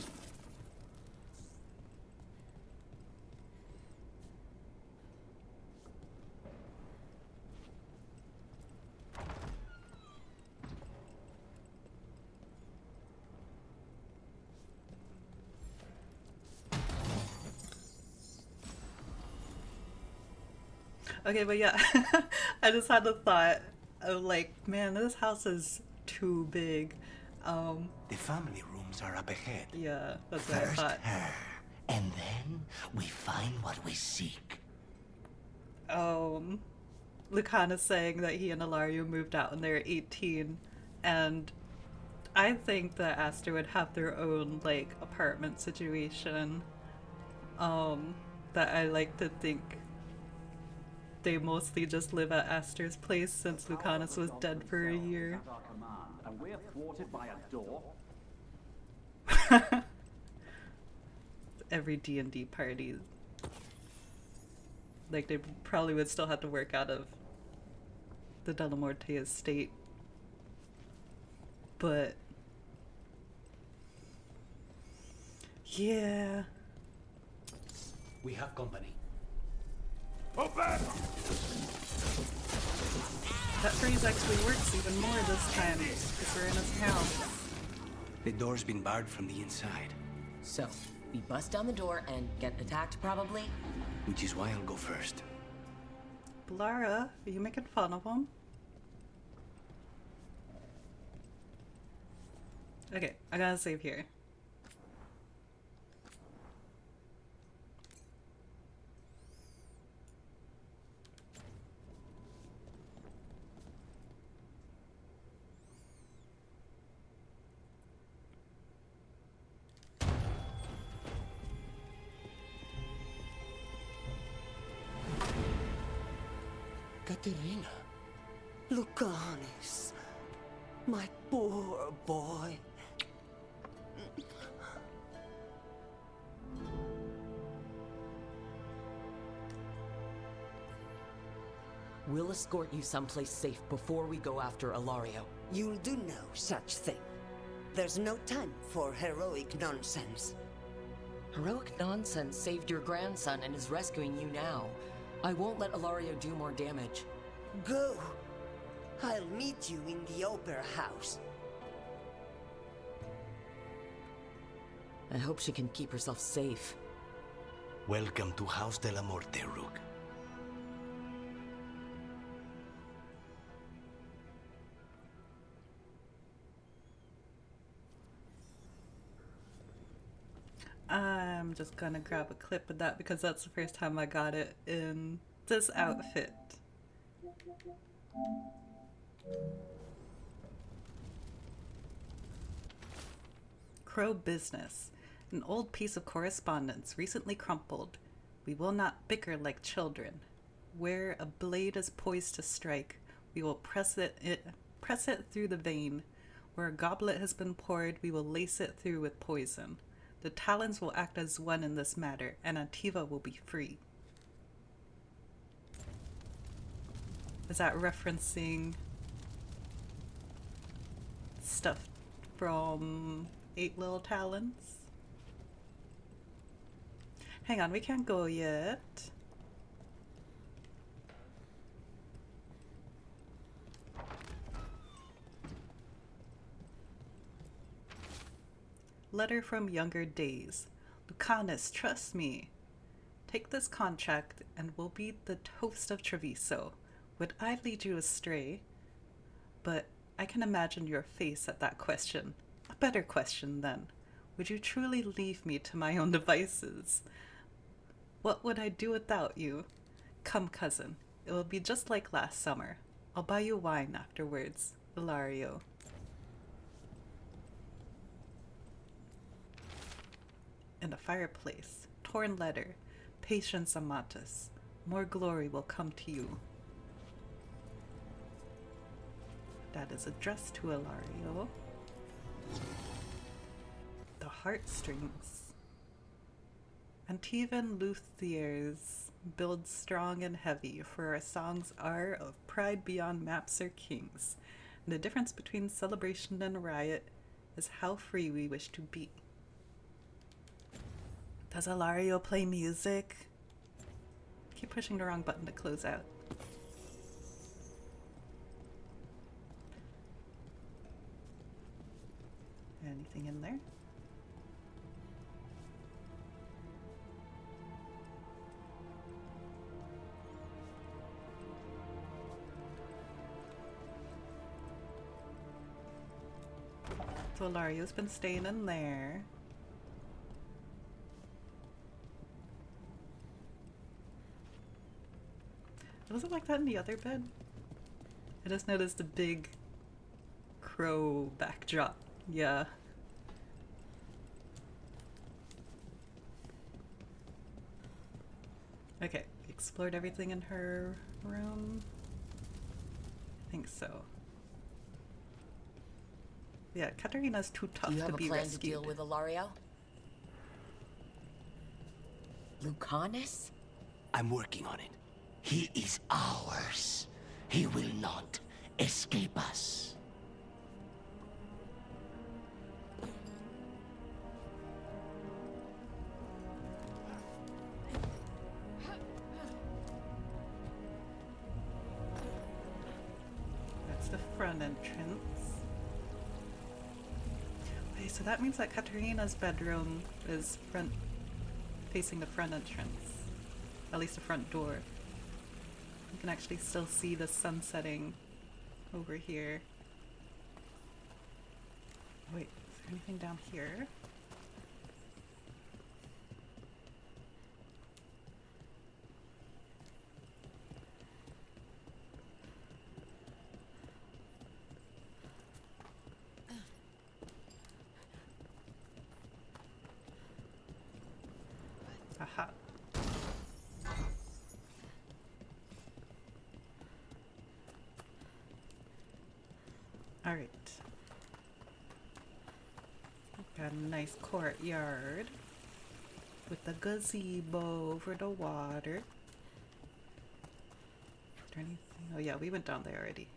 S1: Okay, but yeah, I just had the thought of like, man, this house is too big.
S13: The family rooms are up ahead.
S1: Yeah, that's what I
S13: First
S1: thought.
S13: her, and then we find what we seek.
S1: Lucanis saying that he and Ilario moved out when they were 18, and I think that Aster would have their own like apartment situation. That I like to think they mostly just live at Aster's place since Lucanis was dead for a year.
S16: And we're thwarted by a door.
S1: Every D&D party, like, they probably would still have to work out of the Delamorte estate, but yeah.
S13: We have company.
S16: Open!
S1: That phrase actually works even more this time because we're in his house.
S13: The door's been barred from the inside.
S7: So, we bust down the door and get attacked, probably?
S13: Which is why I'll go first.
S1: Blara, are you making fun of him? Okay, I gotta save here.
S10: Katerina. Lucanis. My poor boy.
S7: We'll escort you someplace safe before we go after Ilario.
S10: You'll do no such thing. There's no time for heroic nonsense.
S7: Heroic nonsense saved your grandson and is rescuing you now. I won't let Ilario do more damage.
S10: Go. I'll meet you in the opera house.
S7: I hope she can keep herself safe.
S13: Welcome to House de la Morte, Rook.
S1: I'm just gonna grab a clip of that because that's the first time I got it in this outfit. Crow business. An old piece of correspondence recently crumpled. We will not bicker like children. Where a blade is poised to strike, we will press it through the vein. Where a goblet has been poured, we will lace it through with poison. The Talons will act as one in this matter, and Antiva will be free. Is that referencing stuff from 8 Little Talons? Hang on, we can't go yet. Letter from younger days. Lucanis, trust me. Take this contract and we'll be the toast of Treviso. Would I lead you astray? But I can imagine your face at that question. A better question then. Would you truly leave me to my own devices? What would I do without you? Come, cousin. It will be just like last summer. I'll buy you wine afterwards. Ilario. and a fireplace. Torn letter. Patience, Amatus. More glory will come to you. That is addressed to Ilario. The heartstrings. Antivan luthiers build strong and heavy, for our songs are of pride beyond maps or kings. And the difference between celebration and riot is how free we wish to be. Does Ilario play music? Keep pushing the wrong button to close out. Anything in there? So Ilario's been staying in there. Was it like that in the other bed? I just noticed the big crow backdrop. Yeah. Okay, we explored everything in her room. I think so. Yeah, Katarina's too tough to be rescued.
S7: Do you have a plan to deal with Ilario? Lucanis?
S13: I'm working on it. He is ours. He will not escape us.
S1: That's the front entrance. Wait, so that means that Katarina's bedroom is facing the front entrance. At least the front door. You can actually still see the sun setting over here. Wait, is there anything down here? Aha. Alright. Got a nice courtyard with the gazebo over the water. Is there anything? Oh yeah, we went down there already.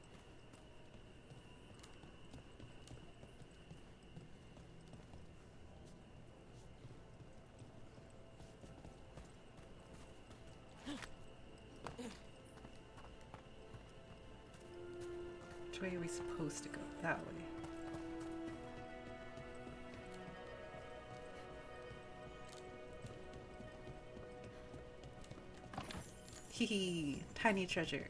S1: Which way are we supposed to go? That way. Hee, tiny treasure.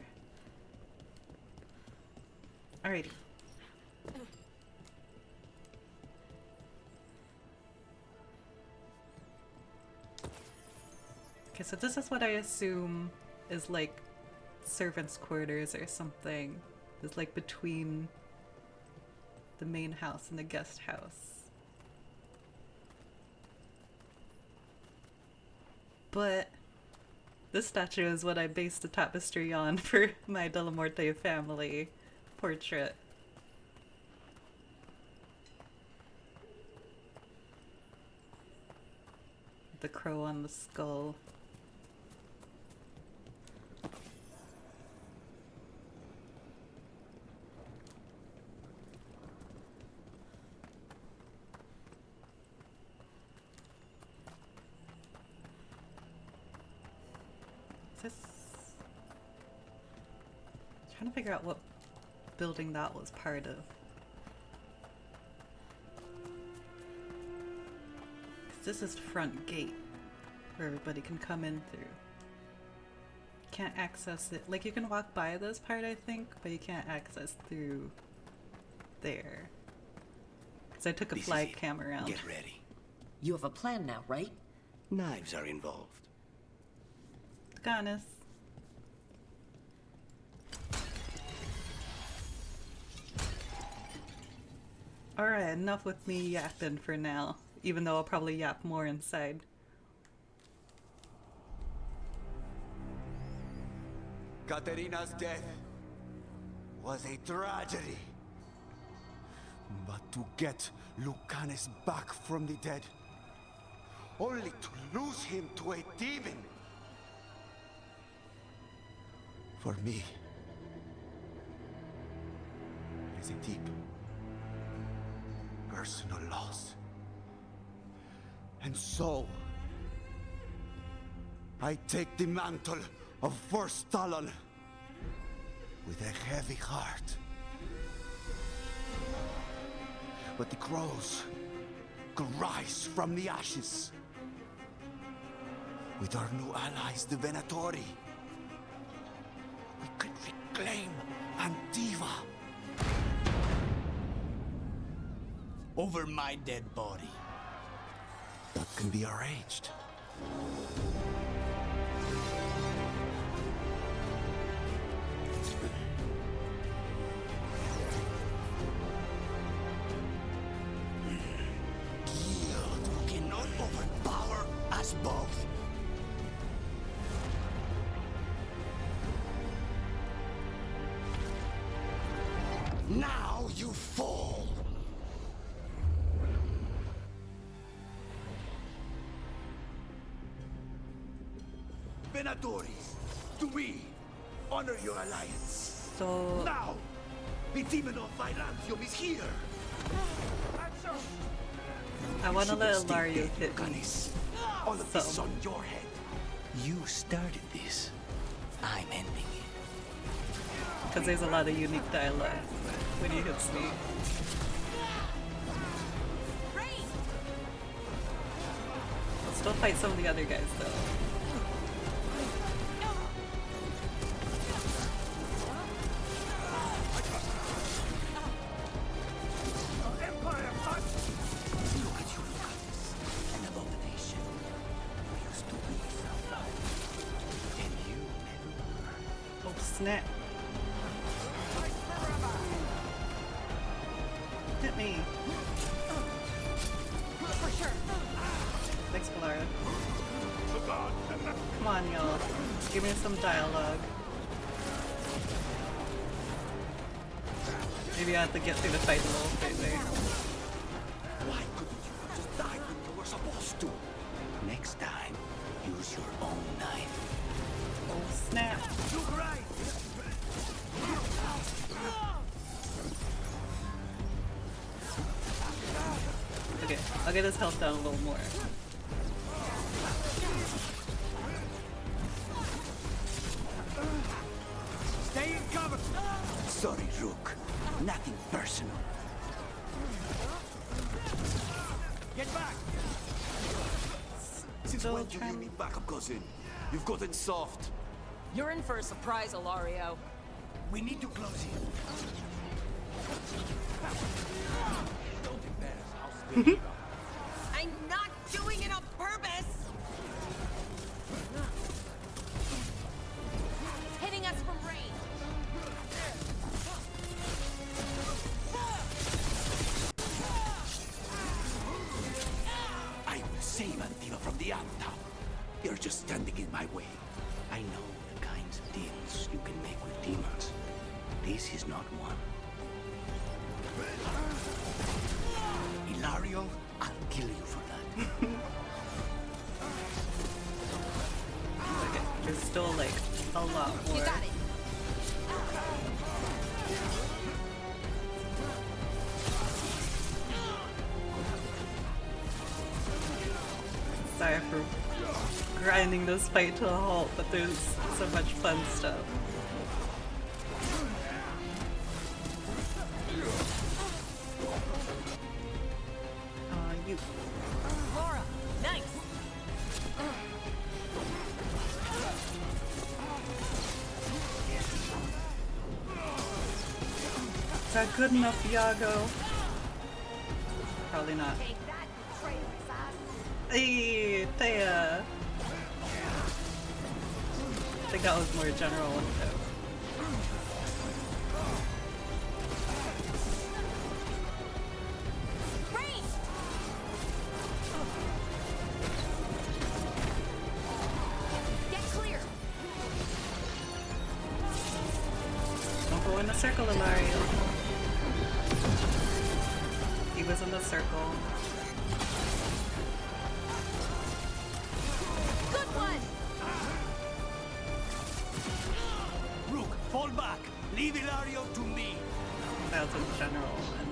S1: Alrighty. Okay, so this is what I assume is like servants' quarters or something. It's like between the main house and the guest house. But this statue is what I based the tapestry on for my De La Morte family portrait. The crow on the skull. Trying to figure out what building that was part of. This is the front gate where everybody can come in through. Can't access it. Like, you can walk by this part, I think, but you can't access through there. Because I took a flag cam around.
S13: Get ready.
S6: You have a plan now, right?
S13: Knives are involved.
S1: Lucanis. Alright, enough with me yapping for now. even though I'll probably yap more inside.
S20: Katerina's death was a tragedy. But to get Lucanis back from the dead, only to lose him to a demon. For me, it is a deep, personal loss. And so, I take the mantle of First Talon with a heavy heart. But the crows could rise from the ashes. With our new allies, the Venatori, we could reclaim Antiva. Over my dead body. That can be arranged. Guild cannot overpower us both. Now you fall. Venatori, to we honor your alliance.
S1: So
S20: now, the demon of Virantium is here.
S1: I want to let Ilario hit me.
S20: All of this is on your head. You started this. I'm ending it.
S1: Because there's a lot of unique dialogue when he hits me. I'll still fight some of the other guys though. Snap. Hit me.
S9: For sure.
S1: Thanks, Valara. Come on, y'all. Give me some dialogue. Maybe I have to get through the fight a little bit there.
S20: Why couldn't you have just died when you were supposed to? Next time, use your own knife.
S1: Oh, snap.
S20: Look right!
S1: Okay, I'll get his health down a little more.
S20: Stay in cover! Sorry, Rook. Nothing personal. Get back! Since when do you need backup, cousin? You've gotten soft.
S7: You're in for a surprise, Ilario.
S20: We need to close here.
S9: I'm not doing it on purpose! Hitting us from range.
S20: I will save Antiva from the Anta. You're just standing in my way. I know the kinds of deals you can make with demons. This is not one. Ilario, I'll kill you for that.
S1: Okay, there's still like a lot more.
S9: You got it.
S1: Sorry for grinding this fight to a halt, but there's so much fun stuff. You.
S9: Laura, nice.
S1: Is that good enough, Iago? Probably not. Hey, Thea! I think that was more general one though. circle, Ilario. He was in the circle.
S17: Good one!
S20: Rook, fall back! Leave Ilario to me!
S1: That was a general one.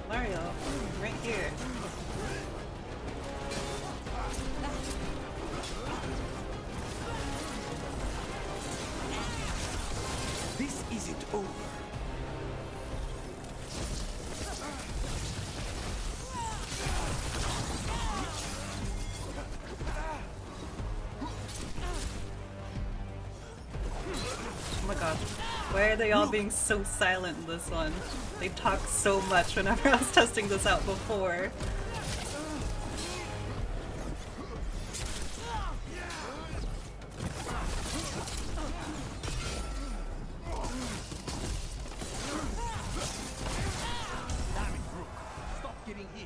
S1: Mario, right here.
S20: This isn't over.
S1: Oh my god. Why are they all being so silent in this one? They talk so much whenever I was testing this out before.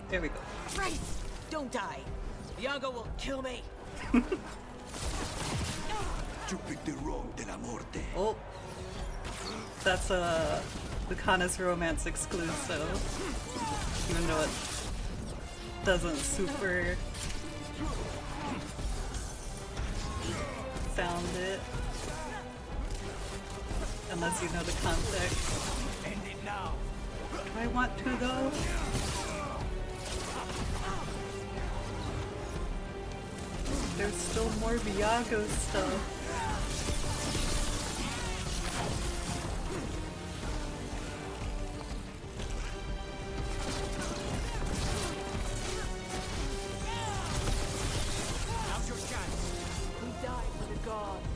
S1: There we go.
S17: Right! Don't die. Iago will kill me.
S20: You picked the road de la muerte.
S1: Oh. That's a Lucanis romance exclusive. Even though it doesn't super sound it. Unless you know the context.
S20: End it now.
S1: Do I want to though? There's still more Viago stuff.
S17: Now's your chance. We die for the gods.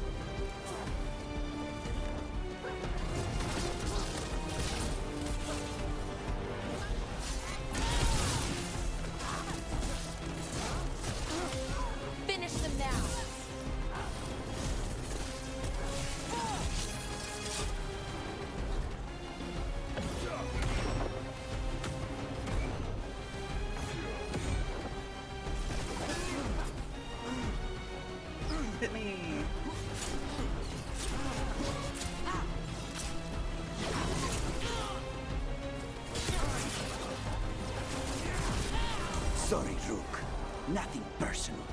S12: Finish them now.
S1: Hit me.
S20: Sorry, Rook. Nothing personal.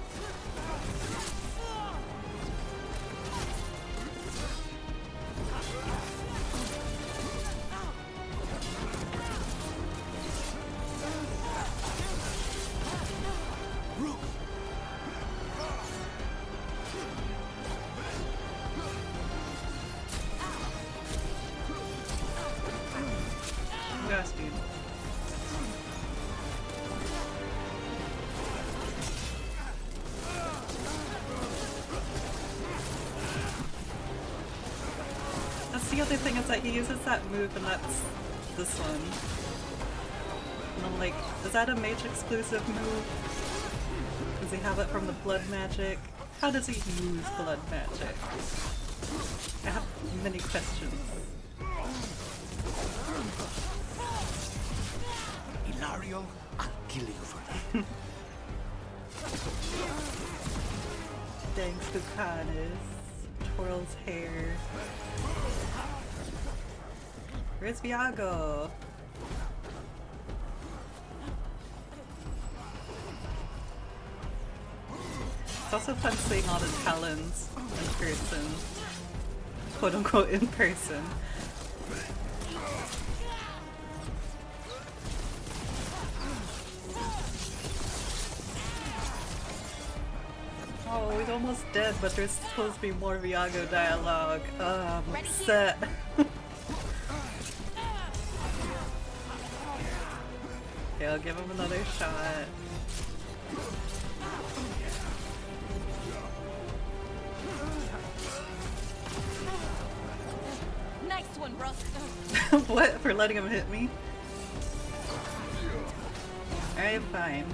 S20: Rook!
S1: Yes, dude. That's the other thing, is that he uses that move and that's this one. And I'm like, is that a mage exclusive move? Does he have it from the blood magic? How does he use blood magic? I have many questions.
S20: Ilario, I'll kill you for that.
S1: Thanks, Lucanis. Twirls hair. Where's Viago? It's also fun seeing all the talons in person. Quote unquote in person. Oh, he's almost dead, but there's supposed to be more Viago dialogue. I'm upset. Okay, I'll give him another shot.
S17: Nice one, bro.
S1: What? For letting him hit me? Alright, fine.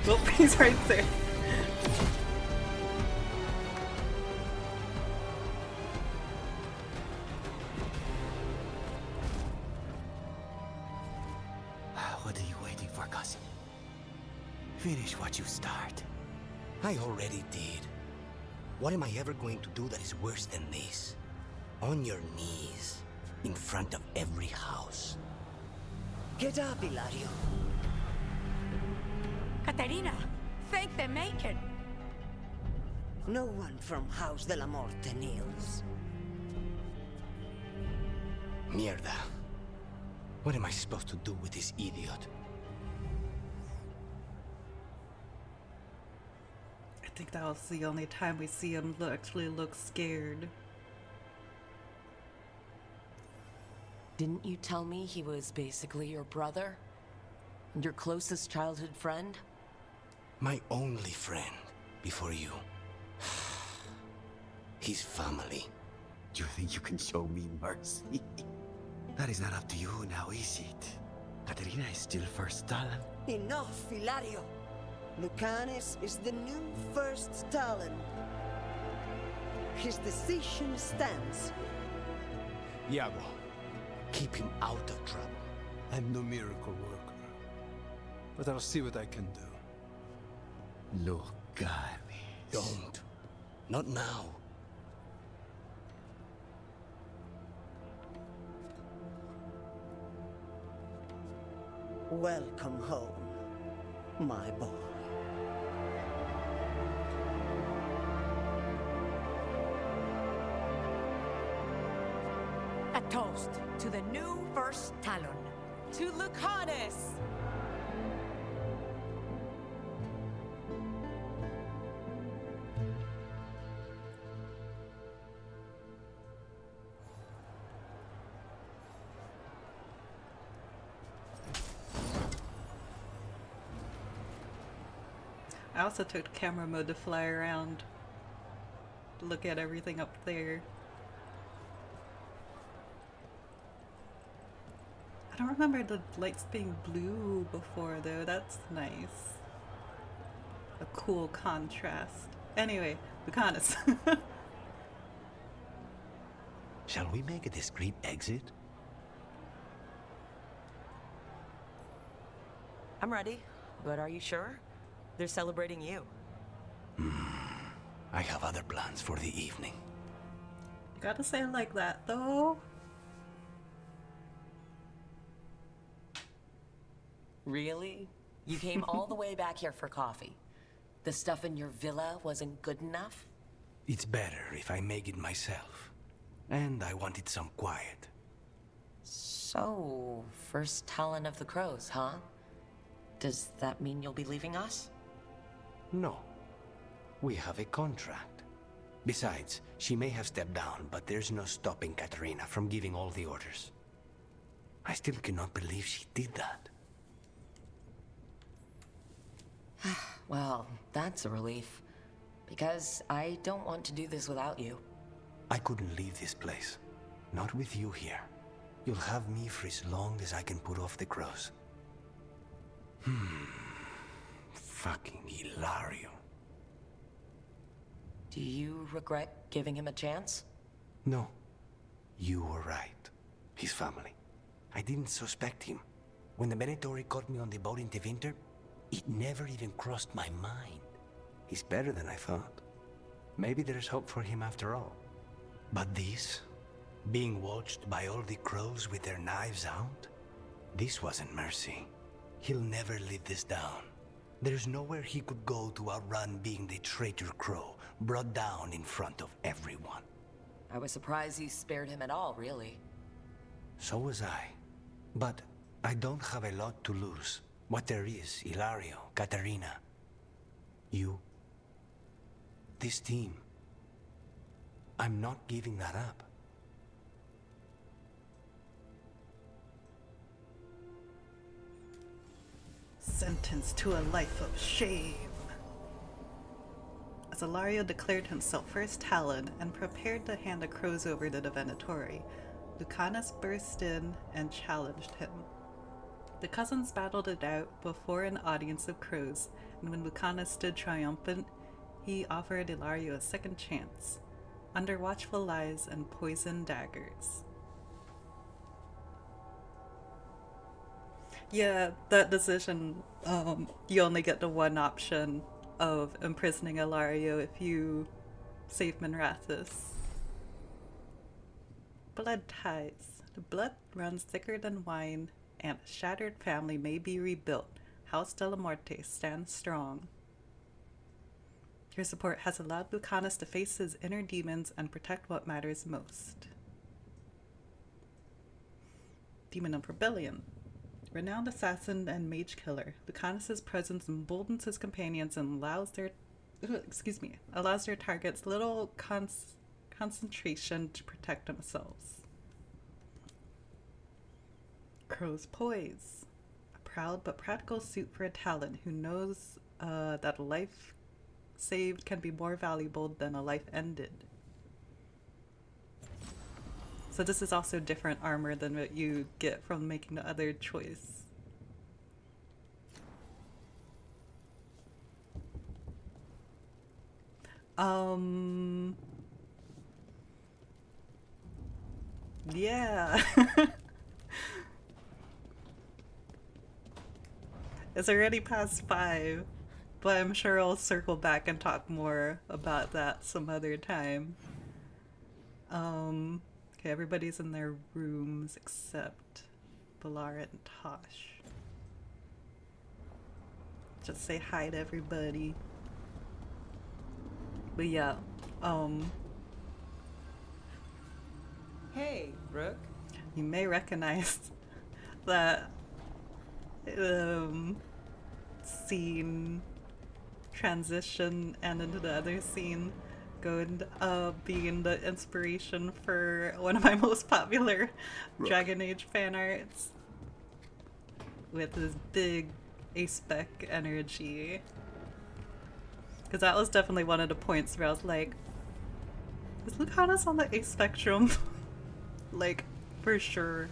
S1: Oh, he's right there.
S20: What are you waiting for, cousin? Finish what you start. I already did.
S13: What am I ever going to do that is worse than this? On your knees, in front of every house.
S10: Get up, Ilario.
S9: Katerina, thank the Maker.
S10: No one from House de la Morte kneels.
S13: Mierda. What am I supposed to do with this idiot?
S1: I think that was the only time we see him actually look scared.
S7: Didn't you tell me he was basically your brother? And your closest childhood friend?
S13: My only friend before you. His family.
S20: You think you can show me mercy? That is not up to you now, is it? Katerina is still first Talon.
S10: Enough, Ilario. Lucanis is the new first Talon. His decision stands.
S13: Iago, keep him out of trouble.
S19: I'm no miracle worker, but I'll see what I can do.
S20: Lucanis.
S13: Don't. Not now.
S10: Welcome home, my boy.
S9: A toast to the new first Talon.
S17: To Lucanis!
S1: I also took camera mode to fly around, to look at everything up there. I don't remember the lights being blue before though, that's nice. A cool contrast. Anyway, Lucanis.
S20: Shall we make a discreet exit?
S6: I'm ready, but are you sure? They're celebrating you.
S13: I have other plans for the evening.
S1: You gotta say it like that though.
S7: Really? You came all the way back here for coffee? The stuff in your villa wasn't good enough?
S13: It's better if I make it myself. And I wanted some quiet.
S7: So, first Talon of the Crows, huh? Does that mean you'll be leaving us?
S13: No. We have a contract. Besides, she may have stepped down, but there's no stopping Katerina from giving all the orders. I still cannot believe she did that.
S7: Well, that's a relief. Because I don't want to do this without you.
S13: I couldn't leave this place. Not with you here. You'll have me for as long as I can put off the crows. Fucking Ilario.
S7: Do you regret giving him a chance?
S13: No. You were right. His family. I didn't suspect him. When the Venatori caught me on the boat in Tevinter, it never even crossed my mind. He's better than I thought. Maybe there's hope for him after all. But this, being watched by all the crows with their knives out, this wasn't mercy. He'll never live this down. There's nowhere he could go to outrun being the traitor crow, brought down in front of everyone.
S7: I was surprised you spared him at all, really.
S13: So was I. But I don't have a lot to lose. What there is, Ilario, Katerina, you, this team. I'm not giving that up.
S1: Sentenced to a life of shame. As Ilario declared himself first Talon and prepared to hand the crows over to the Venatori, Lucanis burst in and challenged him. The cousins battled it out before an audience of crows, and when Lucanis stood triumphant, he offered Ilario a second chance, under watchful eyes and poisoned daggers. Yeah, that decision, you only get the one option of imprisoning Ilario if you save Minrathous. Blood ties. The blood runs thicker than wine, and a shattered family may be rebuilt. House de la Muerte stands strong. Your support has allowed Lucanis to face his inner demons and protect what matters most. Demon of Rebellion. Renowned assassin and mage killer, Lucanis' presence emboldens his companions and allows their targets little concentration to protect themselves. Crow's Poise. A proud but practical suit for a Talon who knows that a life saved can be more valuable than a life ended. So this is also different armor than what you get from making the other choice. Yeah. It's already past 5, but I'm sure I'll circle back and talk more about that some other time. Okay, everybody's in their rooms except Balara and Tosh. Just say hi to everybody. But yeah,
S14: Hey, Rook.
S1: you may recognize that scene transition and into the other scene going being the inspiration for one of my most popular Dragon Age fan arts with this big A-spec energy. Because that was definitely one of the points where I was like, is Lucanis on the A spectrum? Like, for sure.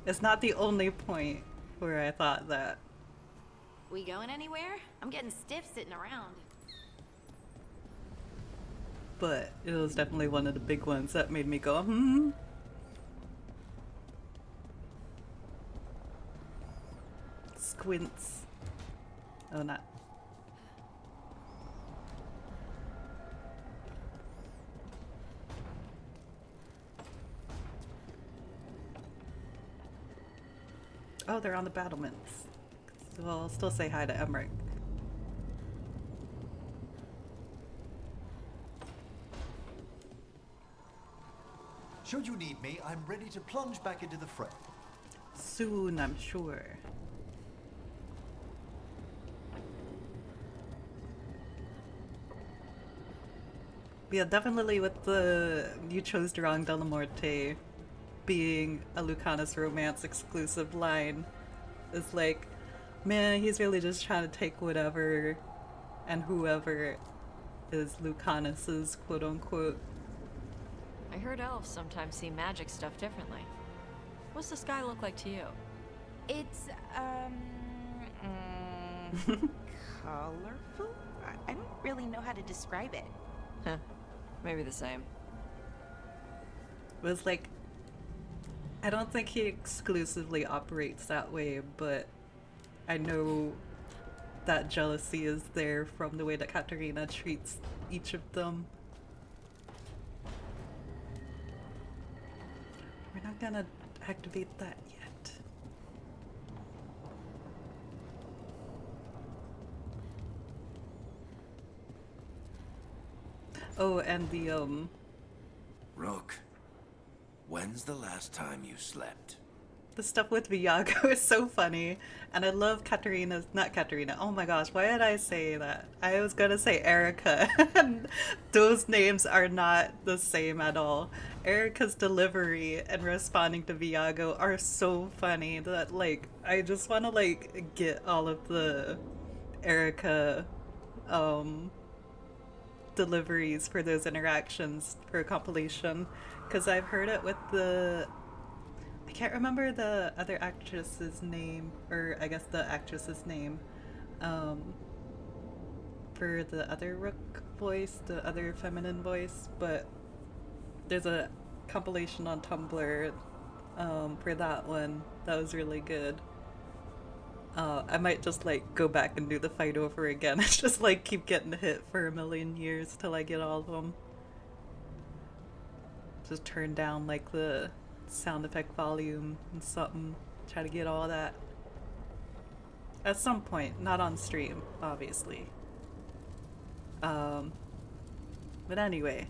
S1: It's not the only point where I thought that.
S2: We going anywhere? I'm getting stiff sitting around.
S1: But it was definitely one of the big ones that made me go, hmm. Squints. Oh, not. Oh, they're on the battlements. So I'll still say hi to Emmerich.
S3: Should you need me, I'm ready to plunge back into the fray.
S1: Soon, I'm sure. Yeah, definitely with the You Chose the Wrong de la Muerte being a Lucanis romance exclusive line is like, man, he's really just trying to take whatever and whoever is Lucanis's quote unquote.
S15: I heard elves sometimes see magic stuff differently. What's the sky look like to you?
S9: It's, colorful? I don't really know how to describe it.
S15: Huh. Maybe the same.
S1: It was like, I don't think he exclusively operates that way, but I know that jealousy is there from the way that Katarina treats each of them. We're not gonna activate that yet. Oh, and the
S4: Rook, when's the last time you slept?
S1: the stuff with Viago is so funny, and I love not Katarina, oh my gosh, why did I say that? I was gonna say Erica, and those names are not the same at all. Erica's delivery and responding to Viago are so funny that, like, I just want to, like, get all of the Erica, deliveries for those interactions for a compilation, because I've heard it with I can't remember the other actress's name, or I guess the actress's name, for the other Rook voice, the other feminine voice, but there's a compilation on Tumblr for that one that was really good. I might just like go back and do the fight over again. It's just like keep getting hit for a million years till I get all of them. Just turn down like the sound effect volume and something. Try to get all that. At some point, not on stream, obviously. But anyway.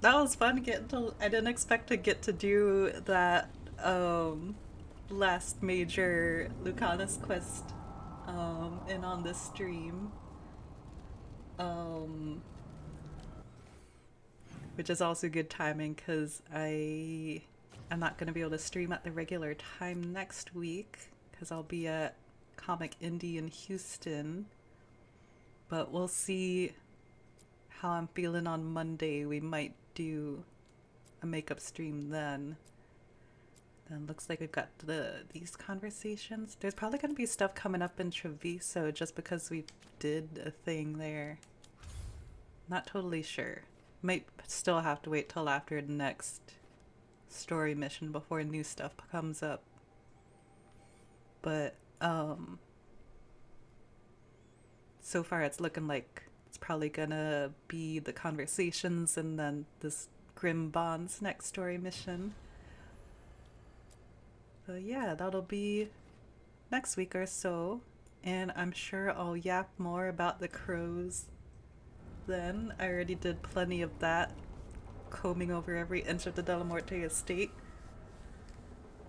S1: That was fun getting to, I didn't expect to get to do that, last major Lucanis quest, in on this stream. Which is also good timing because I'm not going to be able to stream at the regular time next week because I'll be at Comic Indie in Houston. But we'll see how I'm feeling on Monday. We might do a makeup stream then. Then looks like we've got these conversations. There's probably going to be stuff coming up in Treviso just because we did a thing there. Not totally sure. Might still have to wait till after the next story mission before new stuff comes up. But so far it's looking like it's probably gonna be the conversations and then this Grim Bonds next story mission. But yeah, that'll be next week or so, and I'm sure I'll yap more about the crows then. I already did plenty of that, combing over every inch of the Della Morte estate.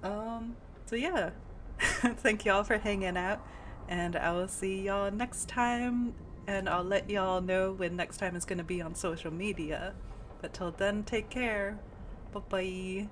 S1: So yeah, thank y'all for hanging out, and I will see y'all next time, and I'll let y'all know when next time is going to be on social media. But till then, take care. Bye-bye.